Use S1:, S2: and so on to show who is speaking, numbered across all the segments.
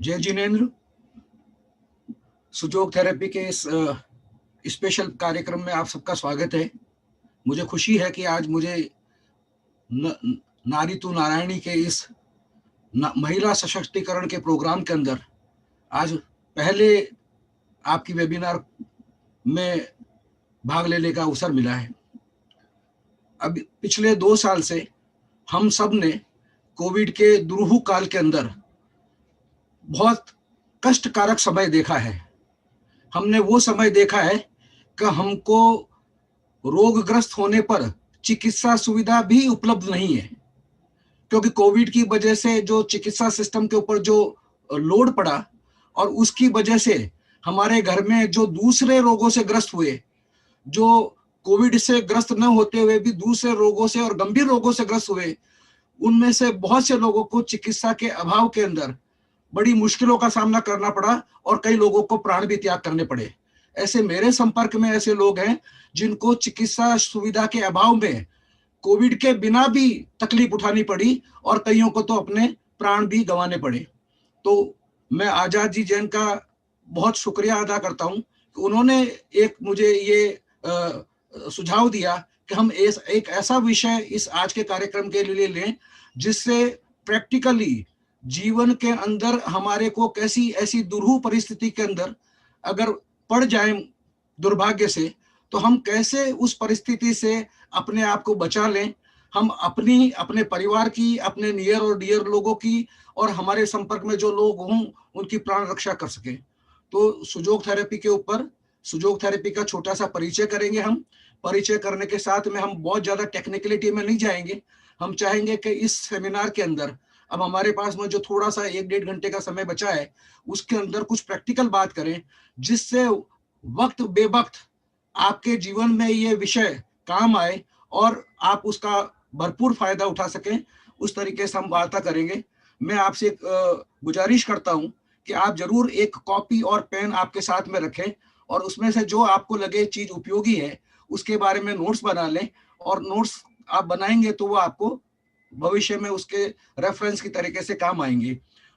S1: जय जिनेन्द्र। सुजोग थेरेपी के इस स्पेशल कार्यक्रम में आप सबका स्वागत है। मुझे खुशी है कि आज मुझे नारी तू नारायणी के इस महिला सशक्तिकरण के प्रोग्राम के अंदर आज पहले आपकी वेबिनार में भाग लेने का अवसर मिला है। अब पिछले 2 साल से हम सब ने कोविड के दुरूह काल के अंदर बहुत कष्टकारक समय देखा है। हमने वो समय देखा है कि हमको रोगग्रस्त होने पर चिकित्सा सुविधा भी उपलब्ध नहीं है, क्योंकि कोविड की वजह से जो चिकित्सा सिस्टम के ऊपर जो लोड पड़ा और उसकी वजह से हमारे घर में जो दूसरे रोगों से ग्रस्त हुए, जो कोविड से ग्रस्त न होते हुए भी दूसरे रोगों से और गंभीर रोगों से ग्रस्त हुए, उनमें से बहुत से लोगों को चिकित्सा के अभाव के अंदर बड़ी मुश्किलों का सामना करना पड़ा और कई लोगों को प्राण भी त्याग करने पड़े। ऐसे मेरे संपर्क में ऐसे लोग हैं जिनको चिकित्सा सुविधा के अभाव में कोविड के बिना भी तकलीफ उठानी पड़ी और कईयों को तो अपने प्राण भी गंवाने पड़े। तो मैं आजाद जी जैन का बहुत शुक्रिया अदा करता हूं कि उन्होंने एक मुझे ये सुझाव दिया कि हम एक ऐसा विषय इस आज के कार्यक्रम के लिए लें जिससे प्रैक्टिकली जीवन के अंदर हमारे को कैसी ऐसी दुरूह परिस्थिति के अंदर अगर पड़ जाए दुर्भाग्य से, तो हम कैसे उस परिस्थिति से अपने आप को बचा लें, हम अपने परिवार की, अपने नियर और डियर लोगों की और हमारे संपर्क में जो लोग हों उनकी प्राण रक्षा कर सकें। तो सुजोग थेरेपी के ऊपर सुजोग थेरेपी का छोटा सा परिचय करेंगे। हम परिचय करने के साथ में हम बहुत ज्यादा टेक्निकलिटी में नहीं जाएंगे। हम चाहेंगे कि इस सेमिनार के अंदर अब हमारे पास में जो थोड़ा सा 1-1.5 घंटे का समय बचा है उसके अंदर कुछ प्रैक्टिकल बात करें, जिससे वक्त बेवक्त आपके जीवन में ये विषय काम आए और आप उसका भरपूर फायदा उठा सकें। उस तरीके से हम वार्ता करेंगे। मैं आपसे गुजारिश करता हूं कि आप जरूर एक कॉपी और पेन आपके साथ में रखें और उसमें से जो आपको लगे चीज उपयोगी है उसके बारे में नोट्स बना लें, और नोट्स आप बनाएंगे तो वो आपको भविष्य में उसके रेफरेंस की तरीके से काम आएंगे।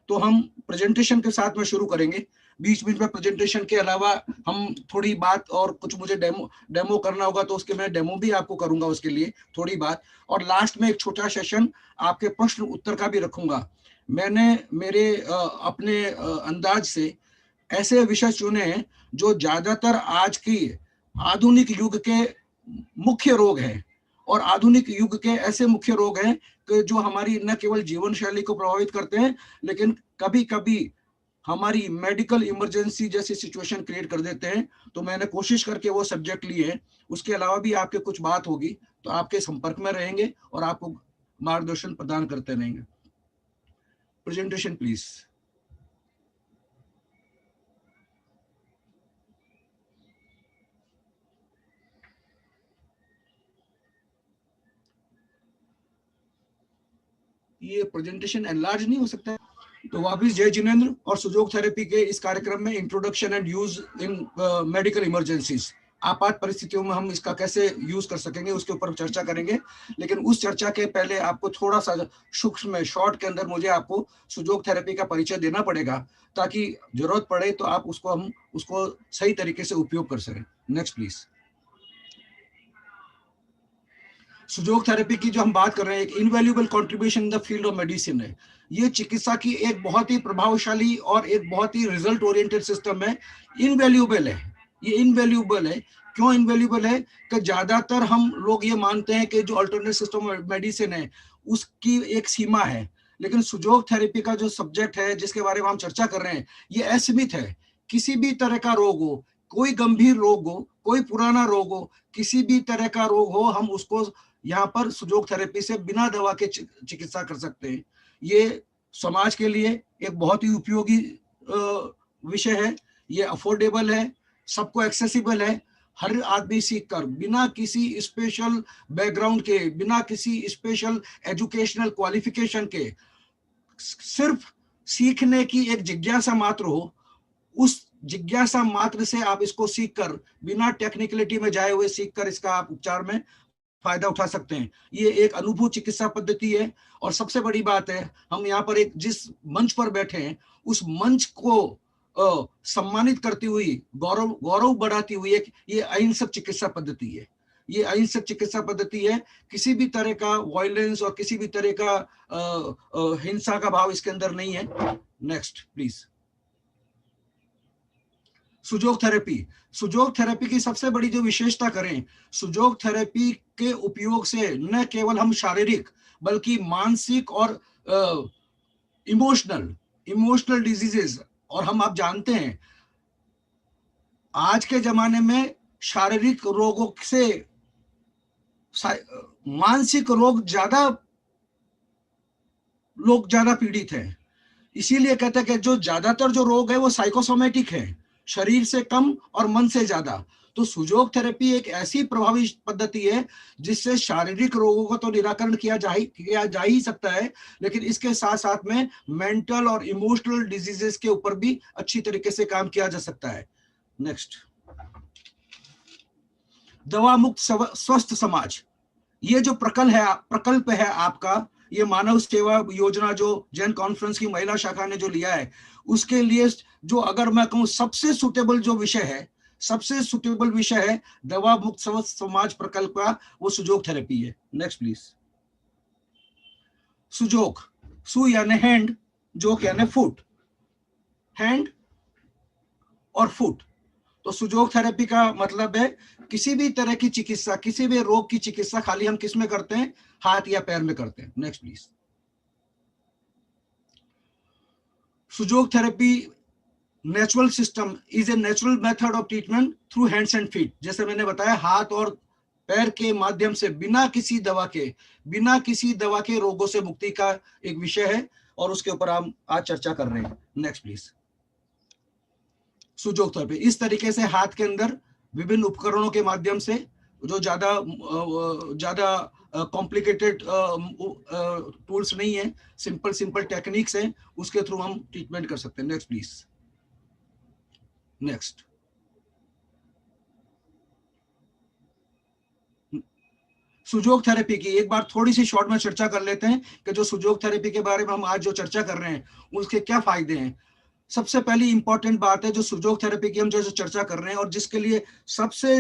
S1: तो हम प्रेजेंटेशन के साथ में शुरू करेंगे। बीच बीच में प्रेजेंटेशन के अलावा हम थोड़ी बात और कुछ मुझे डेमो करना होगा तो उसके मैं डेमो भी आपको करूंगा, उसके लिए थोड़ी बात, और लास्ट में एक छोटा सेशन आपके प्रश्न उत्तर का भी रखूंगा। मैंने मेरे अपने अंदाज से ऐसे विषय चुने हैं जो ज्यादातर आज की आधुनिक युग के मुख्य रोग हैं, और आधुनिक युग के ऐसे मुख्य रोग हैं कि जो हमारी न केवल जीवन शैली को प्रभावित करते हैं लेकिन कभी कभी हमारी मेडिकल इमरजेंसी जैसी सिचुएशन क्रिएट कर देते हैं। तो मैंने कोशिश करके वो सब्जेक्ट लिए हैं। उसके अलावा भी आपके कुछ बात होगी तो आपके संपर्क में रहेंगे और आपको मार्गदर्शन प्रदान करते रहेंगे। Presentation please. ये प्रेजेंटेशन एनलार्ज नहीं हो सकता? तो वापिस जय जिनेन्द्र और सुजोग थेरेपी के इस कार्यक्रम में introduction and use in medical emergencies, आपात परिस्थितियों में हम इसका कैसे यूज कर सकेंगे उसके ऊपर चर्चा करेंगे। लेकिन उस चर्चा के पहले आपको थोड़ा सा सूक्ष्म शॉर्ट के अंदर मुझे आपको सुजोग थेरेपी का परिचय देना पड़ेगा ताकि जरूरत पड़े तो आप हम उसको सही तरीके से उपयोग कर सकें। Next please. सुजोग थेरेपी की जो हम बात कर रहे हैं एक invaluable contribution in the field of medicine है। ये चिकित्सा की एक बहुत ही प्रभावशाली और एक बहुत ही रिजल्ट ओरिएंटेड सिस्टम है। इनवैल्यूएबल है, ये इनवैल्यूएबल है। क्यों इनवैल्यूएबल है? कि ज्यादातर हम लोग ये मानते हैं कि जो अल्टरनेट सिस्टम ऑफ मेडिसिन है उसकी एक सीमा है, लेकिन सुजोग थेरेपी का जो सब्जेक्ट है जिसके बारे में हम चर्चा कर रहे हैं ये असीमित है। किसी भी तरह का रोग हो, कोई गंभीर रोग हो, कोई पुराना रोग हो, किसी भी तरह का रोग हो, हम उसको यहाँ पर सुजोग थेरेपी से बिना दवा के चिकित्सा कर सकते हैं। ये समाज के लिए एक बहुत ही उपयोगी विषय है। ये अफोर्डेबल है, सबको एक्सेसिबल है। हर आदमी सीख कर बिना किसी स्पेशल बैकग्राउंड के, बिना किसी स्पेशल एजुकेशनल क्वालिफिकेशन के, सिर्फ सीखने की एक जिज्ञासा मात्र हो, उस जिज्ञासा मात्र से आप इसको सीखकर बिना टेक्निकलिटी में जाए हुए सीखकर इसका आप उपचार में फायदा उठा सकते हैं। ये एक अनुभव चिकित्सा पद्धति है। और सबसे बड़ी बात है, हम यहाँ पर एक जिस मंच पर बैठे हैं उस मंच को सम्मानित करती हुई, गौरव गौरव बढ़ाती हुई एक ये अहिंसक चिकित्सा पद्धति है। ये अहिंसक चिकित्सा पद्धति है। किसी भी तरह का वायलेंस और किसी भी तरह का हिंसा का भाव इसके अंदर नहीं है। Next please. सुजोग थेरेपी। सुजोग थेरेपी की सबसे बड़ी जो विशेषता करें, सुजोग थेरेपी के उपयोग से न केवल हम शारीरिक बल्कि मानसिक और इमोशनल डिजीजेस, और हम आप जानते हैं आज के जमाने में शारीरिक रोगों से मानसिक रोग लोग ज्यादा पीड़ित हैं। इसीलिए कहते हैं कि जो ज्यादातर जो रोग है वो साइकोसोमेटिक है, शरीर से कम और मन से ज्यादा। तो सुजोग थेरेपी एक ऐसी प्रभावी पद्धति है जिससे शारीरिक रोगों का तो निराकरण किया जा ही सकता है, लेकिन इसके साथ साथ में मेंटल और इमोशनल डिजीजेस के ऊपर भी अच्छी तरीके से काम किया जा सकता है। नेक्स्ट, दवा मुक्त स्वस्थ समाज। ये जो प्रकल्प है आपका, ये मानव सेवा योजना जो जैन कॉन्फ्रेंस की महिला शाखा ने जो लिया है, उसके लिए जो अगर मैं कहूँ सबसे सुटेबल विषय है दवा मुक्त स्वस्थ समाज प्रकल्प का, वो सुजोग थेरेपी है। Next please. सुजोग, सु यानी हैंड, जोग यानी फुट, हैंड और फुट। तो सुजोग थेरेपी का मतलब है किसी भी तरह की चिकित्सा, किसी भी रोग की चिकित्सा खाली हम किस में करते हैं, हाथ या पैर में करते हैं। Next please. सुजोग therapy natural system is a natural method of treatment through hands and feet. जैसे मैंने बताया, हाथ और पैर के माध्यम से बिना किसी दवा के रोगों से मुक्ति का एक विषय है, और उसके ऊपर हम आज चर्चा कर रहे हैं। Next please. सुजोग थेरेपी इस तरीके से हाथ के अंदर विभिन्न उपकरणों के माध्यम से, जो ज्यादा कॉम्प्लिकेटेड टूल्स नहीं है, सिंपल टेक्निक्स हैं, उसके थ्रू हम ट्रीटमेंट कर सकते हैं। Next please. नेक्स्ट, सुजोग थेरेपी की एक बार थोड़ी सी शॉर्ट में चर्चा कर लेते हैं कि जो सुजोग थेरेपी के बारे में हम आज जो चर्चा कर रहे हैं उसके क्या फायदे हैं। सबसे पहली इंपॉर्टेंट बात है, जो सुजोग थेरेपी की हम जो चर्चा कर रहे हैं और जिसके लिए सबसे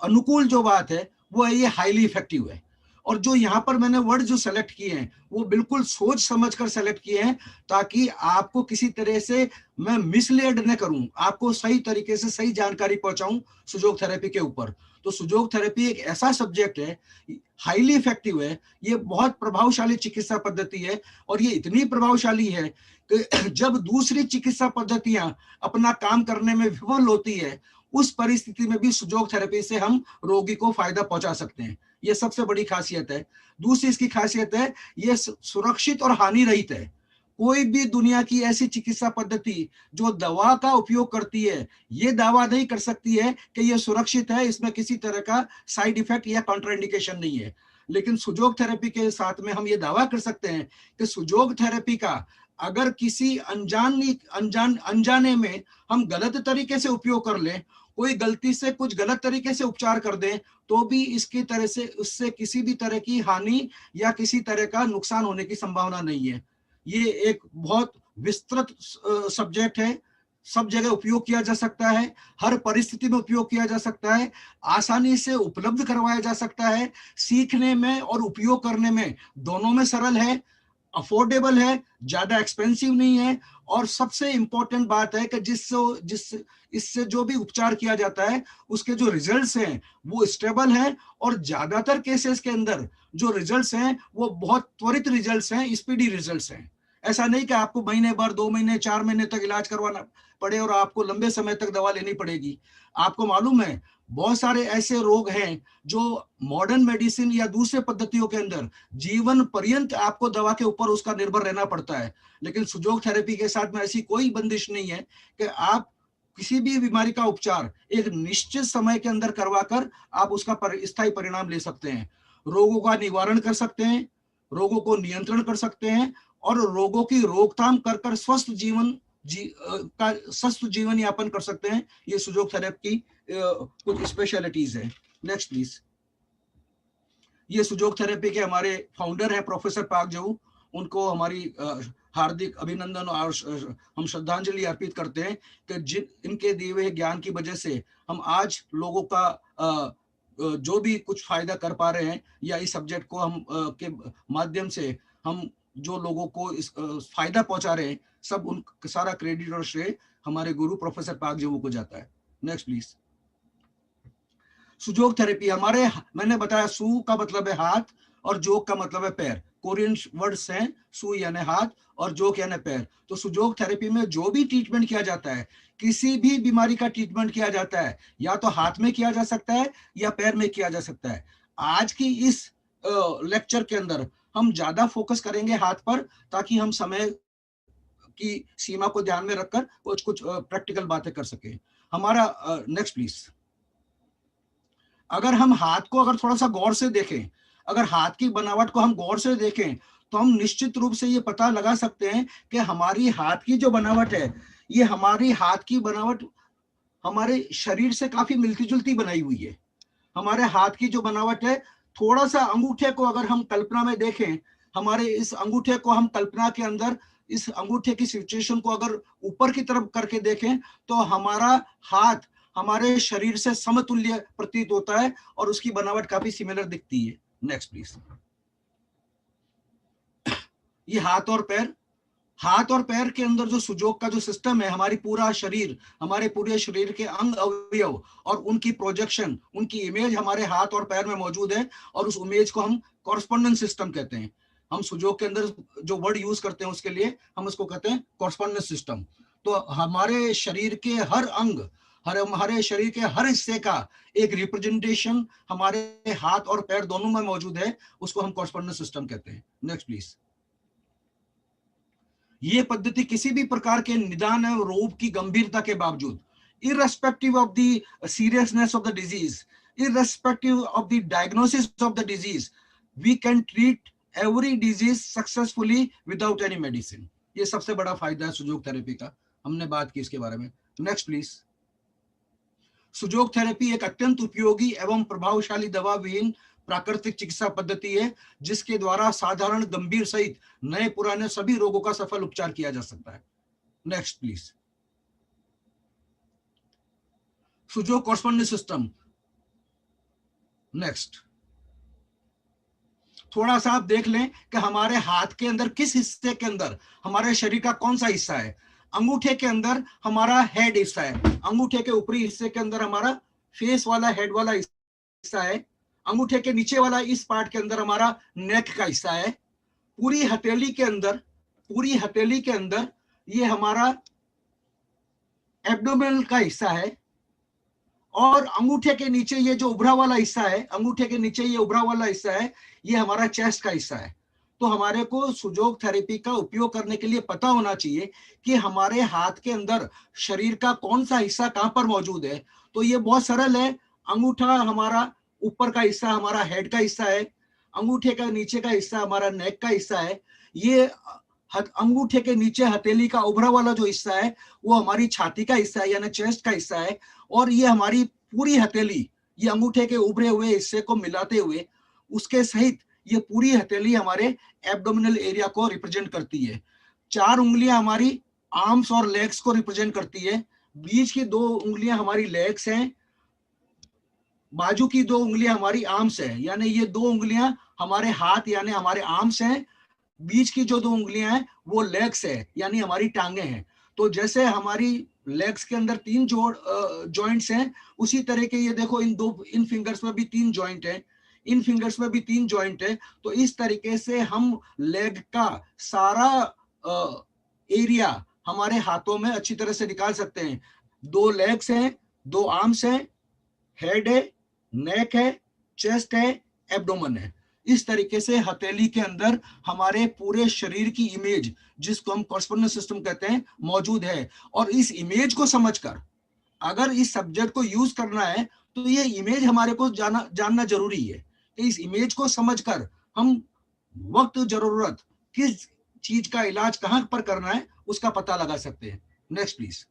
S1: अनुकूल जो बात है वो है ये हाईली इफेक्टिव है। और जो यहाँ पर मैंने वर्ड जो सेलेक्ट किए हैं वो बिल्कुल सोच समझ कर सेलेक्ट किए हैं, ताकि आपको किसी तरह से मैं मिसलीड न करूं, आपको सही तरीके से सही जानकारी पहुंचाऊं सुजोग थेरेपी के ऊपर। तो सुजोग थेरेपी एक ऐसा सब्जेक्ट है, हाईली इफेक्टिव है, ये बहुत प्रभावशाली चिकित्सा पद्धति है। और ये इतनी प्रभावशाली है कि जब दूसरी चिकित्सा पद्धतियां अपना काम करने में विफल होती है, उस परिस्थिति में भी सुजोग थेरेपी से हम रोगी को फायदा पहुंचा सकते हैं। ये सबसे बड़ी खासियत है। दूसरी इसकी खासियत है, ये सुरक्षित और हानि रहित है। कोई भी दुनिया की ऐसी चिकित्सा पद्धति जो दवा का उपयोग करती है, ये दावा नहीं कर सकती है कि ये सुरक्षित है, इसमें किसी तरह का साइड इफेक्ट या कॉन्ट्राइंडिकेशन नहीं है। लेकिन सुजोग थेरेपी के साथ में हम ये दावा कर सकते हैं कि सुजोग थेरेपी का अगर किसी अनजाने में हम गलत तरीके से उपयोग कर लें, कोई गलती से कुछ गलत तरीके से उपचार कर दें, तो भी इसकी तरह से उससे किसी भी तरह की हानि या किसी तरह का नुकसान होने की संभावना नहीं है। ये एक बहुत विस्तृत सब्जेक्ट है, सब जगह उपयोग किया जा सकता है, हर परिस्थिति में उपयोग किया जा सकता है, आसानी से उपलब्ध करवाया जा सकता है, सीखने में और उपयोग करने में दोनों में सरल है, अफोर्डेबल है, ज्यादा एक्सपेंसिव नहीं है। और सबसे इंपॉर्टेंट बात है कि इससे जो भी उपचार किया जाता है उसके जो रिजल्ट्स हैं वो स्टेबल हैं, और ज्यादातर केसेस के अंदर जो रिजल्ट्स हैं वो बहुत त्वरित रिजल्ट्स हैं, स्पीडी रिजल्ट्स हैं। ऐसा नहीं कि आपको महीने भर, 2 महीने, 4 महीने तक इलाज करवाना पड़े और आपको लंबे समय तक दवा लेनी पड़ेगी। आपको मालूम है बहुत सारे ऐसे रोग हैं जो मॉडर्न मेडिसिन या दूसरे पद्धतियों के अंदर जीवन पर्यंत आपको दवा के ऊपर उसका निर्भर रहना पड़ता है, लेकिन सुजोग थेरेपी के साथ में ऐसी कोई बंदिश नहीं है कि आप किसी भी बीमारी का उपचार एक निश्चित समय के अंदर करवाकर आप उसका स्थायी परिणाम ले सकते हैं, रोगों का निवारण कर सकते हैं, रोगों को नियंत्रण कर सकते हैं, और रोगों की रोकथाम कर स्वस्थ जीवन यापन कर सकते हैं। ये सुजोग थेरेपी की कुछ स्पेशलिटीज है। Next please. ये सुजोग थेरेपी के हमारे फाउंडर हैं प्रोफेसर पाक जऊ, उनको हमारी हार्दिक अभिनंदन और हम श्रद्धांजलि अर्पित करते हैं कि जिन इनके दिए हुए ज्ञान की वजह से हम आज लोगों का जो भी कुछ फायदा कर पा रहे हैं, या इस सब्जेक्ट को हम के माध्यम से हम जो लोगों को इस फायदा पहुंचा रहे हैं, सब उन सारा क्रेडिट और श्रेय हमारे गुरु प्रोफेसर पाक जऊ को जाता है। Next please. सुजोग थेरेपी हमारे, मैंने बताया सु का मतलब है हाथ और जोग का मतलब है पैर। कोरियन वर्ड्स हैं, सु यानी हाथ और जोग यानी पैर। तो सुजोग थेरेपी में जो भी ट्रीटमेंट किया जाता है, किसी भी बीमारी का ट्रीटमेंट किया जाता है, या तो हाथ में किया जा सकता है या पैर में किया जा सकता है। आज की इस लेक्चर के अंदर हम ज्यादा फोकस करेंगे हाथ पर, ताकि हम समय की सीमा को ध्यान में रखकर कुछ कुछ प्रैक्टिकल बातें कर सके। हमारा नेक्स्ट प्लीज। अगर हम हाथ को अगर थोड़ा सा गौर से देखें, अगर हाथ की बनावट को हम गौर से देखें, तो हम निश्चित रूप से ये पता लगा सकते हैं कि हमारी हाथ की जो बनावट है, ये हमारी हाथ की बनावट हमारे शरीर से काफी मिलती जुलती बनाई हुई है। हमारे हाथ की जो बनावट है, थोड़ा सा अंगूठे को अगर हम कल्पना में देखें, हमारे इस अंगूठे को हम कल्पना के अंदर इस अंगूठे की सिचुएशन को अगर ऊपर की तरफ करके देखें, तो हमारा हाथ हमारे शरीर से समतुल्य प्रतीत होता है और उसकी बनावट काफी सिमिलर दिखती है। Next please. ये हाथ और पैर, हाथ और पैर के अंदर जो सुजोग का जो सिस्टम है, हमारी पूरा शरीर, हमारे पूरे शरीर के अंग अवयव और उनकी प्रोजेक्शन, उनकी इमेज हमारे हाथ और पैर में मौजूद है, और उस इमेज को हम कॉरस्पॉन्डेंस सिस्टम कहते हैं। हम सुजोग के अंदर जो वर्ड यूज करते हैं उसके लिए हम उसको कहते हैं कॉरस्पॉन्डेंस सिस्टम। तो हमारे शरीर के हर अंग, हमारे शरीर के हर हिस्से का एक रिप्रेजेंटेशन हमारे हाथ और पैर दोनों में मौजूद है, उसको हम कॉरस्पॉन्डेंस सिस्टम कहते हैं। Next please. ये पद्धति किसी भी प्रकार के निदान और रोग की गंभीरता के बावजूद, irrespective of the seriousness of the disease, irrespective of the diagnosis of the disease, we can treat every disease successfully without any medicine. ये सबसे बड़ा फायदा है सुजोग थेरेपी का, हमने बात की इसके बारे में। Next please. सुजोग थेरेपी एक अत्यंत उपयोगी एवं प्रभावशाली दवा विहीन प्राकृतिक चिकित्सा पद्धति है, जिसके द्वारा साधारण गंभीर सहित नए पुराने सभी रोगों का सफल उपचार किया जा सकता है। Next please. Sujok correspondence system. Next. थोड़ा सा आप देख लें कि हमारे हाथ के अंदर किस हिस्से के अंदर हमारे शरीर का कौन सा हिस्सा है। अंगूठे के अंदर हमारा हेड हिस्सा है, अंगूठे के ऊपरी हिस्से के अंदर हमारा फेस वाला हेड वाला हिस्सा है। अंगूठे के नीचे वाला इस पार्ट के अंदर हमारा नेक का हिस्सा है। पूरी हथेली के अंदर ये हमारा एब्डोमेन का हिस्सा है, और अंगूठे के नीचे ये जो उभरा वाला हिस्सा है, अंगूठे के नीचे ये उभरा वाला हिस्सा है, ये हमारा चेस्ट का हिस्सा है। तो हमारे को सुजोग थेरेपी का उपयोग करने के लिए पता होना चाहिए कि हमारे हाथ के अंदर शरीर का कौन सा हिस्सा कहां पर मौजूद है। तो ये बहुत सरल है। अंगूठा हमारा ऊपर का हिस्सा हमारा हेड का हिस्सा है, अंगूठे का नीचे का हिस्सा हमारा नेक का हिस्सा है। ये अंगूठे के नीचे हथेली का उभरा वाला जो हिस्सा है वो हमारी छाती का हिस्सा है, यानी चेस्ट का हिस्सा है। और ये हमारी पूरी हथेली, ये अंगूठे के उभरे हुए हिस्से को मिलाते हुए उसके सहित ये पूरी हथेली हमारे एब्डोमिनल एरिया को रिप्रेजेंट करती है। 4 उंगलियां हमारी आर्म्स और लेग्स को रिप्रेजेंट करती है। बीच की 2 उंगलियां हमारी लेग्स हैं, बाजू की 2 उंगलियां हमारी आर्म्स है, यानी ये 2 उंगलियां हमारे हाथ यानी हमारे आर्म्स हैं। बीच की जो 2 उंगलियां हैं वो लेग्स है, यानी हमारी टांगे हैं। तो जैसे हमारी लेग्स के अंदर 3 जॉइंट्स हैं, उसी तरह के ये देखो इन फिंगर्स में भी 3 जॉइंट है, इन फिंगर्स में भी 3 जॉइंट है। तो इस तरीके से हम लेग का सारा एरिया हमारे हाथों में अच्छी तरह से निकाल सकते हैं। 2 लेग्स हैं, 2 आर्म्स हैं, हेड है, नेक है, चेस्ट है, एब्डोमेन है। इस तरीके से हथेली के अंदर हमारे पूरे शरीर की इमेज, जिसको हम कॉरस्पॉन्डेंस सिस्टम कहते हैं, मौजूद है। और इस इमेज को समझकर अगर इस सब्जेक्ट को यूज करना है तो ये इमेज हमारे को जानना जरूरी है। इस इमेज को समझकर हम वक्त जरूरत किस चीज का इलाज कहां पर करना है उसका पता लगा सकते हैं। Next please.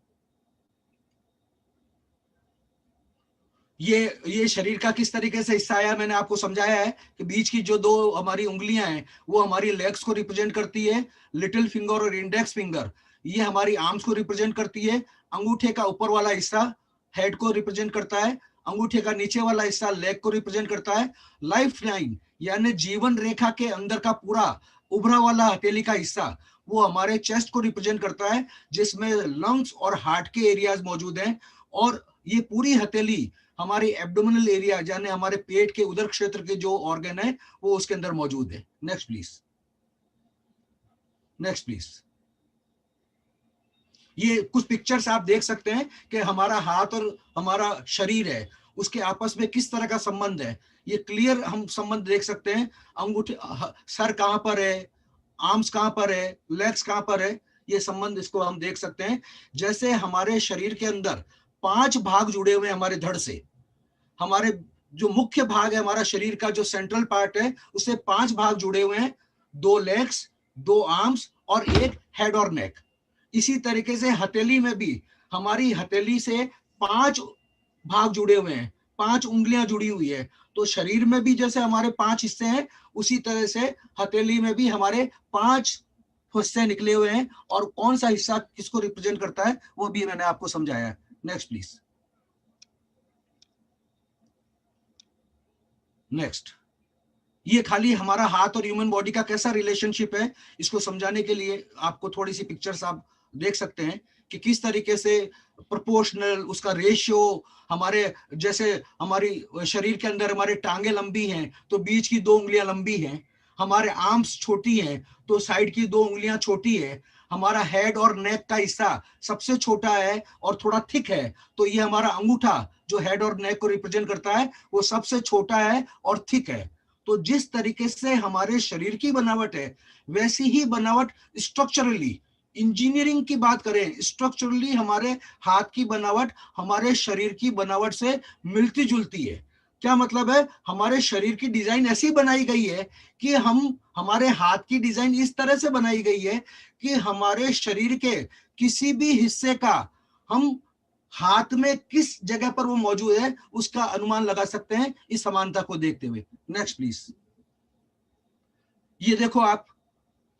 S1: ये शरीर का किस तरीके से हिस्सा है, मैंने आपको समझाया है कि बीच की जो दो हमारी उंगलियां हैं वो हमारी लेग्स को रिप्रेजेंट करती है, लिटिल फिंगर और इंडेक्स फिंगर ये हमारी आर्म्स को रिप्रेजेंट करती है, अंगूठे का ऊपर वाला हिस्सा हेड को रिप्रेजेंट करता है, अंगूठे का नीचे वाला हिस्सा लेग को रिप्रेजेंट करता है, लाइफ लाइन यानी जीवन रेखा के अंदर का पूरा उभरा वाला हथेली का हिस्सा वो हमारे चेस्ट को रिप्रेजेंट करता है, जिसमें लंग्स और हार्ट के एरियाज मौजूद हैं, और ये पूरी हथेली हमारी एब्डोमिनल एरिया यानी हमारे पेट के उदर क्षेत्र के जो ऑर्गन है वो उसके अंदर मौजूद है। Next please, next please. ये कुछ पिक्चर्स आप देख सकते हैं कि हमारा हाथ और हमारा शरीर है उसके आपस में किस तरह का संबंध है, ये क्लियर हम संबंध देख सकते हैं। अंगूठे, सर कहां पर है, आर्म्स कहां पर है, लेग्स कहां पर है, ये संबंध इसको हम देख सकते हैं। जैसे हमारे शरीर के अंदर 5 भाग जुड़े हुए हैं हमारे धड़ से, हमारे जो मुख्य भाग है हमारा शरीर का जो सेंट्रल पार्ट है उससे 5 भाग जुड़े हुए हैं, 2 लेग्स, 2 आर्म्स और एक हेड और नेक। इसी तरीके से हथेली में भी हमारी हथेली से 5 भाग जुड़े हुए हैं, 5 उंगलियां जुड़ी हुई है। तो शरीर में भी जैसे हमारे 5 हिस्से हैं उसी तरह से हथेली में भी हमारे 5 हिस्से निकले हुए हैं, और कौन सा हिस्सा किसको रिप्रेजेंट करता है वो भी मैंने आपको समझाया है। Next please, next. ये खाली हमारा हाथ और ह्यूमन बॉडी का कैसा रिलेशनशिप है इसको समझाने के लिए आपको थोड़ी सी पिक्चर्स आप देख सकते हैं कि किस तरीके से प्रोपोर्शनल उसका रेशियो, हमारे जैसे हमारी शरीर के अंदर हमारे टांगे लंबी हैं तो बीच की 2 उंगलियां लंबी हैं, हमारे आर्म्स छोटी हैं तो साइड की 2 उंगलियां छोटी है, हमारा हेड और नेक का हिस्सा सबसे छोटा है और थोड़ा थिक है, तो ये हमारा अंगूठा जो हेड और नेक को रिप्रेजेंट करता है वो सबसे छोटा है और थिक है। तो जिस तरीके से हमारे शरीर की बनावट है वैसी ही बनावट स्ट्रक्चरली, इंजीनियरिंग की बात करें स्ट्रक्चरली हमारे हाथ की बनावट हमारे शरीर की बनावट से मिलती जुलती है। क्या मतलब है, हमारे शरीर की डिजाइन ऐसी बनाई गई है कि हमारे हाथ की डिजाइन इस तरह से बनाई गई है कि हमारे शरीर के किसी भी हिस्से का हम हाथ में किस जगह पर वो मौजूद है उसका अनुमान लगा सकते हैं इस समानता को देखते हुए। Next please. ये देखो आप,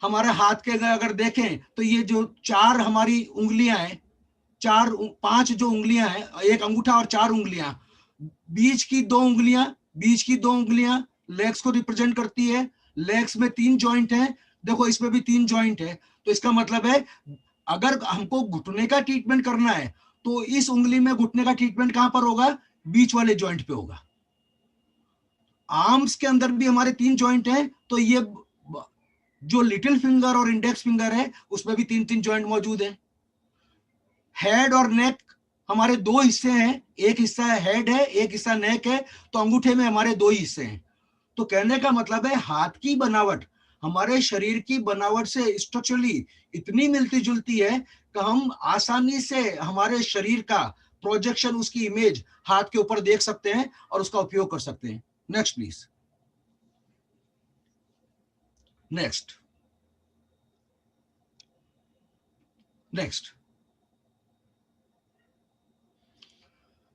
S1: हमारे हाथ के अगर देखें तो ये जो 4 हमारी उंगलियां हैं, 5 जो उंगलियां हैं, एक अंगूठा और 4 उंगलियां, बीच की 2 उंगलियां, बीच की 2 उंगलियां लेग्स को रिप्रेजेंट करती है, लेग्स में 3 जॉइंट है, देखो इसमें भी 3 जॉइंट है, तो इसका मतलब है अगर हमको घुटने का ट्रीटमेंट करना है तो इस उंगली में घुटने का ट्रीटमेंट कहां पर होगा, बीच वाले जॉइंट पे होगा। आर्म्स के अंदर भी हमारे 3 जॉइंट हैं, तो ये जो लिटिल फिंगर और इंडेक्स फिंगर है उसमें भी 3-3 जॉइंट मौजूद है। हेड और नेक हमारे 2 हिस्से हैं, एक हिस्सा हेड है एक हिस्सा नेक है, तो अंगूठे में हमारे 2 ही हिस्से हैं। तो कहने का मतलब है हाथ की बनावट हमारे शरीर की बनावट से स्ट्रक्चरली इतनी मिलती जुलती है कि हम आसानी से हमारे शरीर का प्रोजेक्शन, उसकी इमेज हाथ के ऊपर देख सकते हैं और उसका उपयोग कर सकते हैं। Next please, next, next.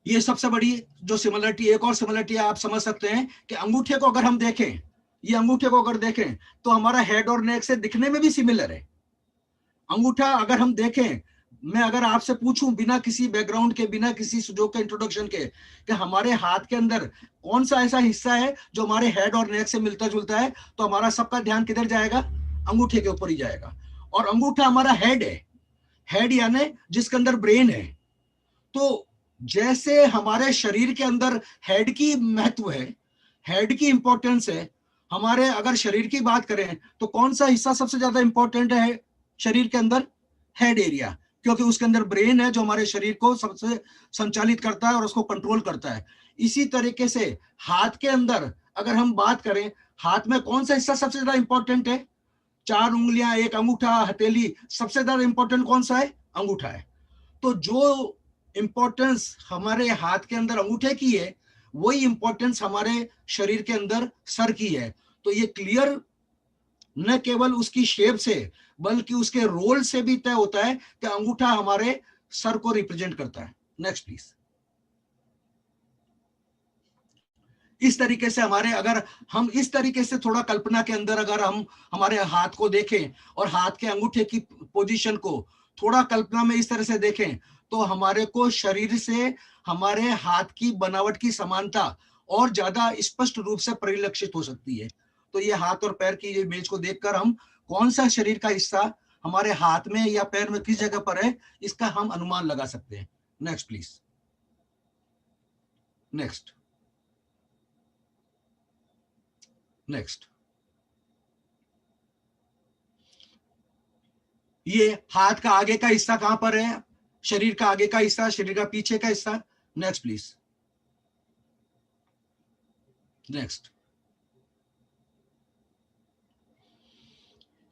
S1: ये सबसे बड़ी जो सिमिलरिटी, एक और सिमिलरिटी आप समझ सकते हैं कि अंगूठे को अगर हम देखें, ये अंगूठे को अगर देखें तो हमारा हेड और नेक से दिखने में भी सिमिलर है। अंगूठा अगर हम देखें, मैं अगर आपसे पूछूं बिना किसी बैकग्राउंड के, बिना किसी सुजोग के इंट्रोडक्शन के, कि हमारे हाथ के अंदर कौन सा ऐसा हिस्सा है जो हमारे हेड और नेक से मिलता जुलता है, तो हमारा सबका ध्यान किधर जाएगा, अंगूठे के ऊपर ही जाएगा। और अंगूठा हमारा हेड है, हेड यानी जिसके अंदर ब्रेन है। तो जैसे हमारे शरीर के अंदर हेड की महत्व है, हेड की इंपॉर्टेंस है, हमारे अगर शरीर की बात करें तो कौन सा हिस्सा सबसे ज्यादा इंपॉर्टेंट है शरीर के अंदर, हेड एरिया, क्योंकि उसके अंदर ब्रेन है जो हमारे शरीर को सबसे संचालित करता है और उसको कंट्रोल करता है। इसी तरीके से हाथ के अंदर अगर हम बात करें, हाथ में कौन सा हिस्सा सबसे ज्यादा इंपॉर्टेंट है, 4 उंगलियां, एक अंगूठा, हथेली, सबसे ज्यादा इंपॉर्टेंट कौन सा है, अंगूठा है। तो जो इंपॉर्टेंस हमारे हाथ के अंदर अंगूठे की है वही इंपॉर्टेंस हमारे शरीर के अंदर सर की है। तो ये क्लियर न केवल उसकी शेप से बल्कि उसके रोल से भी तय होता है कि अंगूठा हमारे सर को रिप्रेजेंट करता है। नेक्स्ट प्लीज, इस तरीके से हमारे, अगर हम इस तरीके से थोड़ा कल्पना के अंदर अगर हम हमारे हाथ को देखें और हाथ के अंगूठे की पोजीशन को थोड़ा कल्पना में इस तरह से देखें, तो हमारे को शरीर से हमारे हाथ की बनावट की समानता और ज्यादा स्पष्ट रूप से परिलक्षित हो सकती है। तो ये हाथ और पैर की इमेज को देखकर हम कौन सा शरीर का हिस्सा हमारे हाथ में या पैर में किस जगह पर है, इसका हम अनुमान लगा सकते हैं। Next please, next, next. ये हाथ का आगे का हिस्सा कहां पर है, शरीर का आगे का हिस्सा, शरीर का पीछे का हिस्सा। Next please, next.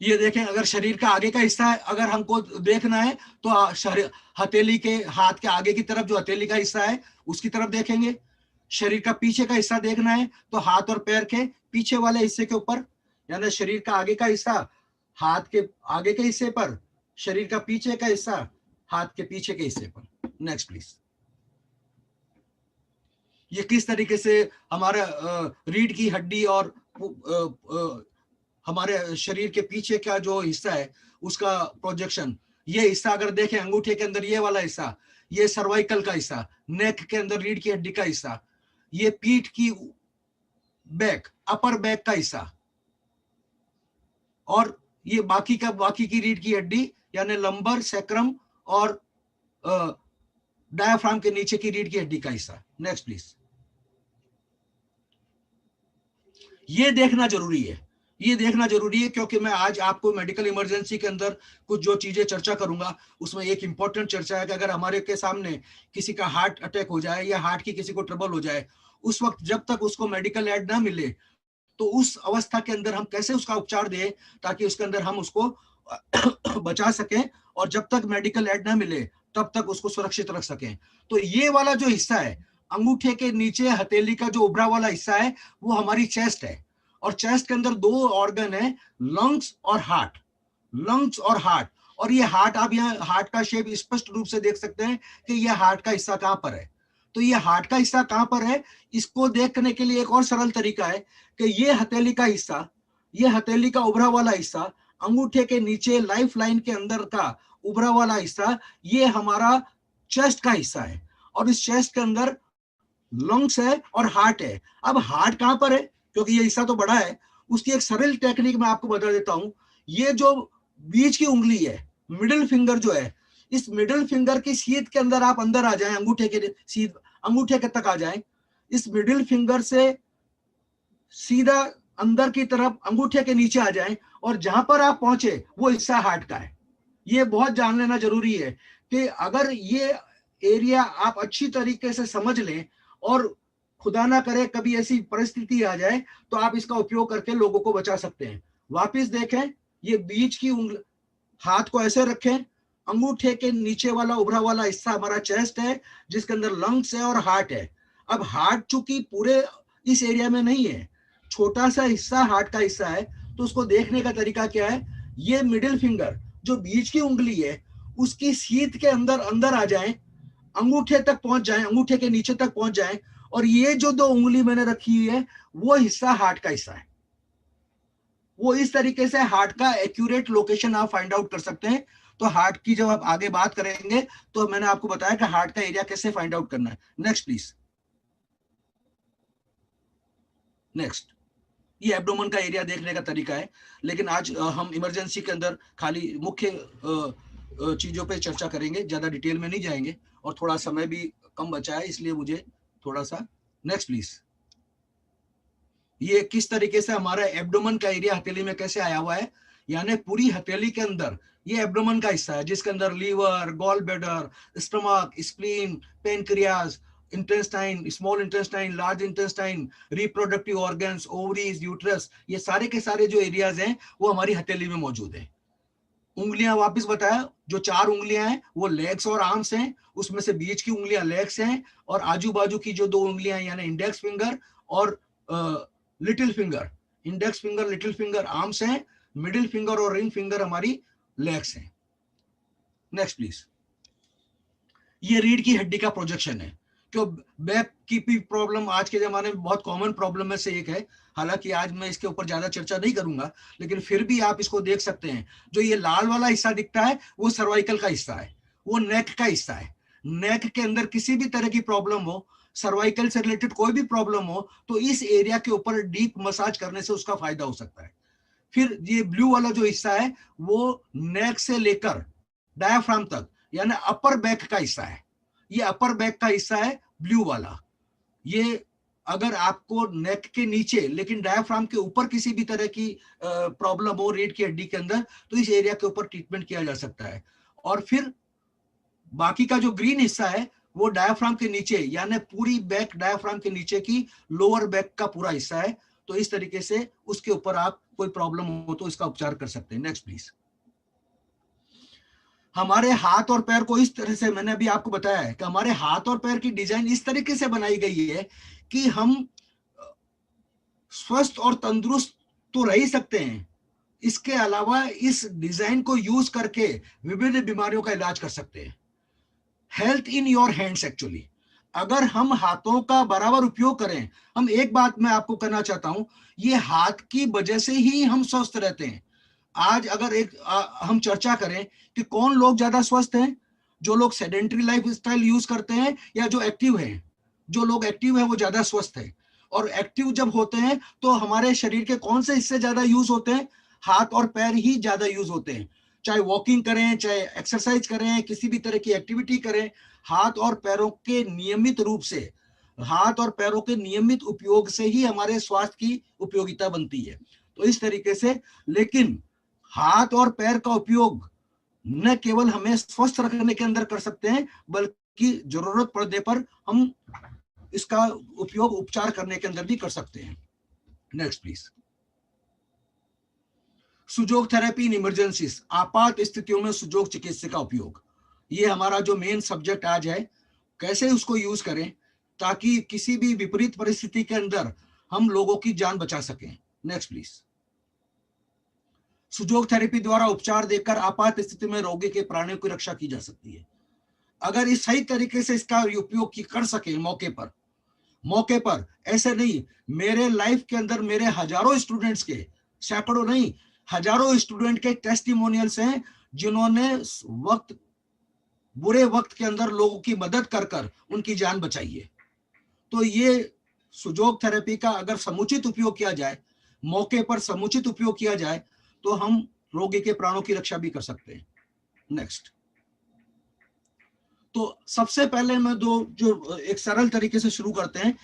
S1: ये देखें, अगर शरीर का आगे का हिस्सा है, अगर हमको देखना है तो शरीर, हथेली के हाथ के आगे की तरफ जो हथेली का हिस्सा है उसकी तरफ देखेंगे। शरीर का पीछे का हिस्सा देखना है तो हाथ और पैर के पीछे वाले हिस्से के ऊपर, यानी शरीर का आगे का हिस्सा हाथ के आगे के हिस्से पर, शरीर का पीछे का हिस्सा हाथ के पीछे के हिस्से पर। Next please. ये किस तरीके से हमारा रीढ़ की हड्डी और हमारे शरीर के पीछे का जो हिस्सा है उसका प्रोजेक्शन, ये हिस्सा अगर देखें अंगूठे के अंदर, ये वाला हिस्सा, ये सर्वाइकल का हिस्सा, नेक के अंदर रीढ़ की हड्डी का हिस्सा, ये पीठ की बैक, अपर बैक का हिस्सा, और ये बाकी की रीढ़ की हड्डी यानी लंबर, सैक्रम और डायाफ्राम के नीचे की रीढ़ की हड्डी का हिस्सा। Next please. ये देखना जरूरी है, ये देखना जरूरी है, क्योंकि मैं आज आपको मेडिकल इमरजेंसी के अंदर कुछ जो चीजें चर्चा करूंगा उसमें एक इंपॉर्टेंट चर्चा है कि अगर हमारे के सामने किसी का हार्ट अटैक हो जाए या हार्ट की किसी को ट्रबल हो जाए, उस वक्त जब तक उसको मेडिकल एड ना मिले तो उस अवस्था के अंदर हम कैसे उसका उपचार दें ताकि उसके अंदर हम उसको बचा सकें, और जब तक मेडिकल एड ना मिले तब तक उसको सुरक्षित रख सकें। तो ये वाला जो हिस्सा है अंगूठे के नीचे हथेली का जो उभरा वाला हिस्सा है वो हमारी चेस्ट है, और चेस्ट के अंदर दो ऑर्गन है, लंग्स और हार्ट, लंग्स और हार्ट। और ये हार्ट, आप यहाँ हार्ट का शेप स्पष्ट रूप से देख सकते हैं कि ये हार्ट का हिस्सा कहां पर है। तो ये हार्ट का हिस्सा कहां पर है, इसको देखने के लिए एक और सरल तरीका है कि ये हथेली का हिस्सा, ये हथेली का उभरा वाला हिस्सा, अंगूठे के नीचे लाइफ लाइन के अंदर का उभरा वाला हिस्सा, ये हमारा चेस्ट का हिस्सा है, और इस चेस्ट के अंदर लंग्स है और हार्ट है। अब हार्ट कहां पर है, क्योंकि ये हिस्सा तो बड़ा है, उसकी एक सरल टेक्निक मैं आपको बता देता हूं। ये जो बीच की उंगली है, मिडिल फिंगर जो है, इस मिडिल फिंगर की सीध के अंदर आप अंदर आ जाएं, अंगूठे के सीध, अंगूठे के तक आ जाएं, इस मिडिल फिंगर से सीधा अंदर की तरफ अंगूठे के नीचे आ जाएं, और जहां पर आप पहुंचे वो हिस्सा हार्ट का है। ये बहुत जान लेना जरूरी है कि अगर ये एरिया आप अच्छी तरीके से समझ लें और खुदा ना करे कभी ऐसी परिस्थिति आ जाए तो आप इसका उपयोग करके लोगों को बचा सकते हैं। वापस देखें, ये बीच की उंगली, हाथ को ऐसे रखें, अंगूठे के नीचे वाला उभरा वाला हिस्सा हमारा चेस्ट है जिसके अंदर लंग्स है और हार्ट है। अब हार्ट चूंकि पूरे इस एरिया में नहीं है, छोटा सा हिस्सा हार्ट का हिस्सा है, तो उसको देखने का तरीका क्या है, ये मिडिल फिंगर जो बीच की उंगली है उसकी सीध के अंदर अंदर आ जाएं, अंगूठे तक पहुंच जाएं, अंगूठे के नीचे तक पहुंच जाएं, और ये जो दो उंगली मैंने रखी हुई है वो हिस्सा हार्ट का हिस्सा है। वो इस तरीके से हार्ट का एक्यूरेट लोकेशन आप फाइंड आउट कर सकते हैं। तो हार्ट की जब आप आगे बात करेंगे तो मैंने आपको बताया कि हार्ट का एरिया कैसे फाइंड आउट करना है। Next please, next. ये एब्डोमेन का एरिया देखने का तरीका है, लेकिन आज हम इमरजेंसी के अंदर खाली मुख्य चीजों पे चर्चा करेंगे, ज्यादा डिटेल में नहीं जाएंगे, और थोड़ा समय भी कम बचा है इसलिए मुझे थोड़ा सा। Next please. ये किस तरीके से हमारा एब्डोमेन का एरिया हथेली में कैसे आया हुआ है, यानी पूरी हथेली के अंदर ये एब्डोमेन का हिस्सा है जिसके अंदर liver, gall bladder, stomach, spleen, pancreas, intestine, small intestine, large intestine, reproductive organs, ovaries, uterus, ये सारे के सारे जो एरियाज हैं वो हमारी हथेली में मौजूद है। उंगलियां वापस बताया, जो चार उंगलियां हैं वो लेग्स और आर्म्स हैं, उसमें से बीच की उंगलियां लेग्स हैं, और आजू बाजू की जो दो उंगलियां यानी इंडेक्स फिंगर और little finger, index finger, little finger arms हैं, मिडिल फिंगर और रिंग फिंगर हमारी लेग्स हैं। Next please. ये रीढ़ की हड्डी का प्रोजेक्शन है, क्यों बैक की भी प्रॉब्लम आज के जमाने में बहुत कॉमन प्रॉब्लम में से एक है। हालांकि आज मैं इसके ऊपर ज्यादा चर्चा नहीं करूंगा, लेकिन फिर भी आप इसको देख सकते हैं। जो ये लाल वाला हिस्सा दिखता है वो सर्वाइकल का हिस्सा है, वो नेक का हिस्सा है। नेक के अंदर किसी भी तरह की प्रॉब्लम हो, सर्वाइकल से रिलेटेड कोई भी प्रॉब्लम हो, तो इस एरिया के ऊपर डीप मसाज करने से उसका फायदा हो सकता है। फिर ये ब्लू वाला जो हिस्सा है वो नेक से लेकर डायाफ्राम तक, यानी अपर बैक का हिस्सा है। ये अपर बैक का हिस्सा है ब्लू वाला। ये अगर आपको नेक के नीचे लेकिन डायाफ्राम के ऊपर किसी भी तरह की प्रॉब्लम हो रीढ़ की हड्डी के अंदर, तो इस एरिया के ऊपर ट्रीटमेंट किया जा सकता है। और फिर बाकी का जो ग्रीन हिस्सा है वो डायाफ्राम के नीचे, यानी पूरी बैक डायाफ्राम के नीचे की लोअर बैक का पूरा हिस्सा है। तो इस तरीके से उसके ऊपर आप कोई प्रॉब्लम हो तो इसका उपचार कर सकते हैं। Next please. हमारे हाथ और पैर को इस तरह से, मैंने अभी आपको बताया है कि हमारे हाथ और पैर की डिजाइन इस तरीके से बनाई गई है कि हम स्वस्थ और तंदुरुस्त तो रह ही सकते हैं, इसके अलावा इस डिजाइन को यूज करके विभिन्न बीमारियों का इलाज कर सकते हैं। Health in your hands actually. अगर हम हाथों का बराबर उपयोग करें, हम एक बात मैं आपको कहना चाहता हूं, ये हाथ की वजह से ही हम स्वस्थ रहते हैं। आज अगर हम चर्चा करें कि कौन लोग ज्यादा स्वस्थ हैं, जो लोग सेडेंटरी लाइफ स्टाइल यूज करते हैं या जो एक्टिव हैं। जो लोग एक्टिव हैं वो ज्यादा स्वस्थ है। और एक्टिव जब होते हैं तो हमारे शरीर के कौन से हिस्से ज्यादा यूज होते हैं? हाथ और पैर ही ज्यादा यूज होते हैं। चाहे वॉकिंग करें, चाहे एक्सरसाइज करें, किसी भी तरह की एक्टिविटी करें, हाथ और पैरों के नियमित रूप से, हाथ और पैरों के नियमित उपयोग से ही हमारे स्वास्थ्य की उपयोगिता बनती है। तो इस तरीके से, लेकिन हाथ और पैर का उपयोग न केवल हमें स्वस्थ रखने के अंदर कर सकते हैं, बल्कि जरूरत पड़ने पर हम इसका उपयोग उपचार करने के अंदर भी कर सकते हैं। Next please. सुजोग therapy in emergencies, आपात स्थितियों में सुजोग चिकित्सा का उपयोग। ये हमारा जो मेन सब्जेक्ट आज है, कैसे उसको यूज करें ताकि किसी भी विपरीत परिस्थिति के अंदर हम लोगों की जान बचा सकें। Next please. सुजोग थेरेपी द्वारा उपचार देकर आपात स्थिति में रोगी के प्राणों की रक्षा की जा सकती है। अगर इस सही तरीके से इसका उपयोग कर सके मौके पर ऐसे नहीं, मेरे लाइफ के अंदर मेरे हजारों स्टूडेंट्स के, सैकड़ों नहीं हजारों स्टूडेंट के टेस्टिमोनियल्स हैं जिन्होंने बुरे वक्त के अंदर लोगों की मदद कर उनकी जान बचाई है। तो ये सुजोग थेरेपी का अगर समुचित उपयोग किया जाए, मौके पर समुचित उपयोग किया जाए, तो हम रोगी के प्राणों की रक्षा भी कर सकते हैं। नेक्स्ट। तो सबसे पहले मैं जो एक सरल तरीके से शुरू करते हैं,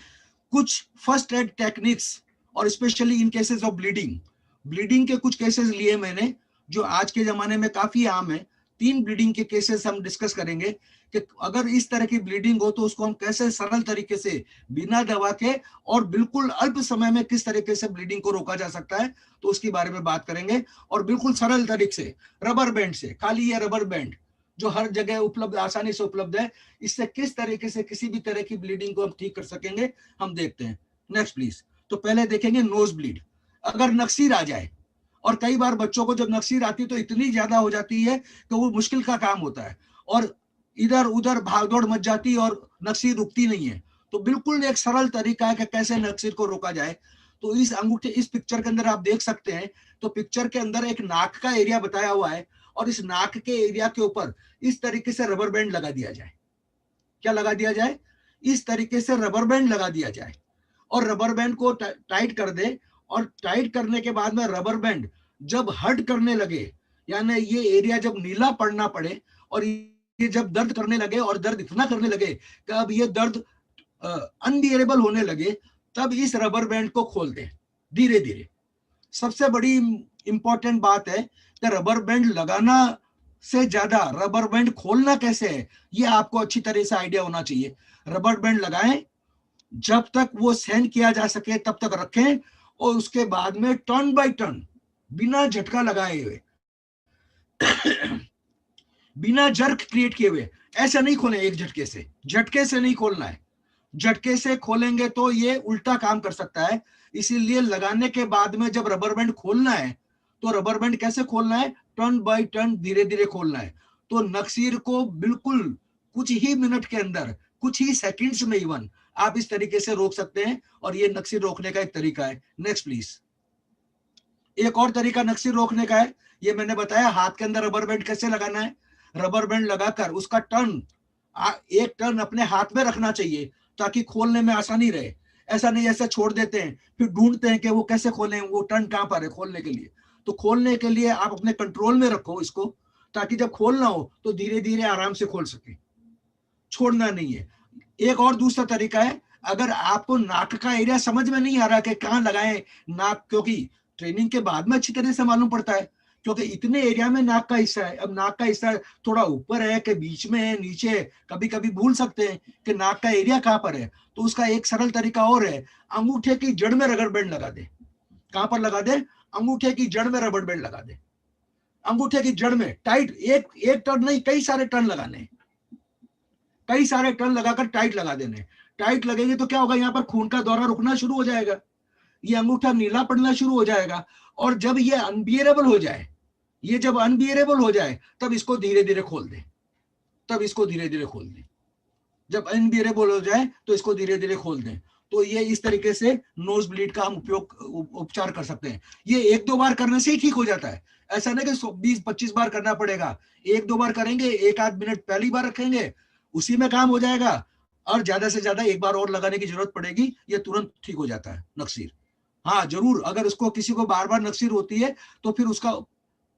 S1: कुछ फर्स्ट एड टेक्निक्स, और specially in cases of bleeding के कुछ केसेस लिए मैंने, जो आज के जमाने में काफी आम है। 3 ब्लीडिंग के केसेस हम डिस्कस करेंगे कि अगर इस तरह की ब्लीडिंग हो तो उसको हम कैसे सरल तरीके से बिना दवा के और बिल्कुल अल्प समय में किस तरीके से ब्लीडिंग को रोका जा सकता है, तो उसके बारे में बात करेंगे। और बिल्कुल सरल तरीके से रबर बैंड से, खाली ये रबर बैंड जो हर जगह उपलब्ध, आसानी से उपलब्ध है, इससे किस तरीके से किसी भी तरह की ब्लीडिंग को हम ठीक कर सकेंगे, हम देखते हैं। Next please. तो पहले देखेंगे नोज ब्लीड। अगर नक्सीर आ जाए, और कई बार बच्चों को जब नक्सीर आती है तो इतनी ज्यादा हो जाती है कि वो मुश्किल का काम होता है, और इधर उधर भागदौड़ मच जाती है और नक्सीर रुकती नहीं है। तो बिल्कुल एक सरल तरीका है कि कैसे नक्सीर को रोका जाए। तो इस अंगूठे, इस पिक्चर के अंदर आप देख सकते हैं, तो पिक्चर के अंदर एक नाक का एरिया बताया हुआ है, और इस नाक के एरिया के ऊपर इस तरीके से रबर बैंड लगा दिया जाए। क्या लगा दिया जाए? इस तरीके से रबर बैंड लगा दिया जाए, और रबर बैंड को टाइट कर दे, और टाइट करने के बाद में रबर बैंड जब हर्ट करने लगे, यानी ये एरिया जब नीला पड़ना पड़े, और ये जब दर्द करने लगे, और दर्द इतना करने लगे कि अब ये दर्द अनबियरेबल होने लगे, तब इस रबर बैंड को खोल दें धीरे धीरे। सबसे बड़ी इंपॉर्टेंट बात है कि रबर बैंड लगाना से ज्यादा रबर बैंड खोलना कैसे है, ये आपको अच्छी तरह से आइडिया होना चाहिए। रबर बैंड लगाएं, जब तक वो सहन किया जा सके तब तक रखें, और उसके बाद में टर्न बाय टर्न, बिना झटका लगाए हुए बिना जर्क क्रिएट किए हुए, ऐसे नहीं खोलें एक झटके से नहीं खोलना है। झटके से खोलेंगे तो ये उल्टा काम कर सकता है। इसीलिए लगाने के बाद में जब रबर बैंड खोलना है, तो रबर बैंड कैसे खोलना है? टर्न बाय टर्न, धीरे धीरे खोलना है। तो नक्सीर को बिल्कुल कुछ ही मिनट के अंदर कुछ ही सेकंड्स में इवन आप इस तरीके से रोक सकते हैं, और ये नक्सीर रोकने का एक तरीका है। Next please. एक और तरीका नक्सीर रोकने का है, ये मैंने बताया हाथ के अंदर रबर बैंड कैसे लगाना है। रबर बैंड लगाकर उसका टर्न, एक टर्न अपने हाथ में रखना चाहिए ताकि खोलने में आसानी रहे। ऐसा नहीं ऐसे छोड़ देते हैं फिर ढूंढते हैं कि वो कैसे खोलें, वो टर्न कहां पर है खोलने के लिए। तो खोलने के लिए आप अपने कंट्रोल में रखो इसको, ताकि जब खोलना हो तो धीरे धीरे आराम से खोल सके, छोड़ना नहीं है। एक और दूसरा तरीका है, अगर आपको नाक का एरिया समझ में नहीं आ रहा कि कहाँ लगाएं नाक, क्योंकि ट्रेनिंग के बाद में अच्छी तरह से मालूम पड़ता है, क्योंकि इतने एरिया में नाक का हिस्सा है। अब नाक का हिस्सा थोड़ा ऊपर है कि बीच में है, नीचे है, कभी कभी भूल सकते हैं कि नाक का एरिया कहाँ पर है। तो उसका एक सरल तरीका और है, अंगूठे की जड़ में रबर बैंड लगा दे। कहां पर लगा दे? अंगूठे की जड़ में रबर बैंड लगा दे। अंगूठे की जड़ में टाइट, एक टर्न नहीं, कई सारे टर्न लगाने, कई सारे टर्न लगाकर टाइट लगा देने। टाइट लगेंगे तो क्या होगा, यहाँ पर खून का दौरा रुकना शुरू हो जाएगा, ये अंगूठा नीला पड़ना शुरू हो जाएगा। और जब ये अनबियरेबल हो जाए, ये जब अनबियरेबल हो जाए तब इसको धीरे धीरे खोल दे, तब इसको धीरे धीरे खोल दे। जब अनबियरेबल हो जाए तो इसको धीरे धीरे खोल दें। तो ये इस तरीके से नोज ब्लीड का हम उपचार कर सकते हैं। ये एक दो बार करने से ही ठीक हो जाता है, ऐसा नहीं कि 20-25 बार करना पड़ेगा। एक दो बार करेंगे, एक आध मिनट पहली बार रखेंगे, उसी में काम हो जाएगा। और ज्यादा से ज्यादा एक बार और लगाने की जरूरत पड़ेगी, ये तुरंत ठीक हो जाता है नक्सीर। हाँ जरूर, अगर उसको किसी को बार बार नक्सीर होती है तो फिर उसका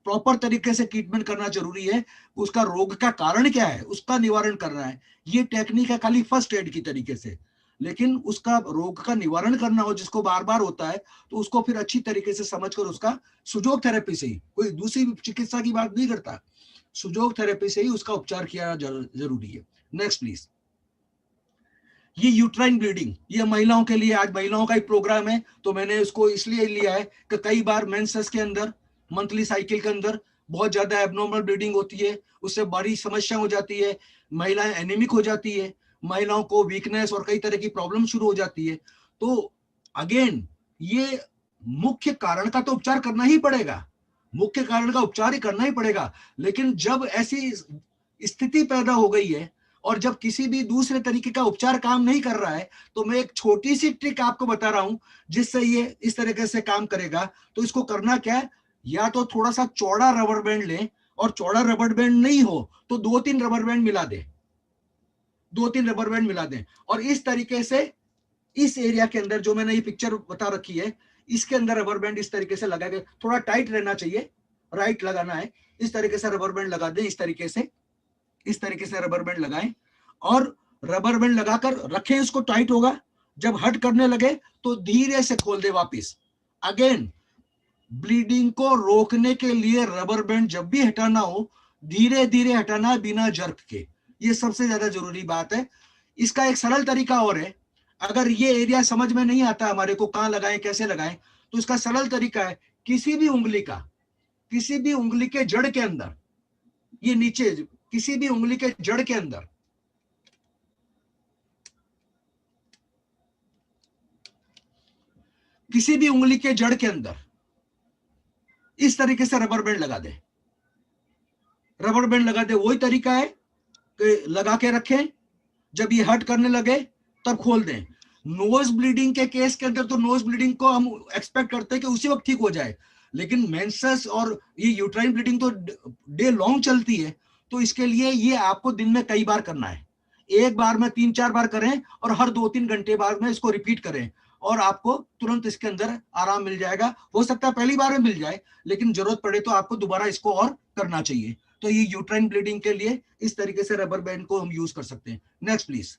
S1: प्रॉपर तरीके से ट्रीटमेंट करना जरूरी है। उसका रोग का कारण क्या है उसका निवारण करना है। ये टेक्निक है खाली फर्स्ट एड की तरीके से, लेकिन उसका रोग का निवारण करना हो जिसको बार बार होता है, तो उसको फिर अच्छी तरीके से समझकर उसका सुजोग थेरेपी से ही, कोई दूसरी चिकित्सा की बात नहीं करता, सुजोग थेरेपी से ही उसका उपचार किया जरूरी है। Next please. ये यूट्राइन ब्लीडिंग, ये महिलाओं के लिए, आज महिलाओं का एक प्रोग्राम है तो मैंने उसको इसलिए लिया है कि कई बार मेंसेस के अंदर, मंथली साइकिल के अंदर बहुत ज्यादा एबनॉर्मल ब्लीडिंग होती है, उससे बड़ी समस्या हो जाती है, महिलाएं एनीमिक हो जाती है, महिलाओं को वीकनेस और कई तरह की प्रॉब्लम शुरू हो जाती है। तो अगेन ये मुख्य कारण का तो उपचार करना ही पड़ेगा, मुख्य कारण का उपचार ही करना ही पड़ेगा। लेकिन जब ऐसी स्थिति पैदा हो गई है और जब किसी भी दूसरे तरीके का उपचार काम नहीं कर रहा है, तो मैं एक छोटी सी ट्रिक आपको बता रहा हूं जिससे ये इस तरीके से काम करेगा। तो इसको करना क्या है, या तो थोड़ा सा चौड़ा रबर बैंड लें, और चौड़ा रबर बैंड नहीं हो तो 2-3 रबर बैंड मिला दें, 2-3 रबर बैंड मिला दें, और इस तरीके से इस एरिया के अंदर जो मैंने ये पिक्चर बता रखी है, इसके अंदर रबर बैंड इस तरीके से लगा के, थोड़ा टाइट रहना चाहिए, राइट लगाना है, इस तरीके से रबर बैंड लगा दें, इस तरीके से, इस तरीके से रबर बैंड लगाएं और रबर बैंड लगाकर रखें, इसको टाइट होगा। जब हट करने लगे तो धीरे से खोल दे वापिस। अगेन ब्लीडिंग को रोकने के लिए रबर बैंड जब भी हटाना हो, धीरे धीरे हटाना बिना जर्क के, ये सबसे ज्यादा जरूरी बात है। इसका एक सरल तरीका और है, अगर ये एरिया समझ में नहीं आता हमारे को कहां लगाएं कैसे लगाएं, तो इसका सरल तरीका है, किसी भी उंगली का, किसी भी उंगली के जड़ के अंदर, ये नीचे किसी भी उंगली के जड़ के अंदर, किसी भी उंगली के जड़ के अंदर इस तरीके से रबर बैंड लगा दे, रबर बैंड लगा दे। वही तरीका है कि लगा के रखें, जब ये हर्ट करने लगे तब खोल दें। नोज ब्लीडिंग के केस के अंदर तो नोज ब्लीडिंग को हम एक्सपेक्ट करते हैं कि उसी वक्त ठीक हो जाए, लेकिन मेंसेस और ये यूट्राइन ब्लीडिंग तो डे लॉन्ग चलती है। तो इसके लिए ये आपको दिन में कई बार करना है, एक बार में 3-4 बार करें और हर 2-3 घंटे बाद में इसको रिपीट करें, और आपको तुरंत इसके अंदर आराम मिल जाएगा। हो सकता है पहली बार में मिल जाए, लेकिन जरूरत पड़े तो आपको दोबारा इसको और करना चाहिए। तो ये यूट्राइन ब्लीडिंग के लिए इस तरीके से रबर बैंड को हम यूज कर सकते हैं। Next please.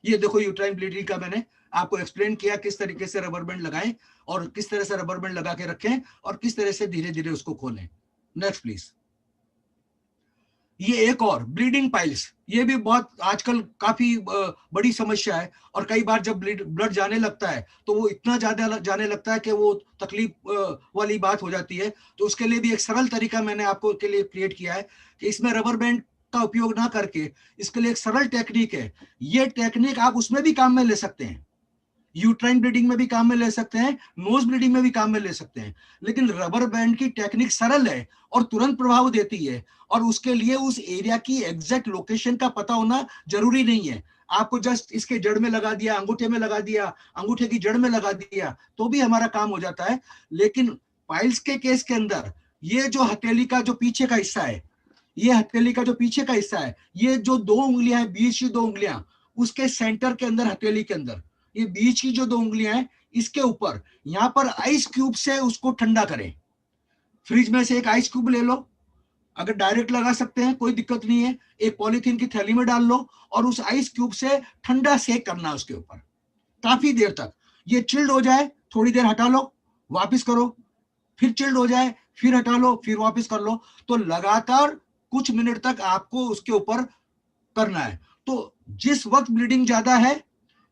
S1: ये देखो यूट्राइन ब्लीडिंग का मैंने आपको एक्सप्लेन किया किस तरीके से रबर बैंड लगाएं और किस तरह से रबर बैंड लगा के रखें और किस तरह से धीरे धीरे उसको खोलें। Next please. ये एक और ब्लीडिंग पाइल्स, ये भी बहुत आजकल काफी बड़ी समस्या है, और कई बार जब ब्लड जाने लगता है तो वो इतना ज्यादा जाने लगता है कि वो तकलीफ वाली बात हो जाती है। तो उसके लिए भी एक सरल तरीका मैंने आपको के लिए क्रिएट किया है कि इसमें रबर बैंड का उपयोग ना करके इसके लिए एक सरल टेक्निक है। ये टेक्निक आप उसमें भी काम में ले सकते हैं, यूट्राइन ब्लीडिंग में भी काम में ले सकते हैं, नोज ब्लीडिंग में भी काम में ले सकते हैं। लेकिन रबर बैंड की टेक्निक सरल है और तुरंत प्रभाव देती है, और उसके लिए उस एरिया की एग्जैक्ट लोकेशन का पता होना जरूरी नहीं है। आपको जस्ट इसके जड़ में लगा दिया, अंगूठे में लगा दिया, अंगूठे की जड़ में लगा दिया, तो भी हमारा काम हो जाता है। लेकिन पाइल्स के केस के अंदर ये जो हथेली का जो पीछे का हिस्सा है, ये हथेली का जो पीछे का हिस्सा है, ये जो 2 उंगलियां हैं, बीच की 2 उंगलियां, उसके सेंटर के अंदर, हथेली के अंदर, ये बीच की जो 2 उंगलियां हैं, इसके ऊपर यहां पर आइस क्यूब से उसको ठंडा करें। फ्रिज में से एक आइस क्यूब ले लो, अगर डायरेक्ट लगा सकते हैं कोई दिक्कत नहीं है, एक पॉलीथीन की थैली में डाल लो और उस आइस क्यूब से ठंडा सेक करना उसके ऊपर काफी देर तक। ये चिल्ड हो जाए, थोड़ी देर हटा लो, वापस करो, फिर चिल्ड हो जाए, फिर हटा लो, फिर वापस कर लो। तो लगातार कुछ मिनट तक आपको उसके ऊपर करना है। तो जिस वक्त ब्लीडिंग ज्यादा है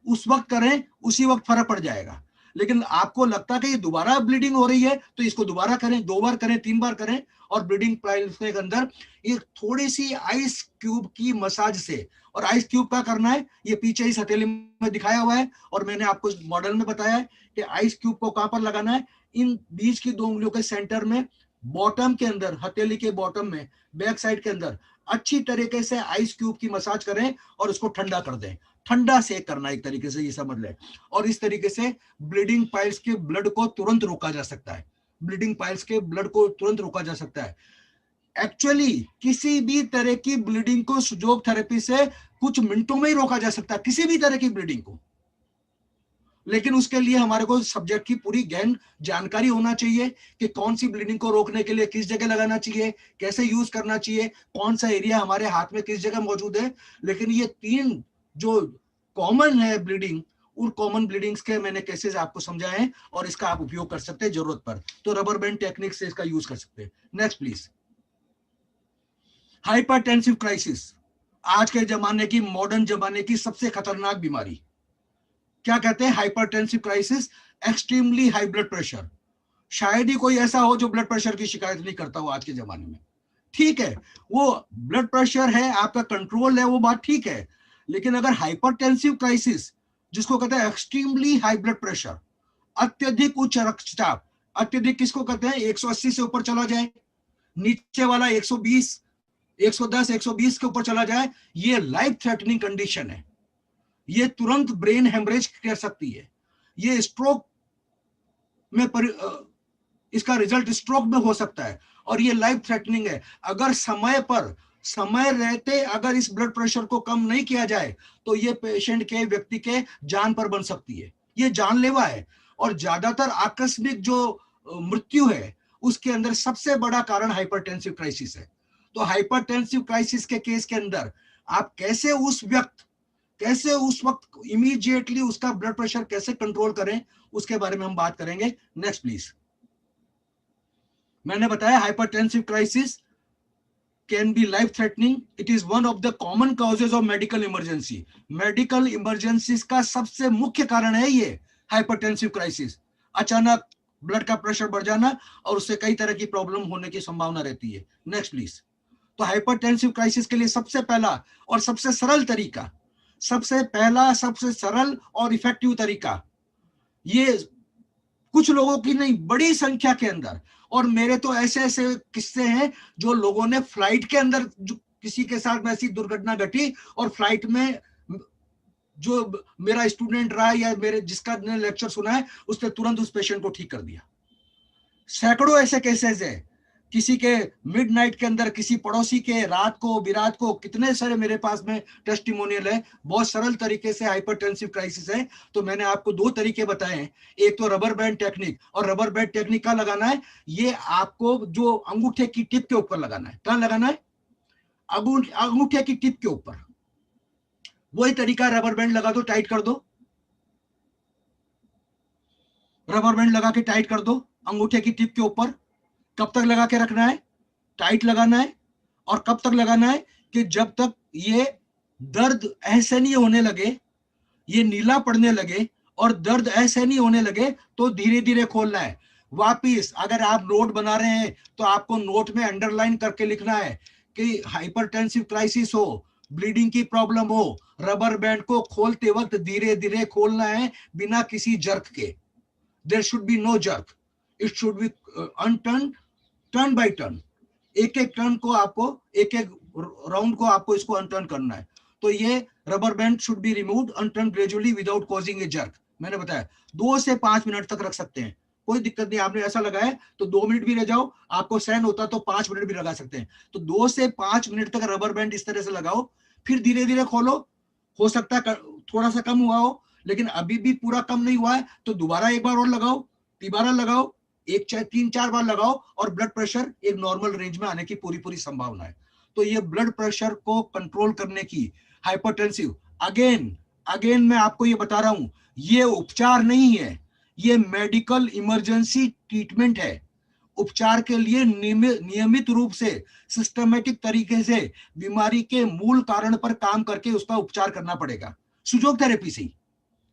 S1: उस वक्त करें, उसी वक्त फर्क पड़ जाएगा। लेकिन आपको लगता है कि ये दोबारा ब्लीडिंग हो रही है तो इसको दोबारा करें, 2 बार करें, 3 बार करें। और ब्लीडिंग पाइल्स के अंदर एक थोड़ी सी आइस क्यूब की मसाज से, और आइस क्यूब का करना है, ये पीछे इस हथेली में दिखाया हुआ है और मैंने आपको मॉडल में बताया है कि आइस क्यूब को कहां पर लगाना है, इन बीच की 2 उंगलियों के सेंटर में, बॉटम के अंदर, हथेली के बॉटम में, बैक साइड के अंदर अच्छी तरीके से आइस क्यूब की मसाज करें और उसको ठंडा कर दें। ठंडा सेक करना एक तरीके से, ये समझ लें। और इस तरीके से ब्लीडिंग पाइल्स के ब्लड को तुरंत रोका जा सकता है। ब्लीडिंग पाइल्स के ब्लड को तुरंत रोका जा सकता है। एक्चुअली किसी भी तरह की ब्लीडिंग को सुजोग थेरेपी से कुछ मिनटों में ही रोका जा सकता है, किसी भी तरह की ब्लीडिंग को। लेकिन उसके लिए हमारे को सब्जेक्ट की पूरी गहन जानकारी होना चाहिए कि कौन सी ब्लीडिंग को रोकने के लिए किस जगह लगाना चाहिए, कैसे यूज करना चाहिए, कौन सा एरिया हमारे हाथ में किस जगह मौजूद है। लेकिन ये 3 जो कॉमन है ब्लीडिंग, उन कॉमन ब्लीडिंग्स के मैंने केसेस आपको समझाए हैं और इसका आप उपयोग कर सकते हैं जरूरत पर। तो रबर बैंड टेक्निक से इसका यूज कर सकते हैं। Next please. हाइपरटेंसिव क्राइसिस, आज के जमाने की, मॉडर्न जमाने की सबसे खतरनाक बीमारी। क्या कहते हैं? Hypertensive crisis, extremely high blood pressure. शायद ही कोई ऐसा हो जो ब्लड प्रेशर की शिकायत नहीं करता हो आज के जमाने में। ठीक है, वो ब्लड प्रेशर है, आपका कंट्रोल है, वो बात ठीक है। लेकिन अगर हाइपरटेंसिव क्राइसिस, जिसको कहते हैं एक्सट्रीमली हाई ब्लड प्रेशर, अत्यधिक उच्च रक्तचाप, अत्यधिक किसको कहते हैं? 180 से ऊपर चला जाए, नीचे वाला 120, 110, 120 के ऊपर चला जाए, ये लाइफ थ्रेटनिंग कंडीशन है। ये तुरंत ब्रेन हेमरेज कर सकती है। ये स्ट्रोक में इसका रिजल्ट स्ट्रोक में हो सकता है और ये लाइफ थ्रेटनिंग है। अगर समय पर, समय रहते अगर इस ब्लड प्रेशर को कम नहीं किया जाए तो ये पेशेंट के, व्यक्ति के जान पर बन सकती है। ये जानलेवा है। और ज्यादातर आकस्मिक जो मृत्यु है उसके अंदर सबसे बड़ा कारण हाइपरटेंसिव क्राइसिस है। तो हाइपरटेंसिव क्राइसिस के केस के अंदर आप कैसे उस वक्त इमीडिएटली उसका ब्लड प्रेशर कैसे कंट्रोल करें, उसके बारे में हम बात करेंगे। Next please. मैंने बताया hypertensive crisis can be life threatening. It is one of the common causes of medical emergency. Medical emergencies का सबसे मुख्य कारण है ये हाइपरटेंसिव क्राइसिस। अचानक ब्लड का प्रेशर बढ़ जाना और उससे कई तरह की प्रॉब्लम होने की संभावना रहती है। Next please. तो हाइपरटेंसिव क्राइसिस के लिए सबसे पहला और सबसे सरल तरीका, सबसे पहला, सबसे सरल और इफेक्टिव तरीका, ये कुछ लोगों की नहीं, बड़ी संख्या के अंदर, और मेरे तो ऐसे ऐसे किस्से हैं जो लोगों ने फ्लाइट के अंदर, जो किसी के साथ में ऐसी दुर्घटना घटी और फ्लाइट में जो मेरा स्टूडेंट रहा या मेरे जिसका ने लेक्चर सुना है उसने तुरंत उस पेशेंट को ठीक कर दिया। सैकड़ों ऐसे केसेस है। किसी के मिडनाइट के अंदर, किसी पड़ोसी के रात को बिरात को, कितने सारे मेरे पास में टेस्टिमोनियल है। बहुत सरल तरीके से हाइपरटेंसिव क्राइसिस है। तो मैंने आपको 2 तरीके बताए हैं, एक तो रबर बैंड टेक्निक, और रबर बैंड टेक्निक का लगाना है, ये आपको जो अंगूठे की टिप के ऊपर लगाना है। कहां लगाना है? अंगूठे की टिप के ऊपर। वही तरीका, रबर बैंड लगा दो, टाइट कर दो, रबर बैंड लगा के टाइट कर दो अंगूठे की टिप के ऊपर। कब तक लगा के रखना है? टाइट लगाना है। और कब तक लगाना है? कि जब तक ये दर्द ऐसे नहीं होने लगे, ये नीला पड़ने लगे और दर्द ऐसे नहीं होने लगे तो धीरे धीरे खोलना है। वापिस अगर आप नोट बना रहे हैं तो आपको नोट में अंडरलाइन करके लिखना है कि हाइपरटेंसिव क्राइसिस हो ब्लीडिंग की प्रॉब्लम हो, रबर बैंड को खोलते वक्त धीरे धीरे खोलना है बिना किसी जर्क के. There should be no jerk, it should be in turn, turn by turn. एक एक टर्न को आपको, एक एक राउंड को आपको इसको अनटर्न करना है. तो ये rubber band should be removed unturned gradually without causing A jerk. मैंने बताया 2 से 5 मिनट तक रख सकते हैं, कोई दिक्कत नहीं. आपने ऐसा लगाया तो 2 मिनट भी रह जाओ, आपको सहन होता तो 5 मिनट भी लगा सकते हैं. तो 2 से 5 मिनट तक रबर बैंड इस तरह से लगाओ, फिर धीरे धीरे खोलो. हो सकता है थोड़ा सा कम हुआ हो, लेकिन अभी भी पूरा कम नहीं हुआ है तो दोबारा एक बार और लगाओ, दोबारा लगाओ, एक 3-4 बार लगाओ, और ब्लड प्रेशर एक नॉर्मल रेंज में आने की पूरी पूरी संभावना है. तो ये ब्लड प्रेशर को कंट्रोल करने की हाइपरटेंसिव, अगेन अगेन मैं आपको ये बता रहा हूं, ये उपचार नहीं है, ये मेडिकल इमरजेंसी ट्रीटमेंट है. उपचार के लिए नियमित रूप से सिस्टमेटिक तरीके से बीमारी के मूल कारण पर काम करके उसका उपचार करना पड़ेगा, सुजोग थेरेपी से,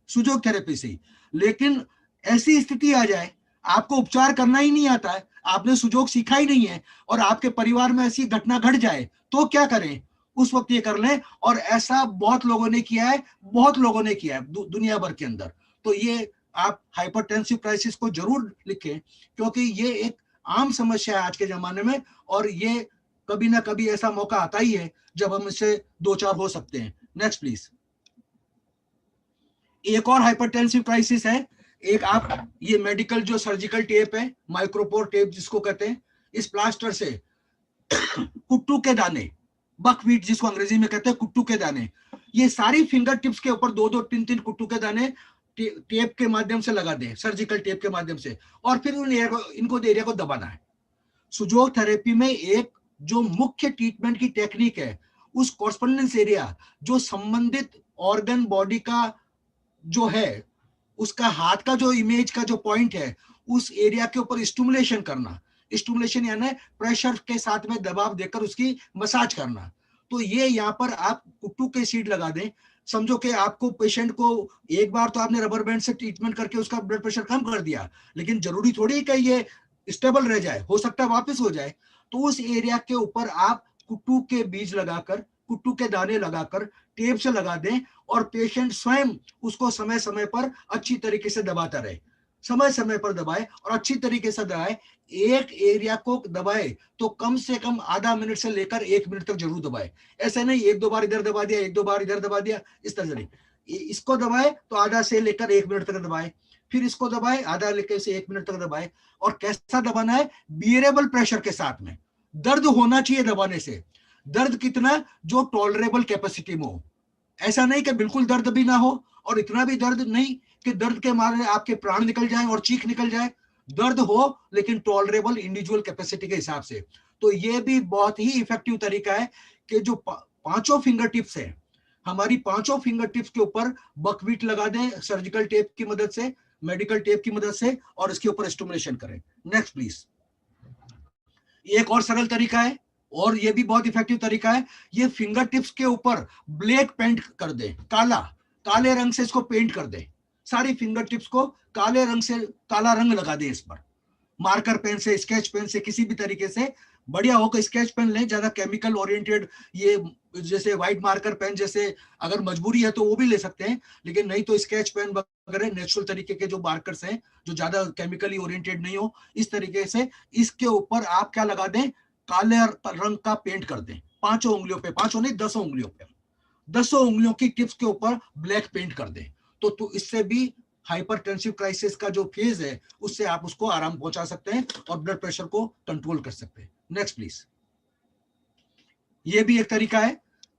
S1: सुजोग थेरेपी से. लेकिन ऐसी स्थिति आ जाए आपको उपचार करना ही नहीं आता है, आपने सुजोग सीखा ही नहीं है, और आपके परिवार में ऐसी घटना घट जाए तो क्या करें? उस वक्त ये कर लें. और ऐसा बहुत लोगों ने किया है, बहुत लोगों ने किया है दुनिया भर के अंदर. तो ये आप हाइपरटेंसिव क्राइसिस को जरूर लिखें, क्योंकि ये एक आम समस्या है आज के जमाने में, और ये कभी ना कभी ऐसा मौका आता ही है जब हम इससे दो चार हो सकते हैं. Next please. एक और हाइपरटेंसिव क्राइसिस है, एक आप ये मेडिकल जो सर्जिकल टेप है, माइक्रोपोर टेप जिसको कहते हैं, इस प्लास्टर से कुट्टू के दाने, बकवीट जिसको अंग्रेजी में कहते हैं, कुट्टू के दाने, ये सारी फिंगर टिप्स के ऊपर 2-2 3-3 कुट्टू के दाने टेप के माध्यम से लगा दें, सर्जिकल टेप के माध्यम से, और फिर इनको एरिया को दबाना है. सुजोग थेरेपी में एक जो मुख्य ट्रीटमेंट की टेक्निक है, उस कॉरस्पोंडेंस एरिया जो संबंधित ऑर्गन बॉडी का जो है, उसका हाथ का जो इमेज का जो पॉइंट है, उस एरिया के ऊपर स्टिमुलेशन करना. स्टिमुलेशन यानी प्रेशर के साथ में दबाव देकर उसकी मसाज करना. तो ये यहाँ पर आप कुट्टू के सीड लगा दें. समझो कि आपको पेशेंट को एक बार तो आपने रबर बैंड से ट्रीटमेंट करके उसका ब्लड प्रेशर कम कर दिया, लेकिन जरूरी थोड़ी कि ये स्टेबल रह जाए, हो सकता है वापस हो जाए. तो उस एरिया के ऊपर आप कुट्टू के बीज लगाकर, कुट्टू के दाने लगाकर टेप से लगा दें, और पेशेंट स्वयं उसको समय समय पर अच्छी तरीके से दबाता रहे. समय समय पर दबाए और अच्छी तरीके से दबाए. एक एरिया को दबाए तो कम से कम आधा मिनट से लेकर 1 मिनट तक जरूर दबाए. ऐसे नहीं 1-2 बार इधर दबा दिया, 1-2 बार इधर दबा दिया, इस तरह से नहीं. इसको दबाए तो आधा से लेकर 1 मिनट तक दबाए, फिर इसको दबाए आधा लेकर से 1 मिनट तक दबाए. और कैसा दबाना है? बियरेबल प्रेशर के साथ में. दर्द होना चाहिए दबाने से. दर्द कितना? जो टॉलरेबल कैपेसिटी में हो. ऐसा नहीं कि बिल्कुल दर्द भी ना हो, और इतना भी दर्द नहीं कि दर्द के मारे आपके प्राण निकल जाए और चीख निकल जाए. दर्द हो लेकिन टॉलरेबल इंडिविजुअल कैपेसिटी के हिसाब से. तो ये भी बहुत ही इफेक्टिव तरीका है कि जो पांचों फिंगर टिप्स है, हमारी पांचों फिंगर टिप्स के ऊपर बकवीट लगा दें सर्जिकल टेप की मदद से, मेडिकल टेप की मदद से, और इसके ऊपर स्टिमुलेशन करें. Next please. एक और सरल तरीका है, और ये भी बहुत इफेक्टिव तरीका है. ये फिंगर टिप्स के ऊपर ब्लैक पेंट कर दें, काला, काले रंग से इसको पेंट कर दें. सारी फिंगर टिप्स को काले रंग से, काला रंग लगा दें इस पर. मार्कर पेन से, स्केच पेन से, किसी भी तरीके से. बढ़िया हो कि स्केच पेन लें, ज्यादा केमिकल ओरिएंटेड, ये जैसे व्हाइट मार्कर पेन जैसे अगर मजबूरी है तो वो भी ले सकते हैं, लेकिन नहीं तो स्केच पेन वगैरह नेचुरल तरीके के जो मार्कर्स हैं, जो ज्यादा केमिकली ओरिएंटेड नहीं हो, इस तरीके से इसके ऊपर आप क्या लगा दें? काले रंग का पेंट कर दें. 5 उंगलियों पे, 5 नहीं 10 उंगलियों पे, 10 उंगलियों की टिप्स के ऊपर ब्लैक पेंट कर दें. तो इससे भी हाइपरटेंसिव क्राइसिस का जो फेज है, उससे आप उसको आराम पहुंचा सकते हैं और ब्लड प्रेशर को कंट्रोल कर सकते हैं. Next please. ये भी एक तरीका है,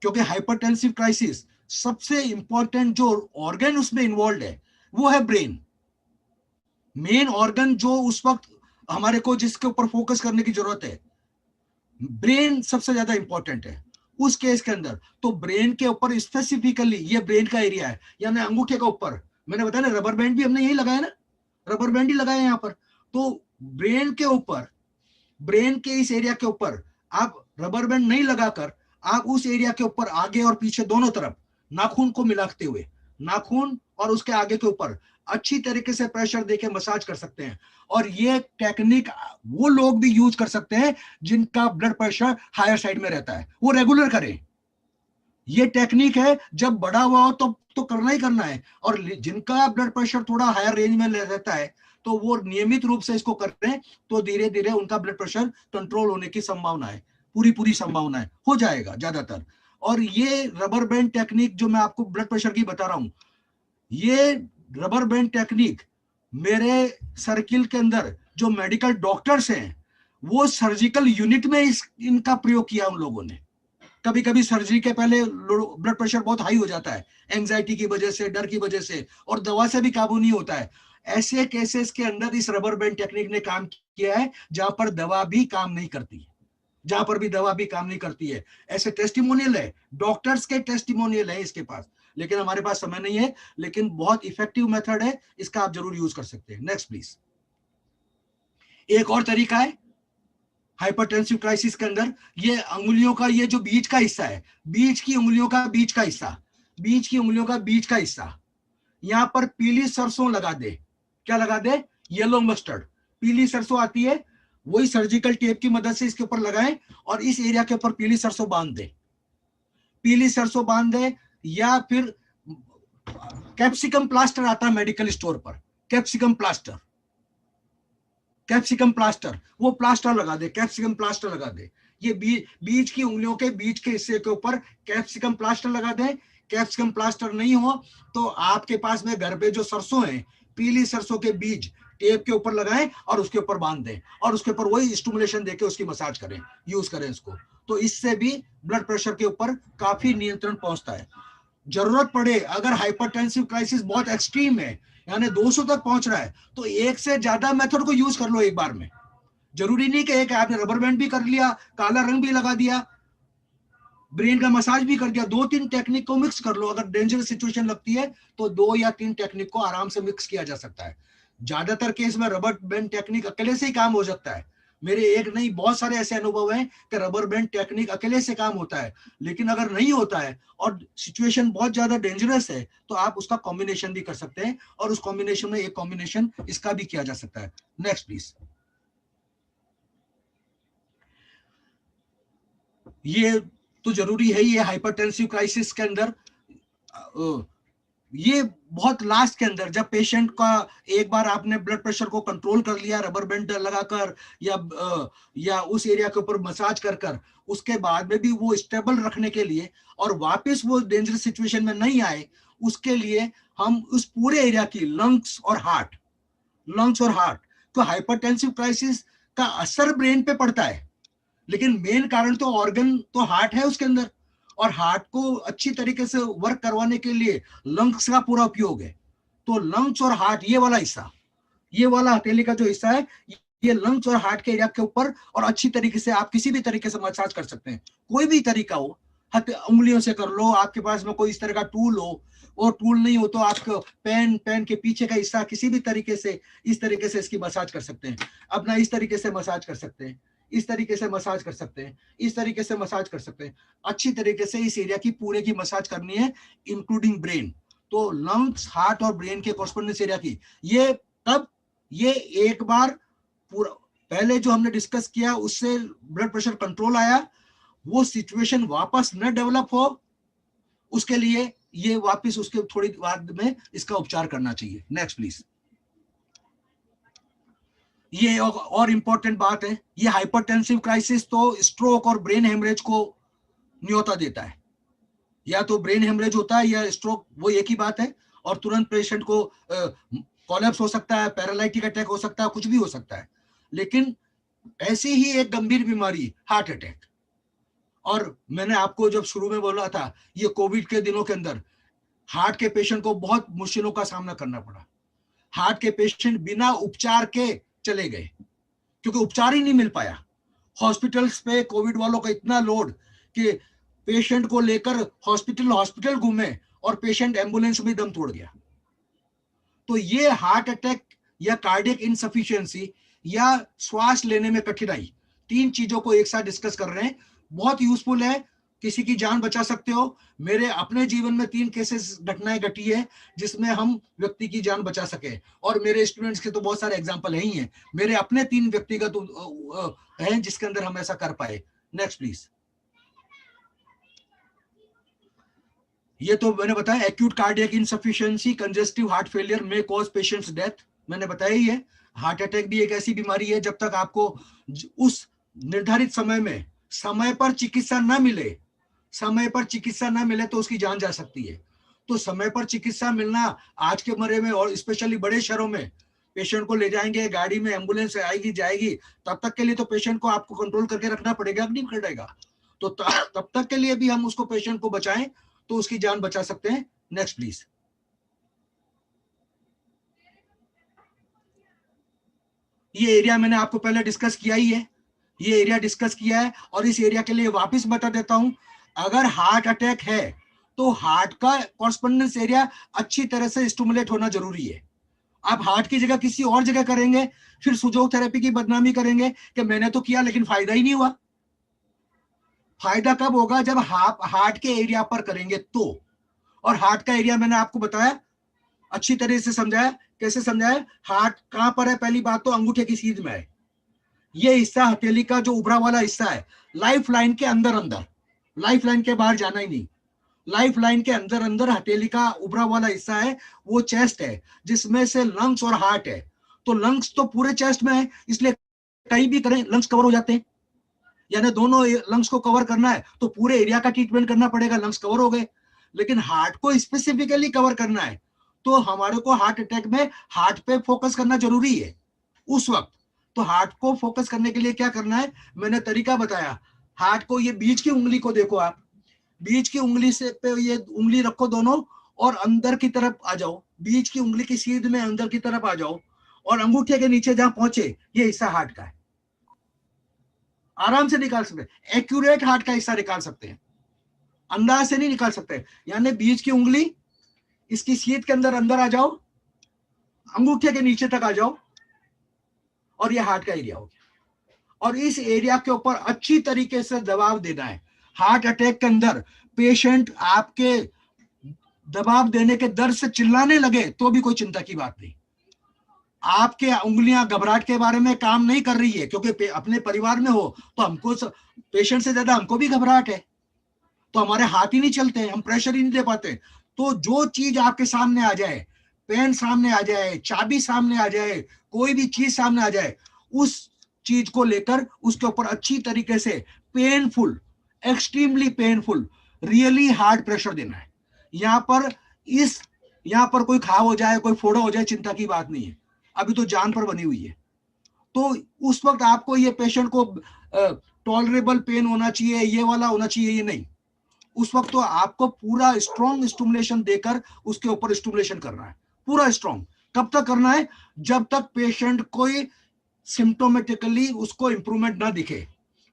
S1: क्योंकि हाइपरटेंसिव क्राइसिस सबसे इंपॉर्टेंट जो ऑर्गन उसमें इन्वॉल्व है वो है ब्रेन. मेन ऑर्गन जो उस वक्त हमारे को जिसके ऊपर फोकस करने की जरूरत है, ब्रेन सबसे ज्यादा इंपॉर्टेंट है उस केस के अंदर. तो ब्रेन के ऊपर स्पेसिफिकली ये ब्रेन का एरिया है, यानी अंगूठे के ऊपर. मैंने बताया ना, रबर बैंड भी हमने यही लगाया ना, रबर बैंड ही लगाया यहाँ पर. तो ब्रेन के ऊपर, ब्रेन के इस एरिया के ऊपर आप रबर बैंड नहीं लगाकर, आप उस एरिया के ऊपर आगे और पीछे दोनों तरफ नाखून को मिलाते हुए, नाखून और उसके आगे के ऊपर अच्छी तरीके से प्रेशर देके मसाज कर सकते हैं. और ये टेक्निक वो लोग भी यूज कर सकते हैं जिनका ब्लड प्रेशर हायर साइड में रहता है, वो रेगुलर करें. ये टेक्निक है, जब बड़ा हुआ हो तो करना ही करना है। और जिनका ब्लड प्रेशर थोड़ा हायर रेंज में रहता है तो वो नियमित रूप से इसको करते हैं, तो धीरे धीरे उनका ब्लड प्रेशर कंट्रोल होने की संभावना है, पूरी संभावना है, हो जाएगा ज्यादातर। और ये रबर बैंड टेक्निक जो मैं आपको ब्लड प्रेशर की बता रहा हूं, ये रबर बैंड टेक्निक मेरे सर्किल के अंदर जो मेडिकल डॉक्टर्स हैं, वो सर्जिकल यूनिट में इनका प्रयोग किया उन लोगों ने। कभी कभी सर्जरी के पहले ब्लड प्रेशर बहुत हाई हो जाता है, एंजाइटी की वजह से, डर की वजह से, और दवा से भी काबू नहीं होता है। ऐसे केसेस के अंदर इस रबर बैंड टेक्निक ने काम किया है, जहां पर दवा भी काम नहीं करती है, जहां पर भी दवा भी काम नहीं करती है। ऐसे टेस्टिमोनियल है, डॉक्टर्स के टेस्टिमोनियल है इसके पास, लेकिन हमारे पास समय नहीं है। लेकिन बहुत इफेक्टिव मेथड है, इसका आप जरूर यूज कर सकते हैं। Next please. एक और तरीका है हाइपरटेंसिव क्राइसिस के अंदर, ये अंगुलियों का ये जो बीच का हिस्सा है, बीच की उंगलियों का बीच का हिस्सा, बीच की उंगलियों का बीच का हिस्सा, यहां पर पीली सरसों लगा दे। क्या लगा दे? येलो मस्टर्ड, पीली सरसों आती है, वही सर्जिकल टेप की मदद से इसके ऊपर लगाएं और इस एरिया के ऊपर पीली सरसों बांध दे, पीली सरसों बांध दे। या फिर कैप्सिकम प्लास्टर आता है मेडिकल स्टोर पर, कैप्सिकम प्लास्टर, कैप्सिकम प्लास्टर, वो प्लास्टर लगा दे, कैप्सिकम प्लास्टर लगा दे। ये बीच की उंगलियों के बीच के हिस्से के ऊपर कैप्सिकम प्लास्टर लगा दे। कैप्सिकम प्लास्टर नहीं हो तो आपके पास में घर पे जो सरसों है, पीली सरसों के बीज टेप के ऊपर लगाएं और उसके ऊपर बांध दें और उसके ऊपर वही स्टिमुलेशन देके उसकी मसाज करें, यूज करें इसको। तो इससे भी ब्लड प्रेशर के ऊपर काफी नियंत्रण पहुंचता है। जरूरत पड़े, अगर हाइपरटेंसिव क्राइसिस बहुत एक्सट्रीम है, यानी 200 तक पहुंच रहा है, तो एक से ज्यादा मेथड को यूज कर लो एक बार में। जरूरी नहीं कि एक आपने रबर बैंड भी कर लिया, काला रंग भी लगा दिया, ब्रेन का मसाज भी कर दिया, 2-3 टेक्निक को मिक्स कर लो। अगर डेंजरस सिचुएशन लगती है तो 2 या 3 टेक्निक को आराम से मिक्स किया जा सकता है। ज्यादातर केस में रबर बैंड टेक्निक अकेले से ही काम हो सकता है। मेरे एक नहीं बहुत सारे ऐसे अनुभव हैं कि रबर बैंड टेक्निक अकेले से काम होता है। लेकिन अगर नहीं होता है और सिचुएशन बहुत ज्यादा डेंजरस है तो आप उसका कॉम्बिनेशन भी कर सकते हैं, और उस कॉम्बिनेशन में एक कॉम्बिनेशन इसका भी किया जा सकता है। Next please. ये तो जरूरी है, ये हाइपरटेंसिव क्राइसिस के अंदर, ये बहुत लास्ट के अंदर, जब पेशेंट का एक बार आपने ब्लड प्रेशर को कंट्रोल कर लिया रबर बैंड लगाकर या उस एरिया के ऊपर मसाज कर कर, उसके बाद में भी वो स्टेबल रखने के लिए और वापस वो डेंजरस सिचुएशन में नहीं आए, उसके लिए हम उस पूरे एरिया की लंग्स और हार्ट, तो हाइपरटेंसिव क्राइसिस का असर ब्रेन पे पड़ता है, लेकिन मेन कारण तो ऑर्गन तो हार्ट है उसके अंदर, और हार्ट को अच्छी तरीके से वर्क करवाने के लिए लंग्स का पूरा उपयोग है। तो लंग्स और हार्ट, ये वाला हिस्सा, ये वाला हथेली का जो हिस्सा है, ये लंग्स और हार्ट के एरिया के ऊपर, और अच्छी तरीके से आप किसी भी तरीके से मसाज कर सकते हैं। कोई भी तरीका हो, उंगलियों से कर लो, आपके पास में कोई इस तरह का टूल हो, और टूल नहीं हो तो आपको पेन के पीछे का हिस्सा किसी भी तरीके से इस तरीके से इसकी मसाज कर सकते हैं। अपना इस तरीके से मसाज कर सकते हैं, इस तरीके से मसाज कर सकते हैं, इस तरीके से मसाज कर सकते हैं। अच्छी तरीके से इस एरिया की पूरे की मसाज करनी है, इंक्लूडिंग ब्रेन। तो लंग्स, हार्ट और ब्रेन के कॉरस्पॉन्डेंस एरिया की ये तब, ये एक बार पूरा पहले जो हमने डिस्कस किया उससे ब्लड प्रेशर कंट्रोल आया, वो सिचुएशन वापस न डेवलप हो, उसके लिए ये वापस उसके थोड़ी बाद में इसका उपचार करना चाहिए। Next please. ये और इंपॉर्टेंट बात है, ये हाइपरटेंसिव क्राइसिस तो स्ट्रोक और ब्रेन हेमरेज को न्योता देता है। या तो ब्रेन हेमरेज होता है या स्ट्रोक, वो एक ही बात है, और तुरंत पेशेंट को कोलैप्स हो सकता है, पैरालिटिक अटैक हो सकता है, कुछ भी हो सकता है। लेकिन ऐसी ही एक गंभीर बीमारी हार्ट अटैक, और मैंने आपको जब शुरू में बोला था, ये कोविड के दिनों के अंदर हार्ट के पेशेंट को बहुत मुश्किलों का सामना करना पड़ा। हार्ट के पेशेंट बिना उपचार के चले गए, क्योंकि उपचार ही नहीं मिल पाया। हॉस्पिटल्स पे कोविड वालों का इतना लोड कि पेशेंट को लेकर हॉस्पिटल घूमे और पेशेंट एम्बुलेंस में दम तोड़ गया। तो ये हार्ट अटैक या कार्डियक इनसफिशिएंसी या श्वास लेने में कठिनाई, 3 चीजों को एक साथ डिस्कस कर रहे हैं। बहुत यूजफुल है, किसी की जान बचा सकते हो। मेरे अपने जीवन में 3 केसेस घटनाएं घटी है जिसमें हम व्यक्ति की जान बचा सके, और मेरे स्टूडेंट्स के तो बहुत सारे एग्जांपल ही हैं। मेरे अपने 3 व्यक्तिगत हैं जिसके अंदर हम ऐसा कर पाए। Next please. ये तो मैंने बताया, acute cardiac insufficiency congestive heart failure में कॉज पेशेंट्स डेथ, मैंने बताया ही है। हार्ट अटैक भी एक ऐसी बीमारी है, जब तक आपको उस निर्धारित समय में समय पर चिकित्सा न मिले, समय पर चिकित्सा न मिले तो उसकी जान जा सकती है। तो समय पर चिकित्सा मिलना आज के मरे में, और स्पेशली बड़े शहरों में पेशेंट को ले जाएंगे गाड़ी में, एम्बुलेंस आएगी जाएगी, तब तक के लिए तो पेशेंट को आपको कंट्रोल करके रखना पड़ेगा, नहीं पड़ेगा। तो तब तक के लिए भी हम उसको, पेशेंट को बचाएं तो उसकी जान बचा सकते हैं। Next please. ये एरिया मैंने आपको पहले डिस्कस किया ही है, ये एरिया डिस्कस किया है, और इस एरिया के लिए वापस बता देता हूं। अगर हार्ट अटैक है तो हार्ट का कॉरस्पॉन्डेंस एरिया अच्छी तरह से स्टिमुलेट होना जरूरी है। आप हार्ट की जगह किसी और जगह करेंगे, फिर सुजोग थेरेपी की बदनामी करेंगे कि मैंने तो किया लेकिन फायदा ही नहीं हुआ। फायदा कब होगा? जब हार्ट के एरिया पर करेंगे तो। और हार्ट का एरिया मैंने आपको बताया, अच्छी तरह से समझाया। कैसे समझाया? हार्ट कहां पर है? पहली बात तो अंगूठे की सीध में है। ये हिस्सा हथेली का जो उभरा वाला हिस्सा है, लाइफ लाइन के अंदर अंदर, लाइफ लाइन के बाहर जाना ही नहीं, लाइफ लाइन के अंदर अंदर हथेली का उभरा वाला हिस्सा है, वो चेस्ट है, जिसमें से लंग्स और हार्ट है। तो लंग्स तो पूरे चेस्ट में है, इसलिए कहीं भी करें लंग्स कवर हो जाते हैं। यानी दोनों लंग्स को कवर करना है तो पूरे एरिया का ट्रीटमेंट करना पड़ेगा, लंग्स कवर हो गए। लेकिन हार्ट को स्पेसिफिकली कवर करना है तो हमारे को हार्ट अटैक में हार्ट पे फोकस करना जरूरी है उस वक्त। तो हार्ट को फोकस करने के लिए क्या करना है, मैंने तरीका बताया। हार्ट को, ये बीच की उंगली को देखो आप, बीच की उंगली से पे ये उंगली रखो दोनों, और अंदर की तरफ आ जाओ, बीच की उंगली की सीध में अंदर की तरफ आ जाओ, और अंगूठे के नीचे जहां पहुंचे ये हिस्सा हार्ट का है। आराम से निकाल सकते हैं, एक्यूरेट हार्ट का हिस्सा निकाल सकते हैं, अंदाज से नहीं निकाल सकते। यानी बीच की उंगली इसकी सीध के अंदर आ जाओ, अंगूठे के नीचे तक आ जाओ, और ये हार्ट का एरिया हो गया। और इस एरिया के ऊपर अच्छी तरीके से दबाव देना है। हार्ट अटैक के अंदर पेशेंट आपके दबाव देने के दर्द से चिल्लाने लगे तो भी कोई चिंता की बात नहीं। आपके उंगलियां घबराहट के बारे में काम नहीं कर रही है, क्योंकि अपने परिवार में हो तो हमको, पेशेंट से ज्यादा हमको भी घबराहट है, तो हमारे हाथ ही नहीं चलते, हम प्रेशर ही नहीं दे पाते। तो जो चीज आपके सामने आ जाए, पेन सामने आ जाए, चाबी सामने आ जाए, कोई भी चीज सामने आ जाए, उस चीज को लेकर उसके ऊपर अच्छी तरीके से painful, extremely painful, really hard pressure देना है। यहां पर इस यहां पर कोई घाव हो जाए, कोई फोड़ा हो जाए, चिंता की बात नहीं है, अभी तो जान पर बनी हुई है। तो उस वक्त आपको ये पेशेंट को टॉलरेबल पेन होना चाहिए, ये वाला होना चाहिए, ये नहीं। उस वक्त तो आपको पूरा स्ट्रॉन्ग स्टिमुलेशन देकर उसके ऊपर स्टिमुलेशन करना है, पूरा स्ट्रॉन्ग। कब तक करना है? जब तक पेशेंट कोई सिम्टोमेटिकली उसको इंप्रूवमेंट ना दिखे,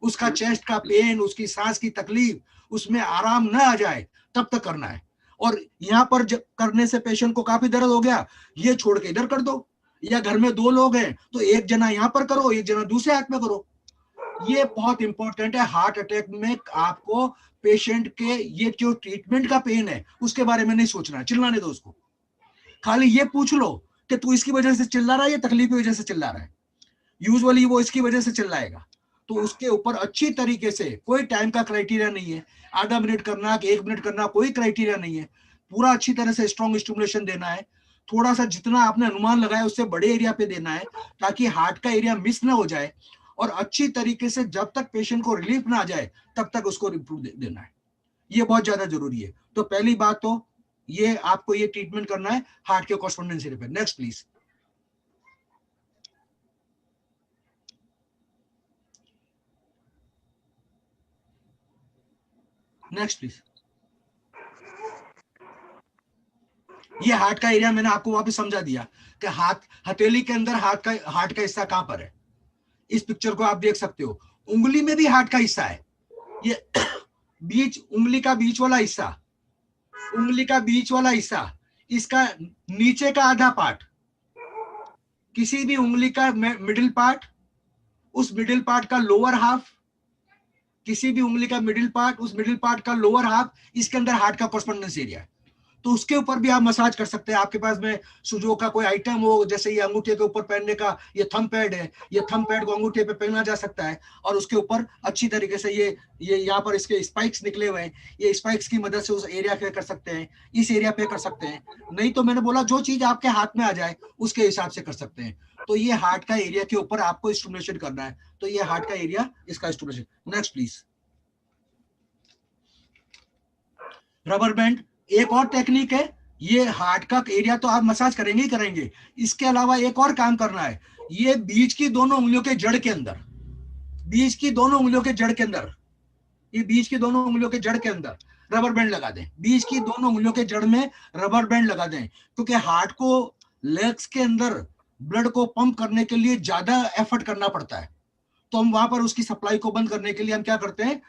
S1: उसका चेस्ट का पेन, उसकी सांस की तकलीफ, उसमें आराम ना आ जाए, तब तक करना है। और यहां पर करने से पेशेंट को काफी दर्द हो गया, ये छोड़ के इधर कर दो, या घर में दो लोग हैं तो एक जना यहां पर करो, एक जना दूसरे हाथ में करो। ये बहुत इंपॉर्टेंट है। हार्ट अटैक में आपको पेशेंट के ये जो ट्रीटमेंट का पेन है उसके बारे में नहीं सोचना है, चिल्लाने दो उसको। खाली ये पूछ लो कि तू इसकी वजह से चिल्ला रहा है या तकलीफ की वजह से चिल्ला रहा है। यूजुअली वो इसकी वजह से चिल्लाएगा, तो उसके ऊपर अच्छी तरीके से, कोई टाइम का क्राइटेरिया नहीं है, आधा मिनट करना कि 1 मिनट करना, कोई क्राइटेरिया नहीं है। पूरा अच्छी तरह से स्ट्रॉन्ग स्टिमुलेशन देना है। थोड़ा सा जितना आपने अनुमान लगाया उससे बड़े एरिया पे देना है, ताकि हार्ट का एरिया मिस ना हो जाए। और अच्छी तरीके से जब तक पेशेंट को रिलीफ ना आ जाए तब तक उसको इम्प्रूव देना है। ये बहुत ज्यादा जरूरी है। तो पहली बात तो ये, आपको ये ट्रीटमेंट करना है हार्ट के कॉरस्पॉन्डेंस एरिया पे। Next please. Next please. ये हार्ट का एरिया मैंने आपको वापस समझा दिया कि हाथ, हथेली के अंदर हार्ट का हिस्सा कहां पर है। इस पिक्चर को आप देख सकते हो, उंगली में भी हार्ट का हिस्सा है। ये बीच, उंगली का बीच वाला हिस्सा, उंगली का बीच वाला हिस्सा, इसका नीचे का आधा पार्ट, किसी भी उंगली का मिडिल पार्ट, उस मिडिल पार्ट का लोअर हाफ, किसी भी उंगली का मिडिल पार्ट, उस मिडिल पार्ट का लोअर हाफ, इसके अंदर हार्ट का कॉरस्पॉन्डेंस एरिया है। तो उसके ऊपर भी आप मसाज कर सकते हैं। आपके पास में सुजो का कोई आइटम हो, जैसे ये अंगूठे के ऊपर पहनने का ये थंब पैड है, ये थंब पैड को अंगूठे पे पहना जा सकता है और उसके ऊपर अच्छी तरीके से ये यहाँ पर इसके स्पाइक्स निकले हुए हैं, ये स्पाइक्स की मदद से उस एरिया पे कर सकते हैं, इस एरिया पे कर सकते हैं। नहीं तो मैंने बोला जो चीज आपके हाथ में आ जाए उसके हिसाब से कर सकते हैं। तो ये हार्ट का एरिया के ऊपर आपको स्टिमुलेशन करना है, तो ये हार्ट का एरिया, इसका stimulation. Next please. Rubber band एक और टेक्निक है। ये हार्ट का एरिया तो आप मसाज करेंगे ही करेंगे, इसके अलावा एक और काम करना है। ये बीच की दोनों उंगलियों के जड़ के अंदर, बीच की दोनों उंगलियों के जड़ के अंदर, ये बीच की दोनों उंगलियों के जड़ के अंदर रबर बैंड लगा दें। बीच की दोनों उंगलियों के जड़ में रबर बैंड लगा दें, क्योंकि हार्ट को लेग्स के अंदर ब्लड को पंप करने के लिए ज्यादा एफर्ट करना पड़ता है। तो हम वहां पर उसकी सप्लाई को बंद करने के लिए हम क्या करते हैं,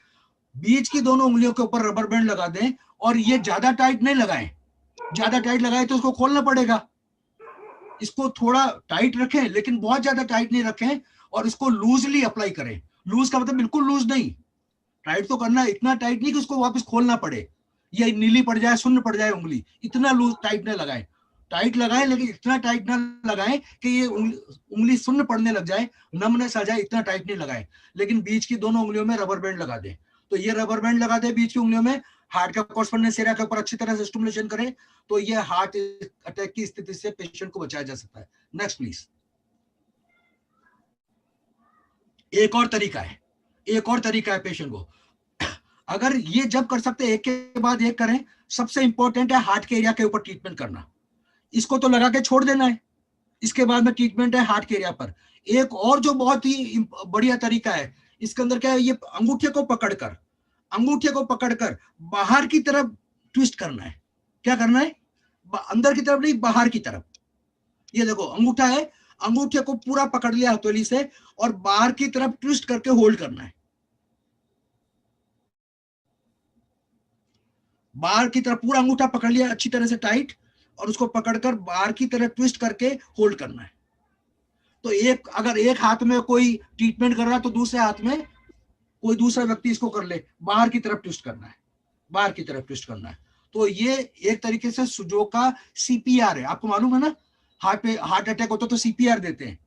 S1: बीच की दोनों उंगलियों के ऊपर रबर बैंड लगा दें। और ये ज्यादा टाइट नहीं लगाएं, ज्यादा टाइट लगाए तो उसको खोलना पड़ेगा। इसको थोड़ा टाइट रखें लेकिन बहुत ज्यादा टाइट नहीं रखें, और इसको लूजली अप्लाई करें। लूज का मतलब बिल्कुल लूज नहीं, टाइट तो करना, इतना टाइट नहीं कि उसको वापस खोलना पड़े, ये नीली पड़ जाए, सुन्न पड़ जाए उंगली, इतना लूज टाइट ना लगाएं। टाइट लगाएं लेकिन इतना टाइट ना लगाएं कि ये उंगली सुन्न पड़ने लग जाए, नमनेस आ जाए, इतना टाइट नहीं लगाएं। लेकिन बीच की दोनों उंगलियों में रबर बैंड लगा दें। तो ये रबर बैंड लगा दें बीच की उंगलियों में, हार्ट का कॉर्स्पोंडेंस एरिया के ऊपर अच्छी तरह से स्टिमुलेशन करें, तो ये हार्ट अटैक की स्थिति से पेशेंट को बचाया जा सकता है। Next please. एक और तरीका है, एक और तरीका है पेशेंट को, अगर ये जब कर सकते हैं एक के बाद एक करें। सबसे इंपॉर्टेंट है हार्ट के एरिया के ऊपर ट्रीटमेंट करना। इसको तो लगा के छोड़ देना है, इसके बाद में ट्रीटमेंट है हार्ट के एरिया पर। एक और जो बहुत ही बढ़िया तरीका है, इसके अंदर क्या है, ये अंगूठे को पकड़कर, अंगूठे को पकड़कर बाहर की तरफ ट्विस्ट करना है। क्या करना है, अंदर की तरफ नहीं, बाहर की तरफ। ये देखो अंगूठा है, अंगूठे को पूरा पकड़ लिया हथेली से और बाहर की तरफ ट्विस्ट करके होल्ड करना है। बाहर की तरफ पूरा अंगूठा पकड़ लिया अच्छी तरह से टाइट, और उसको पकड़कर बाहर की तरफ ट्विस्ट करके होल्ड करना है। तो एक, अगर एक हाथ में कोई ट्रीटमेंट कर रहा है तो दूसरे हाथ में कोई दूसरा व्यक्ति इसको कर ले, बाहर की तरफ ट्विस्ट करना है, बाहर की तरफ ट्विस्ट करना है। तो ये एक तरीके से सुजो का सीपीआर है। आपको मालूम है ना, हार्ट पे हार्ट अटैक होता तो सीपीआर देते हैं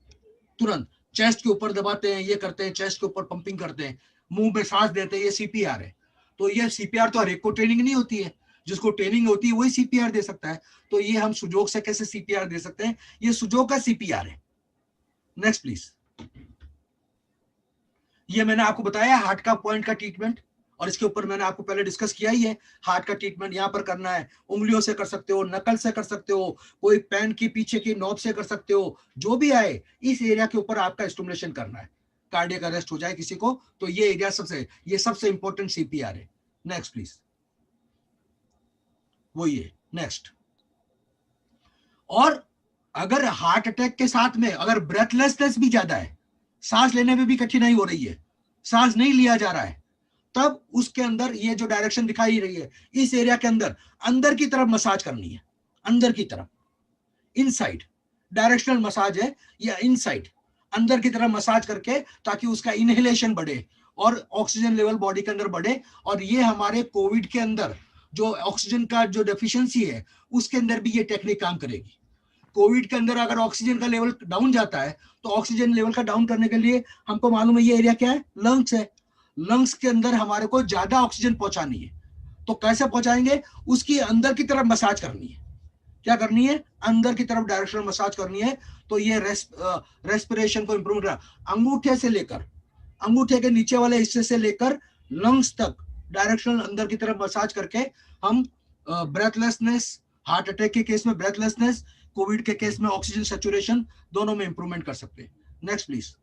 S1: तुरंत, चेस्ट के ऊपर दबाते हैं, ये करते हैं, चेस्ट के ऊपर पंपिंग करते हैं, मुंह में सांस देते हैं, ये सीपीआर है। तो ये सीपीआर तो हर एक को ट्रेनिंग नहीं होती है, जिसको ट्रेनिंग होती है वही सीपीआर दे सकता है। तो ये हम सुजोग से कैसे सीपीआर दे सकते हैं, ये सुजोग का सीपीआर है। Next please. ये मैंने आपको बताया हार्ट का पॉइंट का ट्रीटमेंट, और इसके ऊपर मैंने आपको पहले डिस्कस किया ही है। हार्ट का ट्रीटमेंट यहाँ पर करना है, उंगलियों से कर सकते हो, नकल से कर सकते हो, कोई पेन की पीछे की नॉब से कर सकते हो, जो भी आए इस एरिया के ऊपर आपका स्टिमुलेशन करना है। कार्डियक अरेस्ट हो जाए किसी को तो ये एरिया ये सबसे इंपॉर्टेंट सीपीआर है। Next please. वो ये नेक्स्ट। और अगर हार्ट अटैक के साथ में अगर ब्रेथलेसनेस भी ज्यादा है, सांस लेने में भी कठिनाई हो रही है, सांस नहीं लिया जा रहा है, तब उसके अंदर ये जो डायरेक्शन दिखाई रही है, इस एरिया के अंदर अंदर की तरफ मसाज करनी है, अंदर की तरफ, इनसाइड डायरेक्शनल मसाज है, या इनसाइड अंदर की तरफ मसाज करके, ताकि उसका इनहेलेशन बढ़े और ऑक्सीजन लेवल बॉडी के अंदर बढ़े। और ये हमारे कोविड के अंदर जो ऑक्सीजन का जो डेफिशिएंसी है उसके अंदर भी ये टेक्निक काम करेगी। कोविड के अंदर अगर ऑक्सीजन का लेवल डाउन जाता है तो ऑक्सीजन लेवल का डाउन करने के लिए हमको मालूम है ये एरिया क्या है, लंग्स है। लंग्स के अंदर हमारे को ज्यादा ऑक्सीजन पहुंचानी है, तो कैसे पहुंचाएंगे, उसकी अंदर की तरफ मसाज करनी है। क्या करनी है, अंदर की तरफ डायरेक्शनल मसाज करनी है। तो ये रेस्पिरेशन को इंप्रूव करना, अंगूठे से लेकर, अंगूठे के नीचे वाले हिस्से से लेकर लंग्स तक डायरेक्शनल अंदर की तरफ मसाज करके हम ब्रेथलेसनेस, हार्ट अटैक के केस में ब्रेथलेसनेस, कोविड के केस में ऑक्सीजन सैचुरेशन, दोनों में इंप्रूवमेंट कर सकते हैं। Next please.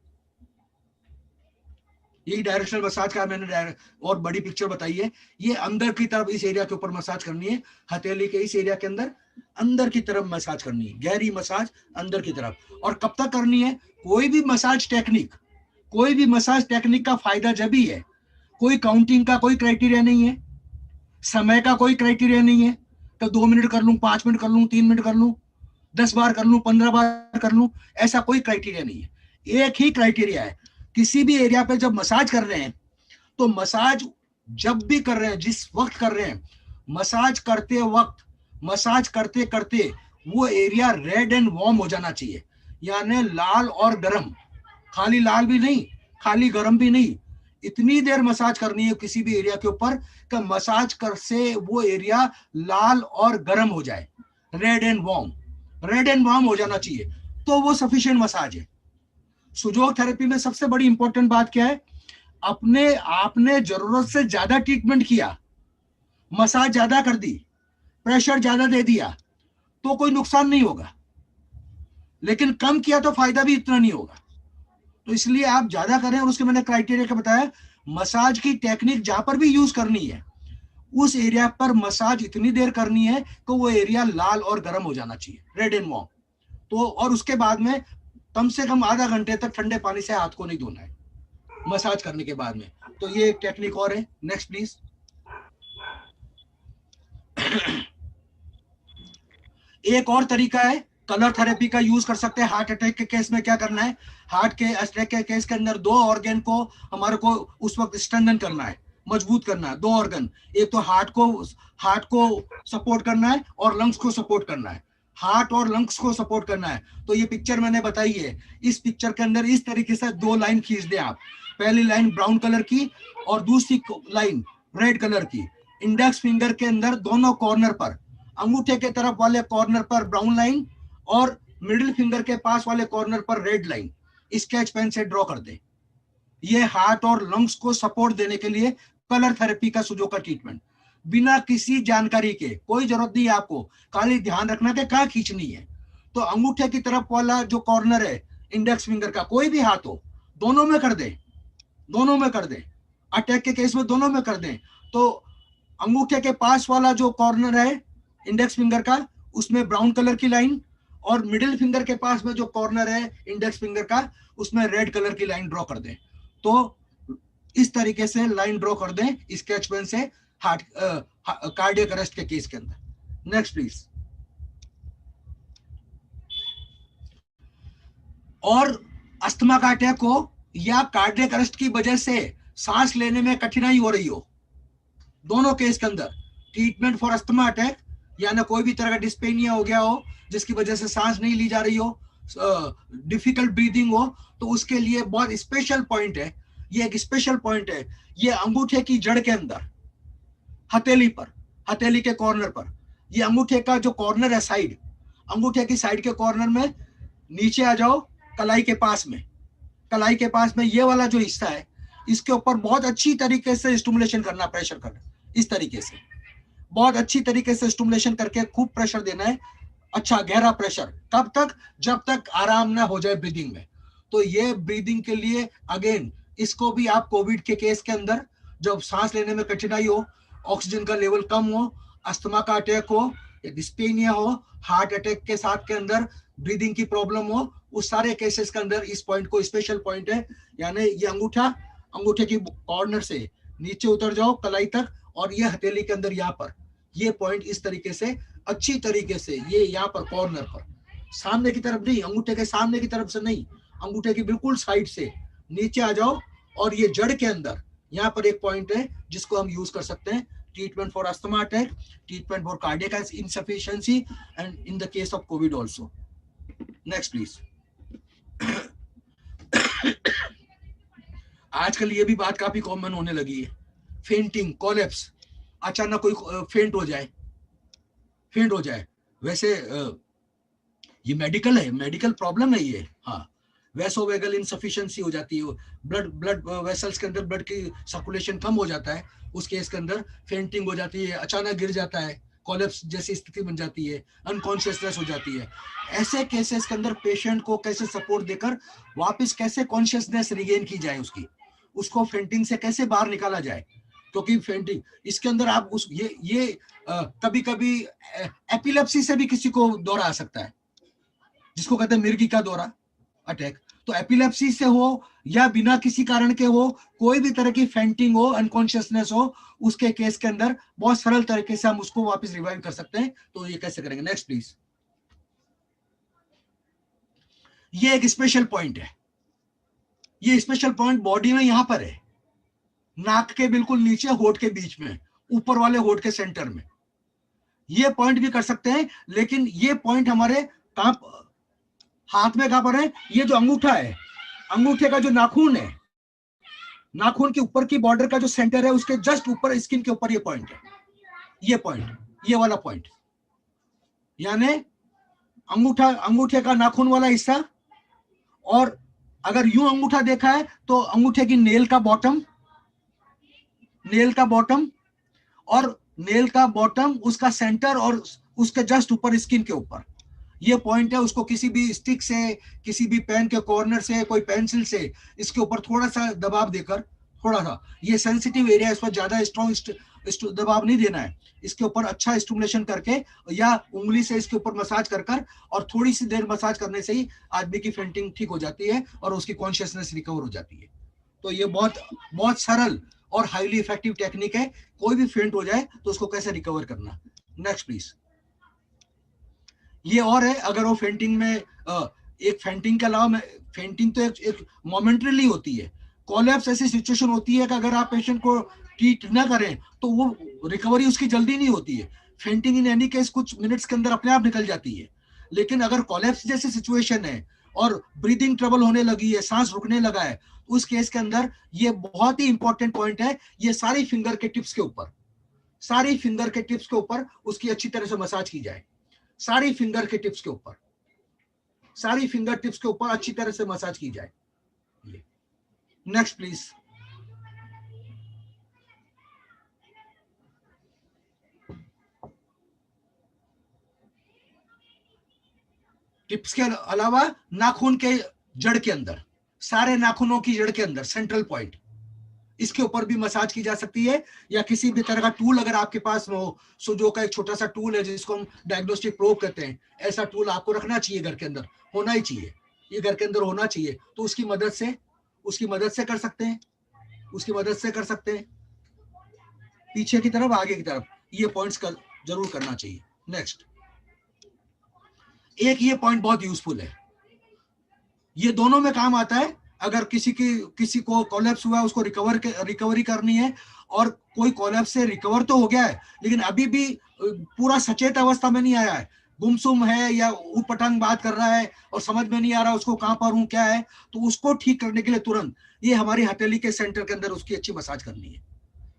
S1: यही डायरेक्शनल मसाज का मैंने और बड़ी पिक्चर बताई है। ये अंदर की तरफ इस एरिया के ऊपर मसाज करनी है, हथेली के इस एरिया के अंदर की तरफ मसाज करनी है, गहरी मसाज अंदर की तरफ। और कब तक करनी है, कोई भी मसाज टेक्निक, कोई भी मसाज टेक्निक का फायदा जब ही है, कोई काउंटिंग का कोई क्राइटेरिया नहीं है, समय का कोई क्राइटेरिया नहीं है, तो 2 मिनट कर लूं, 5 मिनट कर लूं, 3 मिनट कर लूं, 10 बार कर लूं, 15 बार कर लूं, ऐसा कोई क्राइटेरिया नहीं है। एक ही क्राइटेरिया है, किसी भी एरिया पे जब मसाज कर रहे हैं तो मसाज जब भी कर रहे हैं, जिस वक्त कर रहे हैं, मसाज करते वक्त मसाज करते करते वो एरिया रेड एंड वार्म हो जाना चाहिए, यानी लाल और गर्म, खाली लाल भी नहीं, खाली गर्म भी नहीं, इतनी देर मसाज करनी है किसी भी एरिया के ऊपर कि मसाज कर से वो एरिया लाल और गर्म हो जाए, red and warm, red and warm हो जाना चाहिए, तो वो सफिशिएंट मसाज है। सुजोग थेरेपी में सबसे बड़ी इंपॉर्टेंट बात क्या है, अपने आपने जरूरत से ज्यादा ट्रीटमेंट किया, मसाज ज्यादा कर दी, प्रेशर ज्यादा दे दिया, तो कोई नुकसान नहीं होगा, लेकिन कम किया तो फायदा भी इतना नहीं होगा। तो इसलिए आप ज्यादा करें, और उसके मैंने क्राइटेरिया क्या बताया, मसाज की टेक्निक जहां पर भी यूज करनी है उस एरिया पर मसाज इतनी देर करनी है कि वो एरिया लाल और गर्म हो जाना चाहिए, रेड एंड वार्म। तो और उसके बाद में कम से कम आधा घंटे तक ठंडे पानी से हाथ को नहीं धोना है मसाज करने के बाद में। तो ये एक टेक्निक और है। Next please. एक और तरीका है, कलर थेरेपी का यूज कर सकते हैं। हार्ट अटैक के केस में क्या करना है, हार्ट के अटैक के केस के अंदर दो ऑर्गन को हमारे को उस वक्त स्ट्रेंथन करना है, मजबूत करना है, दो ऑर्गन, एक तो हार्ट को सपोर्ट करना है और लंग्स को सपोर्ट करना है, हार्ट और लंग्स को सपोर्ट करना है। तो ये पिक्चर मैंने बताई है, इस पिक्चर के अंदर इस तरीके से दो लाइन खींच दें आप, पहली लाइन ब्राउन कलर की और दूसरी लाइन रेड कलर की। इंडेक्स फिंगर के अंदर दोनों कॉर्नर पर, अंगूठे के तरफ वाले कॉर्नर पर ब्राउन लाइन और मिडिल फिंगर के पास वाले कॉर्नर पर रेड लाइन स्केच पेन से ड्रॉ कर दें। ये हार्ट और लंग्स को सपोर्ट देने के लिए कलर थेरेपी का सुजो का ट्रीटमेंट, बिना किसी जानकारी के, कोई जरूरत नहीं है आपको, खाली ध्यान रखना कि कहां खींचनी है। तो अंगूठे की तरफ वाला जो कॉर्नर है इंडेक्स फिंगर का, कोई भी हाथ हो, दोनों में कर दें, दोनों में कर दें, अटैक के केस में दोनों में कर दें। तो अंगूठे के पास वाला जो कॉर्नर है इंडेक्स फिंगर का, उसमें ब्राउन कलर की लाइन, और मिडिल फिंगर के पास में जो कॉर्नर है इंडेक्स फिंगर का, उसमें रेड कलर की लाइन ड्रॉ कर दें। तो इस तरीके से लाइन ड्रॉ कर दें स्केच पेन से हार्ट कार्डियक अरेस्ट के केस के अंदर। Next please. और अस्थमा का अटैक हो या कार्डियक अरेस्ट की वजह से सांस लेने में कठिनाई हो रही हो, दोनों केस के अंदर ट्रीटमेंट फॉर अस्थमा अटैक, यानी कोई भी तरह का डिस्पेनिया हो गया हो जिसकी वजह से सांस नहीं ली जा रही हो, डिफिकल्ट ब्रीदिंग हो, तो उसके लिए बहुत स्पेशल पॉइंट है, ये एक स्पेशल पॉइंट है, ये अंगूठे की जड़ के अंदर, हथेली पर, हथेली के कॉर्नर पर, ये अंगूठे का जो कॉर्नर है साइड, अंगूठे की साइड के कॉर्नर में नीचे आ जाओ, कलाई के पास में, कलाई के पास में ये वाला जो हिस्सा है, इसके ऊपर बहुत अच्छी तरीके से स्टिमुलेशन करना, प्रेशर करना, इस तरीके से बहुत अच्छी तरीके से स्टिमुलेशन करके खूब प्रेशर देना है, अच्छा गहरा प्रेशर। कब तक, जब तक आराम ना हो जाए ब्रीदिंग में। तो ये ब्रीदिंग के लिए अगेन, इसको भी आप कोविड के केस के अंदर जब सांस लेने में कठिनाई हो, ऑक्सीजन का लेवल कम हो, अस्थमा का अटैक हो, डिस्पेनिया हो, हार्ट अटैक के साथ के अंदर ब्रीदिंग की प्रॉब्लम हो, उस सारे केसेस के अंदर इस पॉइंट को स्पेशल पॉइंट है। यानी ये अंगूठा, अंगूठे की कॉर्नर से नीचे उतर जाओ कलाई तक, और ये हथेली के अंदर यहाँ पर, ये पॉइंट इस तरीके से अच्छी तरीके से, ये यहाँ पर कॉर्नर पर, सामने की तरफ नहीं, अंगूठे के सामने की तरफ से नहीं, अंगूठे की बिल्कुल साइड से नीचे आ जाओ, और ये जड़ के अंदर यहाँ पर एक पॉइंट है जिसको हम यूज कर सकते हैं treatment for asthma attack, treatment for cardiac insufficiency, and in the case of Covid also. Next please. आजकल ये भी बात काफी कॉमन होने लगी है, फेंटिंग, कोलैप्स, अचानक कोई फेंट हो जाए, फेंट हो जाए। वैसे ये मेडिकल है, मेडिकल प्रॉब्लम है ये। हाँ, वैसोवेगल इनसफिशिएंसी हो जाती है, ब्लड वेसल्स के अंदर ब्लड की सर्कुलेशन कम हो जाता है, उस केस के अंदर फेंटिंग हो जाती है, अचानक गिर जाता है, कोलैप्स जैसी स्थिति बन जाती है, अनकॉन्शियसनेस हो जाती है। ऐसे केसेस के अंदर पेशेंट को कैसे सपोर्ट देकर वापस कैसे कॉन्शियसनेस रिगेन की जाए, उसको फेंटिंग से कैसे बाहर निकाला जाए, क्योंकि फेंटिंग इसके अंदर आप उस ये कभी कभी एपिलेप्सी से भी किसी को दौरा आ सकता है, जिसको कहते हैं मिर्गी का दौरा अटैक। तो एपिलेप्सी से हो या बिना किसी कारण के हो, कोई भी तरह की फेंटिंग हो, अनकॉन्शियसनेस हो, उसके केस के अंदर बहुत सरल तरीके से हम उसको वापस रिवाइव कर सकते हैं। तो ये कैसे करेंगे, नेक्स्ट प्लीज। ये एक स्पेशल पॉइंट है, ये स्पेशल पॉइंट बॉडी में यहां पर है, नाक के बिल्कुल नीचे, होठ के बीच में, ऊपर वाले होठ के सेंटर में। ये पॉइंट भी कर सकते हैं, लेकिन ये पॉइंट हमारे कहां, हाथ में कहां पर है, ये जो अंगूठा है, अंगूठे का जो नाखून है, नाखून के ऊपर की बॉर्डर का जो सेंटर है उसके जस्ट ऊपर स्किन के ऊपर ये पॉइंट है, ये पॉइंट, ये वाला पॉइंट, यानी अंगूठा, अंगूठे का नाखून वाला हिस्सा। और अगर यूं अंगूठा देखा है तो अंगूठे की नेल का बॉटम, नेल का बॉटम, और नेल का बॉटम, उसका सेंटर और उसके जस्ट ऊपर स्किन के ऊपर ये पॉइंट है। उसको किसी भी स्टिक से, किसी भी पेन के कॉर्नर से, कोई पेंसिल से इसके ऊपर थोड़ा सा दबाव देकर, थोड़ा सा, ये सेंसिटिव एरिया, इस पर ज्यादा स्ट्रॉन्ग दबाव नहीं देना है, इसके ऊपर अच्छा स्टिमुलेशन करके या उंगली से इसके ऊपर मसाज कर कर, और थोड़ी सी देर मसाज करने से ही आदमी की फेंटिंग ठीक हो जाती है और उसकी कॉन्शियसनेस रिकवर हो जाती है। तो ये बहुत बहुत सरल और हाईली इफेक्टिव टेक्निक है, कोई भी फेंट हो जाए तो उसको कैसे रिकवर करना। Next please. ये और है, अगर वो फेंटिंग में एक फेंटिंग के अलावा, फेंटिंग तो एक मोमेंटरीली होती है, कोलैप्स ऐसी सिचुएशन होती है कि अगर आप पेशेंट को ट्रीट ना करें तो वो रिकवरी उसकी जल्दी नहीं होती है। फेंटिंग इन एनी केस कुछ मिनट्स के अंदर अपने आप निकल जाती है, लेकिन अगर कोलैप्स जैसी सिचुएशन है और ब्रीदिंग ट्रबल होने लगी है, सांस रुकने लगा है, उस केस के अंदर ये बहुत ही इंपॉर्टेंट पॉइंट है, ये सारी फिंगर के टिप्स के ऊपर, सारी फिंगर के टिप्स के ऊपर उसकी अच्छी तरह से मसाज की जाए, सारी फिंगर के टिप्स के ऊपर, सारी फिंगर टिप्स के ऊपर अच्छी तरह से मसाज की जाए। Next please. टिप्स के अलावा नाखून के जड़ के अंदर, सारे नाखूनों की जड़ के अंदर सेंट्रल पॉइंट, इसके ऊपर भी मसाज की जा सकती है, या किसी भी तरह का टूल अगर आपके पास हो, सुजो का एक छोटा सा टूल है जिसको हम डायग्नोस्टिक प्रोब कहते हैं, ऐसा टूल आपको रखना चाहिए घर के अंदर, होना ही चाहिए, ये घर के अंदर होना चाहिए। तो उसकी मदद से कर सकते हैं, उसकी मदद से कर सकते हैं, पीछे की तरफ, आगे की तरफ, ये पॉइंट्स का जरूर करना चाहिए। नेक्स्ट, एक ये पॉइंट बहुत यूजफुल है, ये दोनों में काम आता है। अगर किसी को कोलैप्स हुआ है, उसको रिकवरी करनी है, और कोई कोलैप्स से रिकवर तो हो गया है लेकिन अभी भी पूरा सचेत अवस्था में नहीं आया है, गुमसुम है या ऊटपटांग बात कर रहा है और समझ में नहीं आ रहा उसको कहां पर हूं क्या है, तो उसको ठीक करने के लिए तुरंत ये हमारी हथेली के सेंटर के अंदर उसकी अच्छी मसाज करनी है,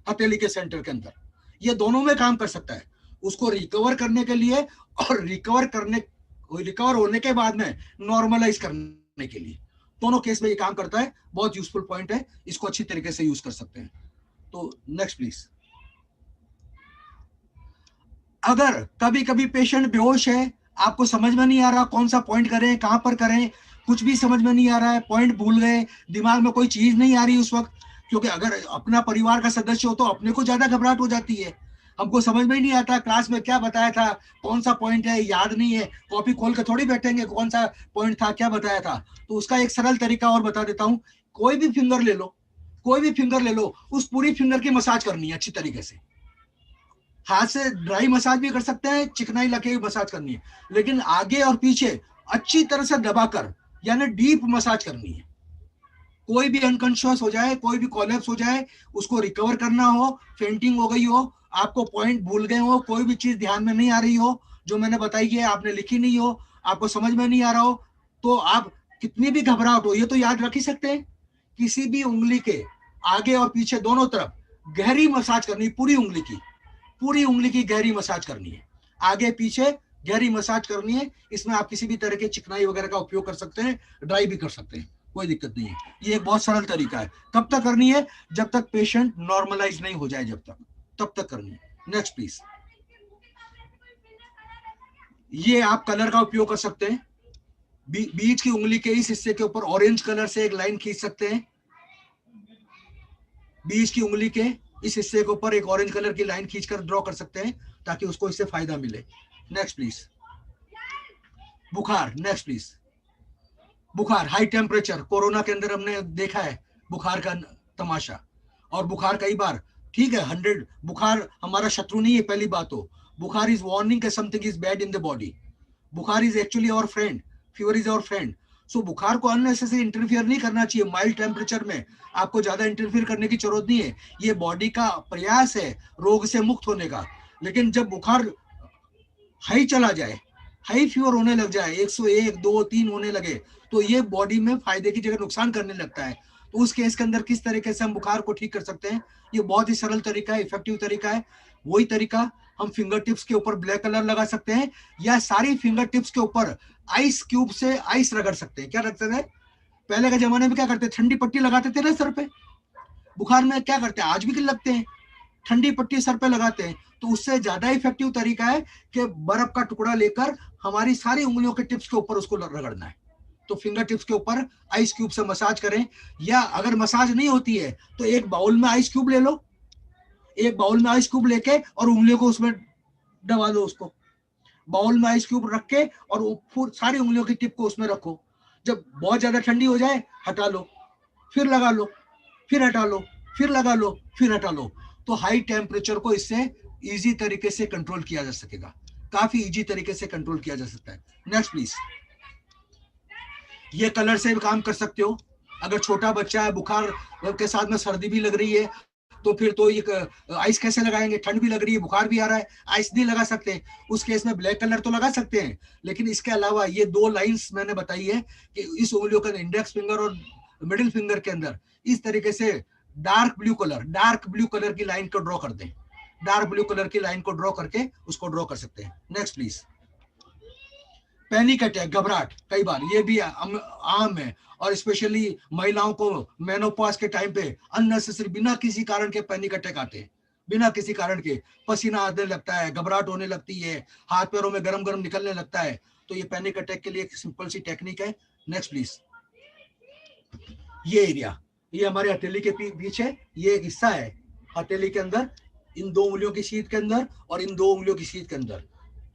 S1: हथेली के सेंटर के अंदर। ये दोनों में काम कर सकता है, उसको रिकवर करने के लिए और रिकवर होने के बाद में नॉर्मलाइज करने के लिए, दोनों केस में ये काम करता है। बहुत यूजफुल पॉइंट है, इसको अच्छी तरीके से यूज कर सकते हैं। तो नेक्स्ट प्लीज। अगर कभी कभी पेशेंट बेहोश है, आपको समझ में नहीं आ रहा कौन सा पॉइंट करें, कहां पर करें, कुछ भी समझ में नहीं आ रहा है, पॉइंट भूल गए, दिमाग में कोई चीज नहीं आ रही उस वक्त, क्योंकि अगर अपना परिवार का सदस्य हो तो अपने को ज्यादा घबराहट हो जाती है, हमको समझ में ही नहीं आता क्लास में क्या बताया था, कौन सा पॉइंट है याद नहीं है, कॉपी खोल के थोड़ी बैठेंगे कौन सा पॉइंट था, क्या बताया था। तो उसका एक सरल तरीका और बता देता हूं, कोई भी फिंगर ले लो, कोई भी फिंगर ले लो, उस पूरी फिंगर की मसाज करनी है अच्छी तरीके से, हाथ से ड्राई मसाज भी कर सकते हैं, चिकनाई लगे मसाज करनी है, लेकिन आगे और पीछे अच्छी तरह से दबाकर, यानी डीप मसाज करनी है। कोई भी अनकॉन्शियस हो जाए, कोई भी कोलैप्स हो जाए, उसको रिकवर करना हो, फेंटिंग हो गई हो, आपको पॉइंट भूल गए हो, कोई भी चीज ध्यान में नहीं आ रही हो, जो मैंने बताई है आपने लिखी नहीं हो, आपको समझ में नहीं आ रहा हो, तो आप कितनी भी घबराहट हो, ये तो याद रख ही सकते हैं, किसी भी उंगली के आगे और पीछे दोनों तरफ गहरी मसाज करनी, पूरी उंगली की गहरी मसाज करनी है, आगे पीछे गहरी मसाज करनी है। इसमें आप किसी भी तरह के चिकनाई वगैरह का उपयोग कर सकते हैं, ड्राई भी कर सकते हैं, कोई दिक्कत नहीं है। ये एक बहुत सरल तरीका है। कब तक करनी है? जब तक पेशेंट नॉर्मलाइज नहीं हो जाए, तब तक करनी है। Next please. ये आप कलर का उपयोग कर सकते हैं, बीच की उंगली के इस हिस्से के ऊपर ऑरेंज कलर से एक लाइन खींच सकते हैं, बीच की उंगली के इस हिस्से के ऊपर एक ऑरेंज कलर की लाइन खींचकर ड्रॉ कर सकते हैं ताकि उसको इससे फायदा मिले। Next please. बुखार, नेक्स्ट प्लीज। बुखार, हाई टेम्परेचर, कोरोना के अंदर हमने देखा है बुखार का तमाशा, और बुखार कई बार, ठीक है 100, बुखार हमारा शत्रु नहीं है, पहली बात तो bukhar is warning something is bad in the body, bukhar is actually our friend, fever is our friend. So बुखार को अननेसेसरी इंटरफियर नहीं करना चाहिए, माइल्ड टेम्परेचर में आपको ज्यादा इंटरफियर करने की जरूरत नहीं है, ये बॉडी का प्रयास है रोग से मुक्त होने का। लेकिन जब बुखार हाई चला जाए, हाई फीवर होने लग जाए, 101, 2, 3 होने लगे, तो ये बॉडी में फायदे की जगह नुकसान करने लगता है। तो उस केस के अंदर किस तरीके से हम बुखार को ठीक कर सकते हैं, ये बहुत ही सरल तरीका है, इफेक्टिव तरीका है। वही तरीका हम फिंगर टिप्स के ऊपर ब्लैक कलर लगा सकते हैं, या सारी फिंगर टिप्स के ऊपर आइस क्यूब से आइस रगड़ सकते हैं। क्या रखते हैं, पहले के जमाने में क्या करते, ठंडी पट्टी लगाते थे ना सर पे, बुखार में क्या करते हैं, आज भी लगते हैं, ठंडी पट्टी सर पे लगाते हैं। तो उससे ज्यादा इफेक्टिव तरीका है कि बर्फ का टुकड़ा लेकर हमारी सारी उंगलियों के टिप्स के ऊपर उसको रगड़ना है। तो फिंगर टिप्स के ऊपर आइस क्यूब से मसाज करें, या अगर मसाज नहीं होती है तो एक बाउल में आइस क्यूब ले लो, एक बाउल में आइस क्यूब लेके और उंगलियों को उसमें दबा दो, उसको बाउल में आइस क्यूब रख के और सारी उंगलियों की टिप को उसमें रखो। जब बहुत ज्यादा ठंडी हो जाए हटा लो, फिर लगा लो, फिर हटा लो, फिर लगा लो, फिर हटा लो। तो हाई टेम्परेचर को इससे इजी तरीके से कंट्रोल किया जा सकेगा, काफी इजी तरीके से कंट्रोल किया जा सकता है। Next please. ये कलर से भी काम कर सकते हो। अगर छोटा बच्चा है, बुखार के साथ में सर्दी भी लग रही है, तो फिर तो ये आइस कैसे लगाएंगे, ठंड भी लग रही है, बुखार भी आ रहा है, आइस नहीं लगा सकते। उस केस में ब्लैक कलर तो लगा सकते हैं, लेकिन इसके अलावा ये 2 लाइंस मैंने बताई है कि इस उंगलियों का इंडेक्स फिंगर और मिडिल फिंगर के अंदर इस तरीके से डार्क ब्लू कलर की लाइन को ड्रॉ कर दें, डार्क ब्लू कलर की लाइन को ड्रॉ करके उसको ड्रॉ कर सकते हैं। Next please. पैनिक अटैक, घबराहट, कई बार ये भी आम है, और स्पेशली महिलाओं को मेनोपॉज के टाइम पे अननेसेसरी बिना किसी कारण के पैनिक अटैक आते हैं, बिना किसी कारण के पसीना आने लगता है, घबराहट होने लगती है, हाथ पैरों में गरम गरम निकलने लगता है। तो ये पैनिक अटैक के लिए एक सिंपल सी टेक्निक है। Next please. ये एरिया, ये हमारे हथेली के पीछे ये एक हिस्सा है हथेली के अंदर, इन 2 उंगलियों की सीध के अंदर और इन 2 उंगलियों की सीध के अंदर।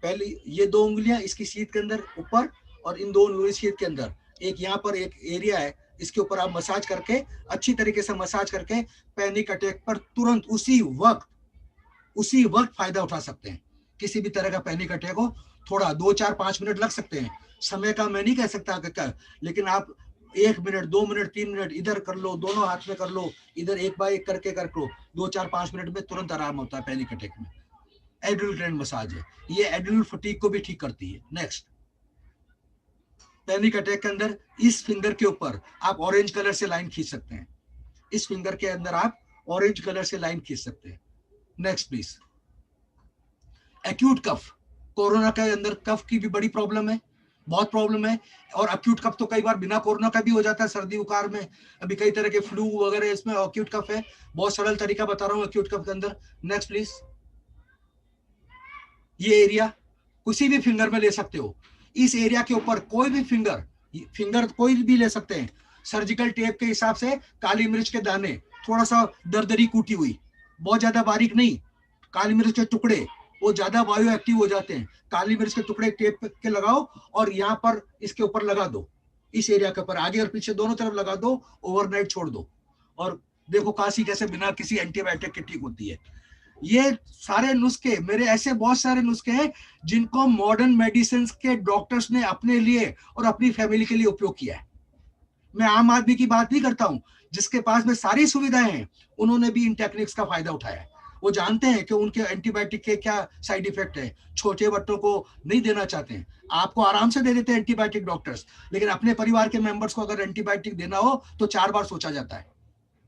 S1: पहले ये 2 उंगलियां इसकी सीध के अंदर ऊपर, और इन 2 उंगलियों की सीध के अंदर एक यहाँ पर एक एरिया है, इसके ऊपर आप मसाज करके, अच्छी तरीके से मसाज करके पैनिक अटैक पर तुरंत उसी वक्त फायदा उठा सकते हैं। किसी भी तरह का पैनिक अटैक हो, थोड़ा 2, 4, 5 मिनट लग सकते हैं, समय का मैं नहीं कह सकता क्या, लेकिन आप 1 मिनट, 2 मिनट, 3 मिनट इधर कर लो, दोनों हाथ में कर लो, इधर एक बार एक करके कर लो, 2, 4, 5 मिनट में तुरंत आराम होता है पैनिक अटैक में। एड्रिनल ग्लैंड मसाज है, ये एड्रिनल फटीग को भी ठीक करती है। नेक्स्ट। पैनिक अटैक के अंदर इस फिंगर के ऊपर आप ऑरेंज कलर से लाइन खींच सकते हैं, इस फिंगर के अंदर आप ऑरेंज कलर से लाइन खींच सकते हैं। Next please. Acute cough, corona के अंदर कफ की भी बड़ी प्रॉब्लम है, बहुत प्रॉब्लम है, और एक्यूट कफ तो कई बार बिना कोरोना का भी हो जाता है, सर्दी बुखार में, अभी कई तरह के फ्लू वगैरह, इसमें एक्यूट कफ है। बहुत सरल तरीका बता रहा हूँ एक्यूट कफ के अंदर। Next please. ये एरिया किसी भी फिंगर में ले सकते हो, इस एरिया के ऊपर कोई भी फिंगर कोई भी ले सकते हैं, सर्जिकल टेप के हिसाब से काली मिर्च के दाने, थोड़ा सा दरदरी कूटी हुई, बहुत ज्यादा बारीक नहीं, काली मिर्च के टुकड़े, वो ज्यादा बायो एक्टिव हो जाते हैं, काली मिर्च के टुकड़े टेप के लगाओ और यहाँ पर इसके ऊपर लगा दो, इस एरिया के ऊपर आगे और पीछे दोनों तरफ लगा दो, ओवरनाइट छोड़ दो, और देखो खांसी कैसे बिना किसी एंटीबायोटिक के ठीक होती है। ये सारे नुस्खे, मेरे ऐसे बहुत सारे नुस्खे हैं जिनको मॉडर्न मेडिसिन के डॉक्टर्स ने अपने लिए और अपनी फैमिली के लिए उपयोग किया है। मैं आम आदमी की बात नहीं करता हूं, जिसके पास में सारी सुविधाएं हैं, उन्होंने भी इन टेक्निक्स का फायदा उठाया है। वो जानते हैं कि उनके एंटीबायोटिक के क्या साइड इफेक्ट है, छोटे बच्चों को नहीं देना चाहते हैं, आपको आराम से दे देते हैं एंटीबायोटिक डॉक्टर्स, लेकिन अपने परिवार के मेंबर्स को अगर एंटीबायोटिक देना हो तो 4 बार सोचा जाता है।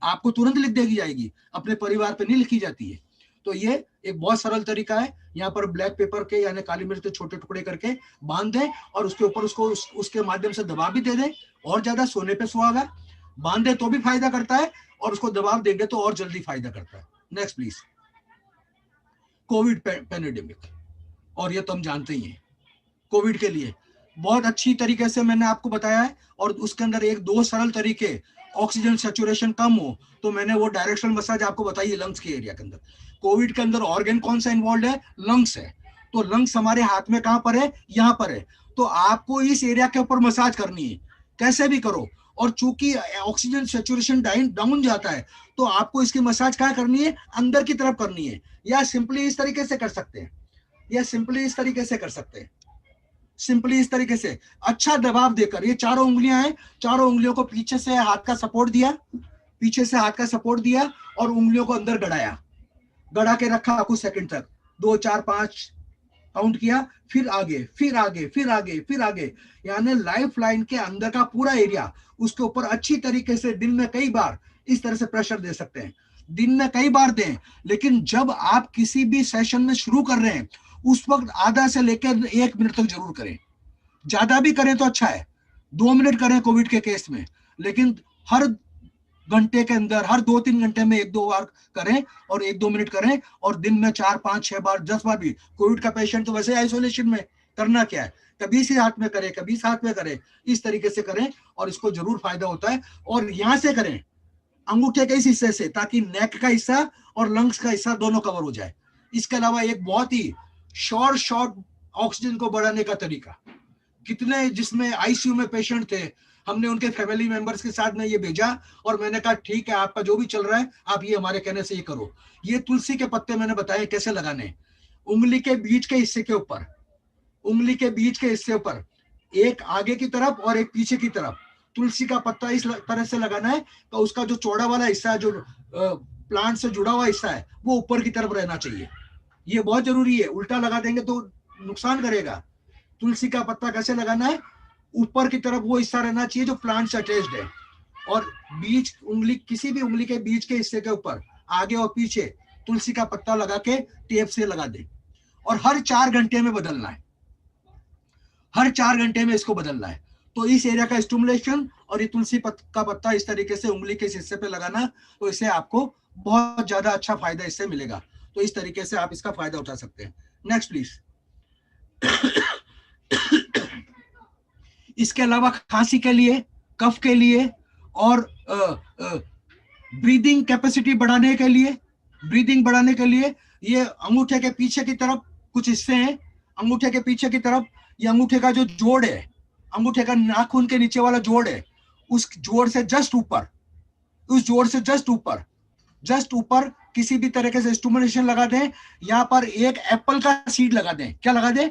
S1: आपको तुरंत लिख देगी जाएगी, अपने परिवार पे नहीं लिखी जाती है। तो ये एक बहुत सरल तरीका है, यहाँ पर ब्लैक पेपर के यानी काली मिर्च के छोटे टुकड़े करके बांध दें और उसके ऊपर उसको उसके माध्यम से दबाव भी दे दें, और ज्यादा सोने पे सुहागा, बांधे तो भी फायदा करता है और उसको दबाव देंगे तो और जल्दी फायदा करता है। Next please. कोविड पैंडेमिक, और ये तो हम जानते ही हैं, कोविड के लिए बहुत अच्छी तरीके से मैंने आपको बताया है, और उसके अंदर 1-2 सरल तरीके, ऑक्सीजन सैचुरेशन कम हो तो मैंने वो डायरेक्शनल मसाज आपको बताई है लंग्स के एरिया के अंदर। कोविड के अंदर ऑर्गन कौन सा इन्वॉल्व है, लंग्स है, तो लंग्स हमारे हाथ में कहां पर है, यहां पर है, तो आपको इस एरिया के ऊपर मसाज करनी है, कैसे भी करो, और चूंकि ऑक्सीजन सैचुरेशन डाउन जाता है तो आपको इसकी मसाज कहां करनी है, अंदर की तरफ करनी है, या सिंपली इस तरीके से कर सकते हैं, या सिंपली इस तरीके से कर सकते हैं, सिंपली इस तरीके से अच्छा दबाव देकर। ये चारों उंगलियां हैं, चारों उंगलियों को पीछे से हाथ का सपोर्ट दिया, पीछे से हाथ का सपोर्ट दिया और उंगलियों को अंदर गड़ा के रखा कुछ सेकंड तक, 2, 4, 5, काउंट किया, फिर आगे, फिर आगे, फिर आगे, फिर आगे, यानी लाइफ लाइन के अंदर का पूरा एरिया, उसके ऊपर अच्छी तरीके से दिन में कई बार इस तरह से प्रेशर दे सकते हैं, दिन में कई बार दें। लेकिन जब आप किसी भी सेशन में शुरू कर रहे हैं उस वक्त आधा से लेकर 1 मिनट तक जरूर करें। ज्यादा भी करें तो अच्छा है, 2 मिनट करें कोविड के केस में, लेकिन हर घंटे के अंदर, हर 2-3 घंटे में 1-2 बार करें और 1-2 मिनट करें, और दिन में 4-5-6 बार, 10 बार भी। कोविड का पेशेंट तो वैसे आइसोलेशन में, करना क्या है, कभी से हाथ में करें, कभी साथ में करें, इस तरीके से करें और इसको जरूर फायदा होता है। और यहां से करें अंगूठे के इस हिस्से से, ताकि नेक का हिस्सा और लंग्स का हिस्सा दोनों कवर हो जाए। इसके अलावा एक बहुत ही शॉर्ट ऑक्सीजन को बढ़ाने का तरीका, कितने जिसमें आईसीयू में पेशेंट थे, हमने उनके फैमिली मेंबर्स के साथ में ये भेजा और मैंने कहा ठीक है, आपका जो भी चल रहा है आप ये हमारे कहने से ये करो। ये तुलसी के पत्ते मैंने बताए कैसे लगाने, उंगली के बीच के हिस्से के ऊपर, उंगली के बीच के हिस्से ऊपर, एक आगे की तरफ और एक पीछे की तरफ तुलसी का पत्ता इस तरह से लगाना है तो उसका जो चौड़ा वाला हिस्सा है, जो प्लांट से जुड़ा हुआ हिस्सा है, वो ऊपर की तरफ रहना चाहिए। ये बहुत जरूरी है, उल्टा लगा देंगे तो नुकसान करेगा। तुलसी का पत्ता कैसे लगाना है, ऊपर की तरफ वो हिस्सा रहना चाहिए जो प्लांट से अटैच्ड है, और बीच उंगली, किसी भी उंगली के बीच के हिस्से के ऊपर आगे और पीछे तुलसी का पत्ता लगा के टेप से लगा दे, और हर 4 घंटे में बदलना है, हर 4 घंटे में इसको बदलना है। तो इस एरिया का स्टिमुलेशन और ये तुलसी का पत्ता इस तरीके से उंगली के हिस्से पे लगाना, तो इससे आपको बहुत ज्यादा अच्छा फायदा इससे मिलेगा। तो इस तरीके से आप इसका फायदा उठा सकते हैं। Next please. इसके अलावा खांसी के लिए, कफ के लिए और ब्रीदिंग कैपेसिटी बढ़ाने के लिए, ब्रीदिंग बढ़ाने के लिए ये अंगूठे के पीछे की तरफ कुछ हिस्से हैं, अंगूठे के पीछे की तरफ, ये अंगूठे का जो जोड़ है, अंगूठे का नाखून के नीचे वाला जोड़ है, उस जोड़ से जस्ट ऊपर, उस जोड़ से जस्ट ऊपर किसी भी तरीके से स्टिमुलेशन लगा दें। यहाँ पर एक एप्पल का सीड लगा दें। क्या लगा दें?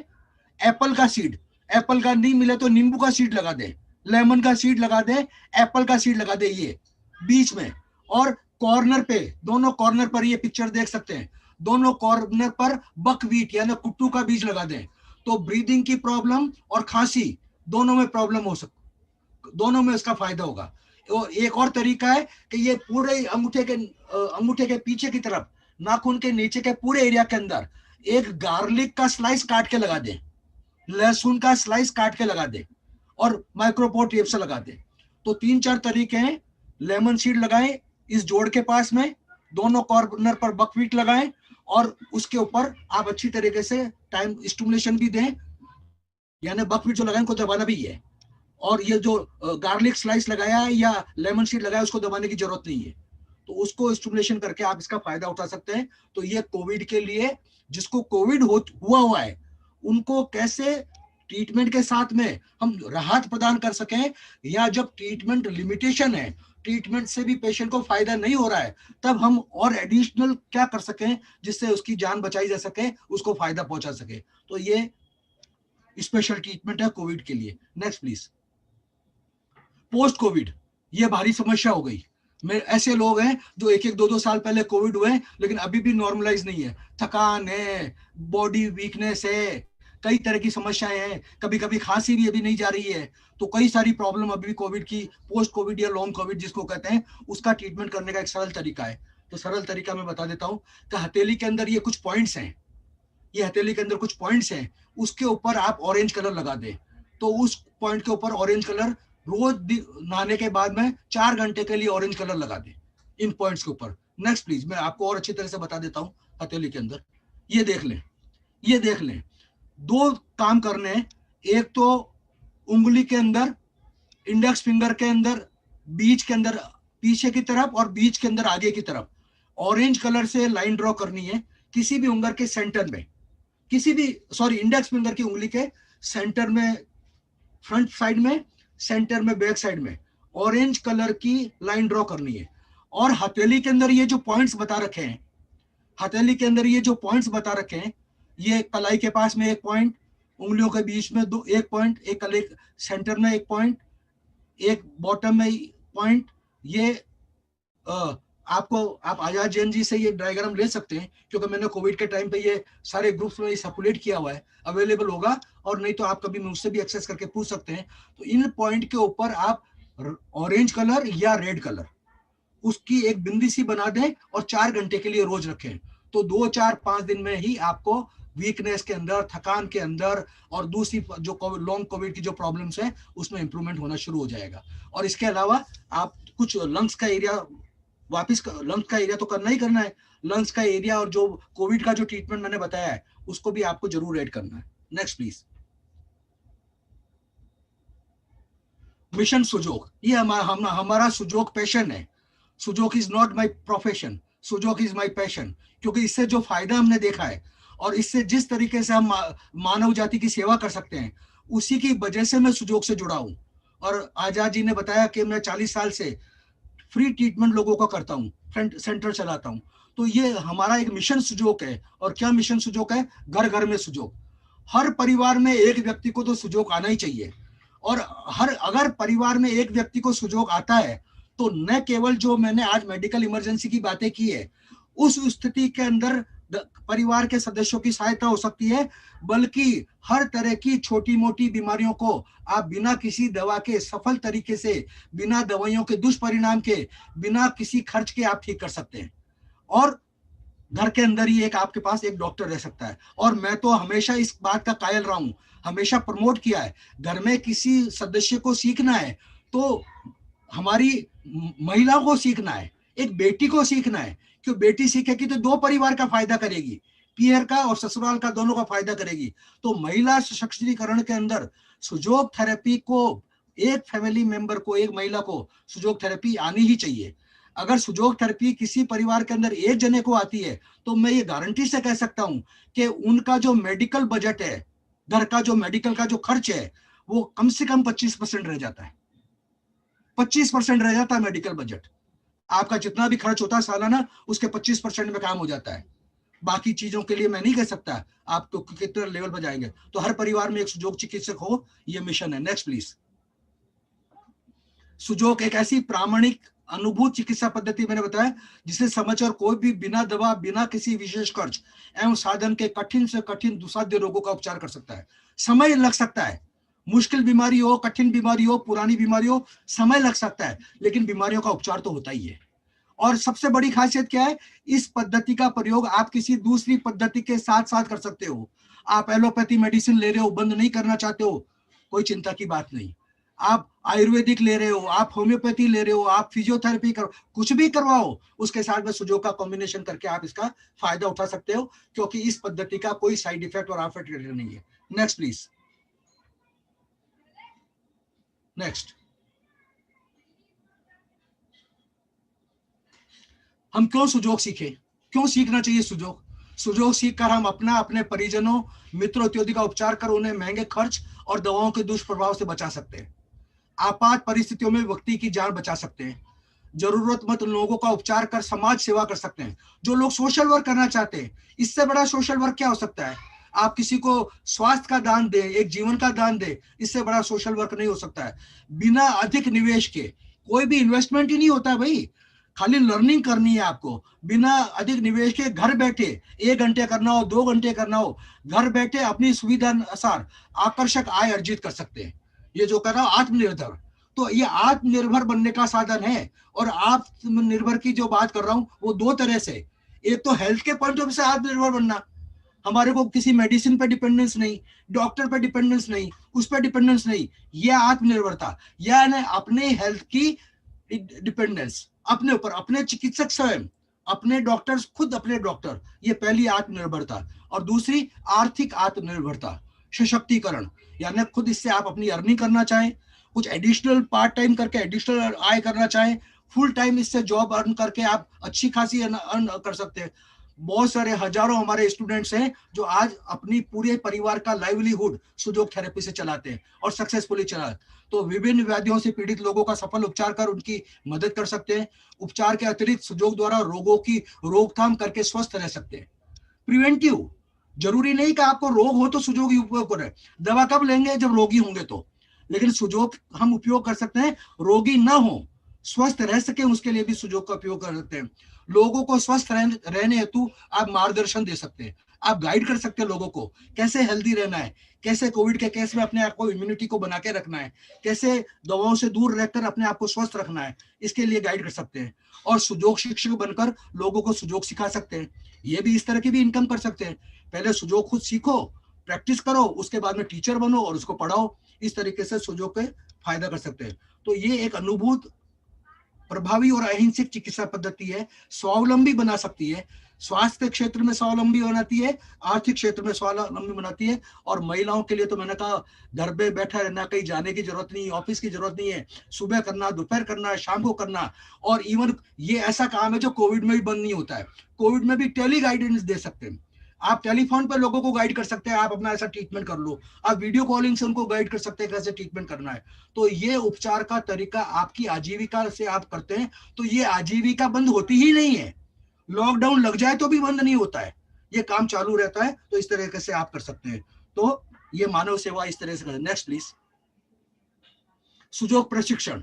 S1: एप्पल का सीड। एप्पल का नहीं मिले तो नींबू का सीड लगा दें, लेमन का सीड लगा दें, एप्पल का सीड लगा दें ये बीच में, और कॉर्नर पे, दोनों कॉर्नर पर, ये पिक्चर देख सकते हैं, दोनों कॉर्नर पर बकवीट यानी कुट्टू का बीज लगा दें। तो ब्रीदिंग की प्रॉब्लम और खांसी दोनों में प्रॉब्लम हो सकती, दोनों में इसका फायदा होगा। और एक और तरीका है कि ये पूरे अंगूठे के पीछे की तरफ, नाखून के नीचे के पूरे एरिया के अंदर एक गार्लिक का स्लाइस काट के लगा दें, लहसुन का स्लाइस काट के लगा दे और माइक्रोपोर टेप से लगा दे। तो 3-4 तरीके हैं। लेमन सीड लगाएं इस जोड़ के पास में, दोनों कॉर्नर पर बकवीट लगाएं और उसके ऊपर आप अच्छी तरीके से टाइम स्टिमुलेशन भी दें, यानी बकवीट जो लगाएं को दबाना भी है, और ये जो गार्लिक स्लाइस लगाया है या लेमन सीड लगाया उसको दबाने की जरूरत नहीं है। तो उसको स्टिमुलेशन करके आप इसका फायदा उठा सकते हैं। तो ये कोविड के लिए, जिसको कोविड हुआ है उनको कैसे ट्रीटमेंट के साथ में हम राहत प्रदान कर सकें, या जब ट्रीटमेंट लिमिटेशन है, ट्रीटमेंट से भी पेशेंट को फायदा नहीं हो रहा है, तब हम और एडिशनल क्या कर सकें जिससे उसकी जान बचाई जा सके, उसको फायदा पहुंचा सके। तो ये स्पेशल ट्रीटमेंट है कोविड के लिए। Next please. पोस्ट कोविड, ये भारी समस्या हो गई। मेरे ऐसे लोग हैं जो 1-2 साल पहले कोविड हुए लेकिन अभी भी नॉर्मलाइज नहीं है, थकान है, बॉडी वीकनेस है, कई तरह की समस्याएं हैं, कभी कभी खांसी भी अभी नहीं जा रही है। तो कई सारी प्रॉब्लम अभी कोविड की, पोस्ट कोविड या लॉन्ग कोविड जिसको कहते हैं, उसका ट्रीटमेंट करने का एक सरल तरीका है। तो सरल तरीका मैं बता देता हूं कि हथेली के अंदर ये कुछ पॉइंट्स हैं, ये हथेली के अंदर कुछ पॉइंट्स हैं, उसके ऊपर आप ऑरेंज कलर लगा दें। तो उस पॉइंट के ऊपर ऑरेंज कलर रोज नहाने के बाद में 4 घंटे के लिए ऑरेंज कलर लगा दें इन पॉइंट्स के ऊपर। Next please. मैं आपको और अच्छी तरह से बता देता हूं हथेली के अंदर। ये देख लें, ये देख लें, 2 काम करने हैं। एक तो उंगली के अंदर, इंडेक्स फिंगर के अंदर, बीच के अंदर पीछे की तरफ और बीच के अंदर आगे की तरफ ऑरेंज कलर से लाइन ड्रॉ करनी है, किसी भी उंगली के सेंटर में, किसी भी, सॉरी, इंडेक्स फिंगर की उंगली के सेंटर में, फ्रंट साइड में, सेंटर में, बैक साइड में ऑरेंज कलर की लाइन ड्रॉ करनी है। और हथेली के अंदर ये जो पॉइंट्स बता रखे हैं, हथेली के अंदर ये जो पॉइंट्स बता रखे हैं, ये कलाई के पास में एक पॉइंट, उंगलियों के बीच में एक पॉइंट, एक कलाई सेंटर में एक पॉइंट, एक बॉटम में पॉइंट, ये आप आजाद जैन जी से ये डायग्राम ले सकते हैं, क्योंकि मैंने कोविड के टाइम पे ये सारे ग्रुप्स में सर्कुलेट किया हुआ है, अवेलेबल होगा, और नहीं तो आप कभी मुझसे भी एक्सेस करके पूछ सकते हैं। तो इन पॉइंट के ऊपर आप ऑरेंज कलर या रेड कलर उसकी एक बिंदी सी बना दें और 4 घंटे के लिए रोज रखें, तो 2, 4, 5 दिन में ही आपको वीकनेस के अंदर, थकान के अंदर, और दूसरी जो लॉन्ग कोविड की जो प्रॉब्लम्स है उसमें इंप्रूवमेंट होना शुरू हो जाएगा। और इसके अलावा आप कुछ लंग्स का एरिया, लंग्स का एरिया तो करना ही करना है, लंग्स का एरिया और जो कोविड का जो ट्रीटमेंट मैंने बताया है उसको भी आपको जरूर ऐड करना है। Next please. मिशन सुजोग, ये हमारा सुजोग पैशन है। सुजोग is not my profession, सुजोग is my passion, क्योंकि इससे जो फायदा हमने देखा है और इससे जिस तरीके से हम मानव जाति की सेवा कर सकते हैं, उसी की वजह से मैं सुजोग से जुड़ा हूं। और आजाद जी ने बताया कि मैं 40 साल से फ्री ट्रीटमेंट लोगों का करता हूँ, सेंटर चलाता हूँ। तो ये हमारा एक मिशन सुजोग है। और क्या मिशन सुजोग है? घर घर में सुजोग। हर परिवार में एक व्यक्ति को तो सुजोग आना ही चाहिए। और अगर परिवार में एक व्यक्ति को सुजोग आता है तो न केवल जो मैंने आज मेडिकल इमरजेंसी की बातें की है, उस स्थिति के अंदर परिवार के सदस्यों की सहायता हो सकती है, बल्कि हर तरह की छोटी मोटी बीमारियों को आप बिना किसी दवा के सफल तरीके से, बिना दवाइयों के दुष्परिणाम के, बिना किसी खर्च के आप ठीक कर सकते हैं। और घर के अंदर ही एक आपके पास एक डॉक्टर रह सकता है। और मैं तो हमेशा इस बात का कायल रहा हूं, हमेशा प्रमोट किया है, घर में किसी सदस्य को सीखना है तो हमारी महिलाओं को सीखना है, एक बेटी को सीखना है, क्यों बेटी सीखेगी तो 2 परिवार का फायदा करेगी, पियर का और ससुराल का, दोनों का फायदा करेगी। तो महिला सशक्तिकरण के अंदर सुजोग थेरेपी को, एक फैमिली मेंबर को, एक महिला को सुजोग थेरेपी आनी ही चाहिए। अगर सुजोग थेरेपी किसी परिवार के अंदर एक जने को आती है तो मैं ये गारंटी से कह सकता हूं कि उनका जो मेडिकल बजट है, घर का जो मेडिकल का जो खर्च है, वो कम से कम 25% रह जाता है। 25% रह जाता है मेडिकल बजट। आपका जितना भी खर्च होता है सालाना, उसके 25% में काम हो जाता है। बाकी चीजों के लिए मैं नहीं कह सकता आप तो कितने लेवल पर जाएंगे। तो हर परिवार में एक सुजोग चिकित्सक हो, ये मिशन है। Next please. सुजोग एक ऐसी प्रामाणिक अनुभूत चिकित्सा पद्धति मैंने बताया जिसे समझकर कोई भी बिना दवा, बिना किसी विशेष खर्च एवं साधन के कठिन से कठिन दुस्साध्य रोगों का उपचार कर सकता है। समय लग सकता है, मुश्किल बीमारी हो, कठिन बीमारी हो, पुरानी बीमारी हो, समय लग सकता है, लेकिन बीमारियों का उपचार तो होता ही है। और सबसे बड़ी खासियत क्या है? इस पद्धति का प्रयोग आप किसी दूसरी पद्धति के साथ साथ कर सकते हो। आप एलोपैथी मेडिसिन ले रहे हो, बंद नहीं करना चाहते हो, कोई चिंता की बात नहीं। आप आयुर्वेदिक ले रहे हो, आप होम्योपैथी ले रहे हो, आप फिजियोथेरेपी करो, कुछ भी करवाओ, उसके साथ में सुजोग का कॉम्बिनेशन करके आप इसका फायदा उठा सकते हो, क्योंकि इस पद्धति का कोई साइड इफेक्ट और आफ्टर नहीं है। Next please. नेक्स्ट। हम क्यों सुजोग सीखे, क्यों सीखना चाहिए सुजोग? सुजोग सीखकर हम अपना, अपने परिजनों, मित्रों इत्यादि का उपचार कर उन्हें महंगे खर्च और दवाओं के दुष्प्रभाव से बचा सकते हैं। आपात परिस्थितियों में व्यक्ति की जान बचा सकते हैं। जरूरतमंद लोगों का उपचार कर समाज सेवा कर सकते हैं। जो लोग सोशल वर्क करना चाहते हैं, इससे बड़ा सोशल वर्क क्या हो सकता है? आप किसी को स्वास्थ्य का दान दें, एक जीवन का दान दें, इससे बड़ा सोशल वर्क नहीं हो सकता है। बिना अधिक निवेश के कोई भी इन्वेस्टमेंट ही नहीं होता है भाई, खाली लर्निंग करनी है आपको। बिना अधिक निवेश के घर बैठे 1 घंटे करना हो, 2 घंटे करना हो, घर बैठे अपनी सुविधा अनुसार आकर्षक आय अर्जित कर सकते हैं। ये जो कर रहा हूं आत्मनिर्भर, तो ये आत्मनिर्भर बनने का साधन है। और आत्मनिर्भर की जो बात कर रहा हूं वो 2 तरह से, एक तो हेल्थ के पॉइंट ऑफ व्यू से आत्मनिर्भर बनना, हमारे को किसी मेडिसिन पे डिपेंडेंस नहीं, डॉक्टर पे डिपेंडेंस नहीं, उस पर डिपेंडेंस नहीं, ये आत्मनिर्भरता। यानी अपने हेल्थ की डिपेंडेंस, अपने ऊपर, अपने चिकित्सक स्वयं, अपने डॉक्टर्स खुद अपने डॉक्टर, ये पहली आत्मनिर्भरता। और दूसरी आर्थिक आत्मनिर्भरता, सशक्तिकरण, यानी खुद इससे आप अपनी अर्निंग करना चाहें, कुछ एडिशनल पार्ट टाइम करके एडिशनल आय करना चाहें, फुल टाइम इससे जॉब अर्न करके आप अच्छी खासी अर्न कर सकते हैं। बहुत सारे हजारों हमारे स्टूडेंट्स हैं जो आज अपनी पूरे परिवार का लाइवलीहुड सुजोग थेरेपी से चलाते हैं और सक्सेसफुली चला। तो विभिन्न व्याधियों से पीड़ित लोगों का सफल उपचार कर उनकी मदद कर सकते हैं। उपचार के अतिरिक्त सुजोग द्वारा रोगों की रोकथाम करके स्वस्थ रह सकते हैं। प्रिवेंटिव, जरूरी नहीं कि आपको रोग हो तो सुजोग उपयोग करें। दवा कब लेंगे? जब रोगी होंगे तो। लेकिन सुजोग हम उपयोग कर सकते हैं रोगी ना हो, स्वस्थ रह सके उसके लिए भी सुजोग का उपयोग कर सकते हैं। लोगों को स्वस्थ रहने हेतु आप मार्गदर्शन दे सकते हैं, आप गाइड कर सकते हैं लोगों को कैसे हेल्दी रहना है, कैसे कोविड के केस में अपने आप को इम्यूनिटी को बना के रखना है, कैसे दवाओं से दूर रहकर अपने आप को स्वस्थ रखना है, इसके लिए गाइड कर सकते हैं। और सुजोग शिक्षक बनकर लोगों को सुजोग सिखा सकते हैं। ये भी इस तरह की भी इनकम कर सकते हैं। पहले सुजोग खुद सीखो, प्रैक्टिस करो, उसके बाद में टीचर बनो और उसको पढ़ाओ। इस तरीके से सुजोग के फायदा कर सकते हैं। तो ये एक अनुभूत, प्रभावी और अहिंसक चिकित्सा पद्धति है, स्वावलंबी बना सकती है, स्वास्थ्य क्षेत्र में स्वावलंबी बनाती है, आर्थिक क्षेत्र में स्वावलंबी बनाती है। और महिलाओं के लिए तो मैंने कहा, घर पे बैठा रहना, कहीं जाने की जरूरत नहीं, ऑफिस की जरूरत नहीं है, सुबह करना, दोपहर करना, शाम को करना। और इवन ये ऐसा काम है जो कोविड में भी बंद नहीं होता है। कोविड में भी टेली गाइडेंस दे सकते हैं, आप टेलीफोन पर लोगों को गाइड कर सकते हैं, आप अपना ऐसा ट्रीटमेंट कर लो, आप वीडियो कॉलिंग से उनको गाइड कर सकते हैं कैसे ट्रीटमेंट करना है। तो ये उपचार का तरीका आपकी आजीविका से आप करते हैं, तो ये आजीविका बंद होती ही नहीं है। लॉकडाउन लग जाए तो भी बंद नहीं होता है, ये काम चालू रहता है। तो इस तरीके से आप कर सकते हैं। तो ये मानव सेवा इस तरह से। Next please. सुजोग प्रशिक्षण,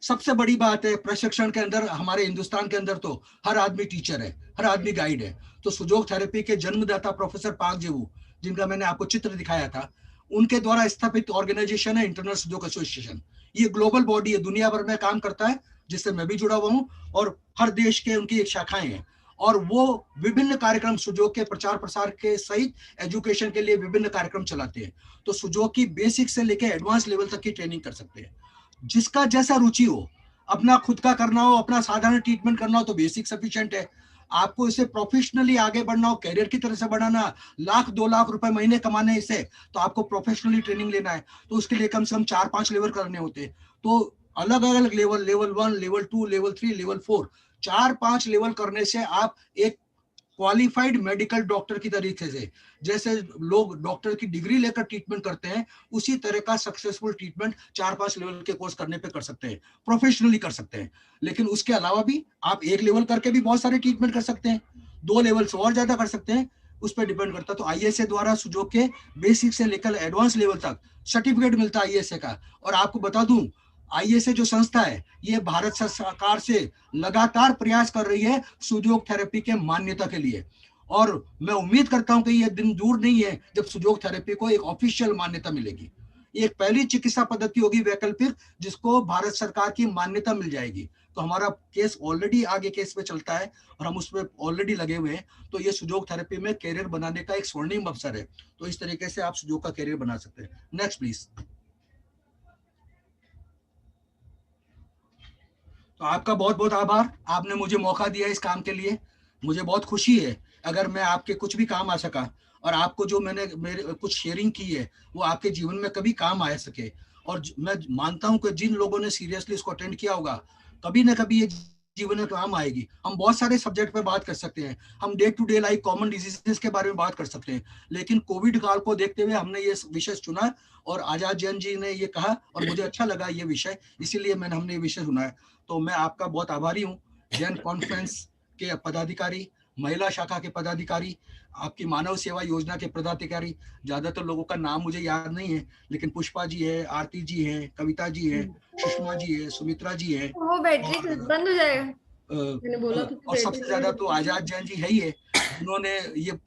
S1: सबसे बड़ी बात है प्रशिक्षण के अंदर, हमारे हिंदुस्तान के अंदर तो हर आदमी टीचर है, हर आदमी गाइड है। तो सुजोग थेरेपी के जन्मदाता प्रोफेसर पाक जेवू, जिनका मैंने आपको चित्र दिखाया था, उनके द्वारा स्थापित ऑर्गेनाइजेशन है इंटरनेशनल सुजोग एसोसिएशन। ये ग्लोबल बॉडी है, दुनिया भर में काम करता है, जिससे मैं भी जुड़ा हुआ हूँ। और हर देश के उनकी एक शाखाएं हैं। और वो विभिन्न कार्यक्रम सुजोग के प्रचार प्रसार के सहित एजुकेशन के लिए विभिन्न कार्यक्रम चलाते हैं। तो सुजोग की बेसिक से लेकर एडवांस लेवल तक की ट्रेनिंग कर सकते हैं। जिसका जैसा रुचि हो, अपना खुद का करना हो, अपना साधारण ट्रीटमेंट करना हो तो बेसिक सफिशिएंट है। आपको इसे प्रोफेशनली आगे बढ़ना हो, कैरियर की तरह से बढ़ाना, 1 लाख 2 लाख रुपए महीने कमाने इसे, तो आपको प्रोफेशनली ट्रेनिंग लेना है। तो उसके लिए कम से कम 4-5 लेवल करने होते हैं। तो अलग अलग level, level 1, level 2, level 3, level 4, 4-5 level करने से आप एक क्वालिफाइड मेडिकल डॉक्टर की तरीके से, जैसे लोग डॉक्टर की डिग्री लेकर ट्रीटमेंट करते हैं, उसी तरह का सक्सेसफुल ट्रीटमेंट 4-5 लेवल के कोर्स करने पे कर सकते हैं, प्रोफेशनली कर सकते हैं। लेकिन उसके अलावा भी आप 1 लेवल करके भी बहुत सारे ट्रीटमेंट कर सकते हैं, 2 लेवल से और ज्यादा कर सकते हैं, उस पर डिपेंड करता है। तो आईएसए द्वारा सुजोग के बेसिक से लेकर एडवांस लेवल तक सर्टिफिकेट मिलता है आईएसए का। और आपको बता दूं, आईएसए जो संस्था है, ये भारत सरकार से लगातार प्रयास कर रही है सुजोग थेरेपी के मान्यता के लिए। और मैं उम्मीद करता हूं कि यह दिन दूर नहीं है जब सुजोग थेरेपी को एक ऑफिशियल मान्यता मिलेगी। एक पहली चिकित्सा पद्धति होगी वैकल्पिक, जिसको भारत सरकार की मान्यता मिल जाएगी। तो हमारा केस ऑलरेडी आगे केस पे चलता है और हम उसमें ऑलरेडी लगे हुए हैं। तो ये सुजोग थेरेपी में कैरियर बनाने का एक स्वर्णिम अवसर है। तो इस तरीके से आप सुजोग का कैरियर बना सकते हैं। Next please. तो आपका बहुत बहुत आभार, आपने मुझे मौका दिया इस काम के लिए। मुझे बहुत खुशी है अगर मैं आपके कुछ भी काम आ सका, और आपको जो मैंने मेरे कुछ शेयरिंग की है वो आपके जीवन में कभी काम आ सके। और मैं मानता हूं कि जिन लोगों ने सीरियसली इसको अटेंड किया होगा, कभी ना कभी ये जीवन में काम आएगी। हम बहुत सारे सब्जेक्ट पे बात कर सकते हैं, हम day to day life common diseases के बारे में बात कर सकते हैं, लेकिन कोविड काल को देखते हुए हमने ये विषय चुना। और आजाद जैन जी ने ये कहा और मुझे अच्छा लगा ये विषय, इसीलिए हमने ये विषय चुना है। तो मैं आपका बहुत आभारी हूँ। जैन कॉन्फ्रेंस के पदाधिकारी, महिला शाखा के पदाधिकारी, आपकी मानव सेवा योजना के पदाधिकारी, ज्यादातर लोगों का नाम मुझे याद नहीं है, लेकिन पुष्पा जी है, आरती जी है, कविता जी है, सुषमा जी है, सुमित्रा जी है,
S2: वो बैटरी बंद हो जाएगा। मैंने बोला तो
S1: और सबसे ज्यादा तो
S2: बैटरी
S1: आजाद जैन जी है ही है, जिन्होंने ये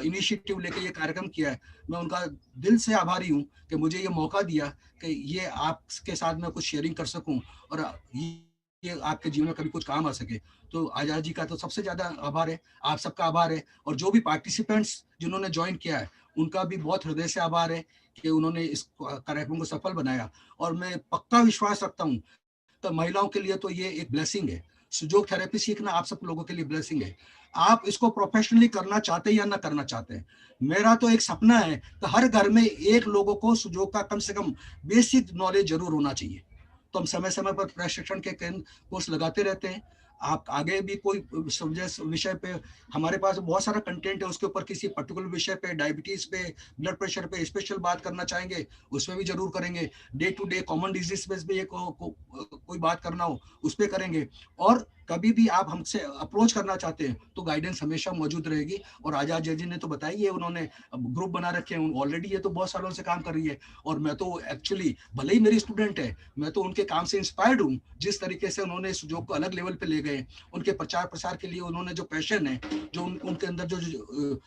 S1: इनिशिएटिव लेके ये कार्यक्रम किया है। मैं उनका दिल से आभारी हूँ कि मुझे ये मौका दिया कि ये आपके साथ मैं कुछ शेयरिंग कर सकूं और ये आपके जीवन में कभी कुछ काम आ सके। तो आजाद जी का तो सबसे ज्यादा आभार है, आप सबका आभार है। और जो भी पार्टिसिपेंट्स जिन्होंने ज्वाइन किया है, उनका भी बहुत हृदय से आभार है कि उन्होंने इस कार्यक्रम को सफल बनाया। और मैं पक्का विश्वास रखता हूँ तो महिलाओं के लिए तो ये एक ब्लेसिंग है। सुजोग थेरेपी सीखना आप सब लोगों के लिए ब्लेसिंग है। आप इसको प्रोफेशनली करना चाहते हैं या ना करना चाहते हैं, मेरा तो एक सपना है कि हर घर में एक लोगों को सुजोग का कम से कम बेसिक नॉलेज जरूर होना चाहिए। तो हम समय समय पर प्रशिक्षण के कोर्स लगाते रहते हैं। आप आगे भी कोई विषय पे, हमारे पास बहुत सारा कंटेंट है, उसके ऊपर किसी पर्टिकुलर विषय पे, डायबिटीज पे, ब्लड प्रेशर पे स्पेशल बात करना चाहेंगे, उसमें भी जरूर करेंगे। Day to day common disease पे भी कोई बात करना हो उस पर करेंगे। और कभी भी आप हमसे अप्रोच करना चाहते हैं तो गाइडेंस हमेशा मौजूद रहेगी। और आजाद जय जी ने तो बताई है, उन्होंने ग्रुप बना रखे हैं ऑलरेडी, ये तो बहुत सालों से काम कर रही है। और मैं तो एक्चुअली भले ही मेरी स्टूडेंट है, मैं तो उनके काम से इंस्पायर्ड हूँ। जिस तरीके से उन्होंने इस उद्योग को अलग लेवल पे ले गए, उनके प्रचार प्रसार के लिए उन्होंने जो पैशन है, जो उनके अंदर जो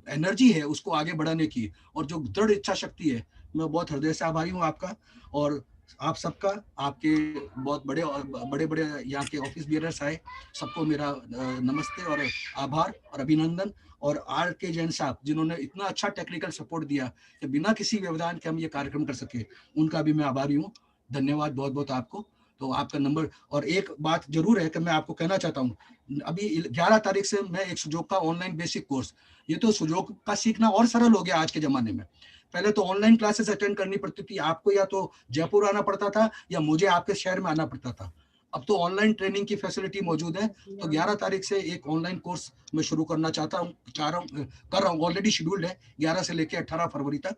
S1: एनर्जी है उसको आगे बढ़ाने की, और जो दृढ़ इच्छा शक्ति है, मैं बहुत हृदय से आभारी हूँ आपका और आप सबका। आपके बहुत बड़े बड़े बड़े यहाँ के ऑफिस बियरर्स आए, सबको मेरा नमस्ते और आभार और अभिनंदन। और आर के जैन साहब जिन्होंने इतना अच्छा टेक्निकल सपोर्ट दिया कि बिना किसी व्यवधान के हम ये कार्यक्रम कर सके, उनका भी मैं आभारी हूँ। धन्यवाद बहुत बहुत आपको। तो आपका नंबर, और एक बात जरूर है कि मैं आपको कहना चाहता हूँ, अभी 11 तारीख से मैं एक सुजोग का ऑनलाइन बेसिक कोर्स, ये तो सुजोग का सीखना और सरल हो गया आज के जमाने में। पहले तो ऑनलाइन क्लासेस अटेंड करनी पड़ती थी आपको, या तो जयपुर आना पड़ता था या मुझे आपके शहर में आना पड़ता था। अब तो ऑनलाइन ट्रेनिंग की फैसिलिटी मौजूद है। तो 11 तारीख से एक ऑनलाइन कोर्स मैं शुरू करना चाहता हूँ, कर रहा हूँ, ऑलरेडी शेड्यूल्ड है 11 से लेकर 18 फरवरी तक।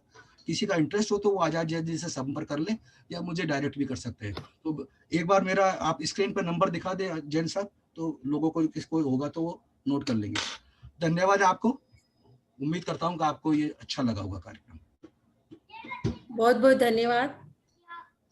S1: किसी का इंटरेस्ट हो तो वो आजाद जैन जी से संपर्क कर ले, या मुझे डायरेक्ट भी कर सकते हैं। तो एक बार मेरा आप स्क्रीन पर नंबर दिखा दे जैन साहब, तो लोगों को किसको होगा तो वो नोट कर लेंगे। धन्यवाद आपको। उम्मीद करता हूँ कि आपको ये अच्छा लगा होगा कार्यक्रम।
S2: बहुत बहुत धन्यवाद।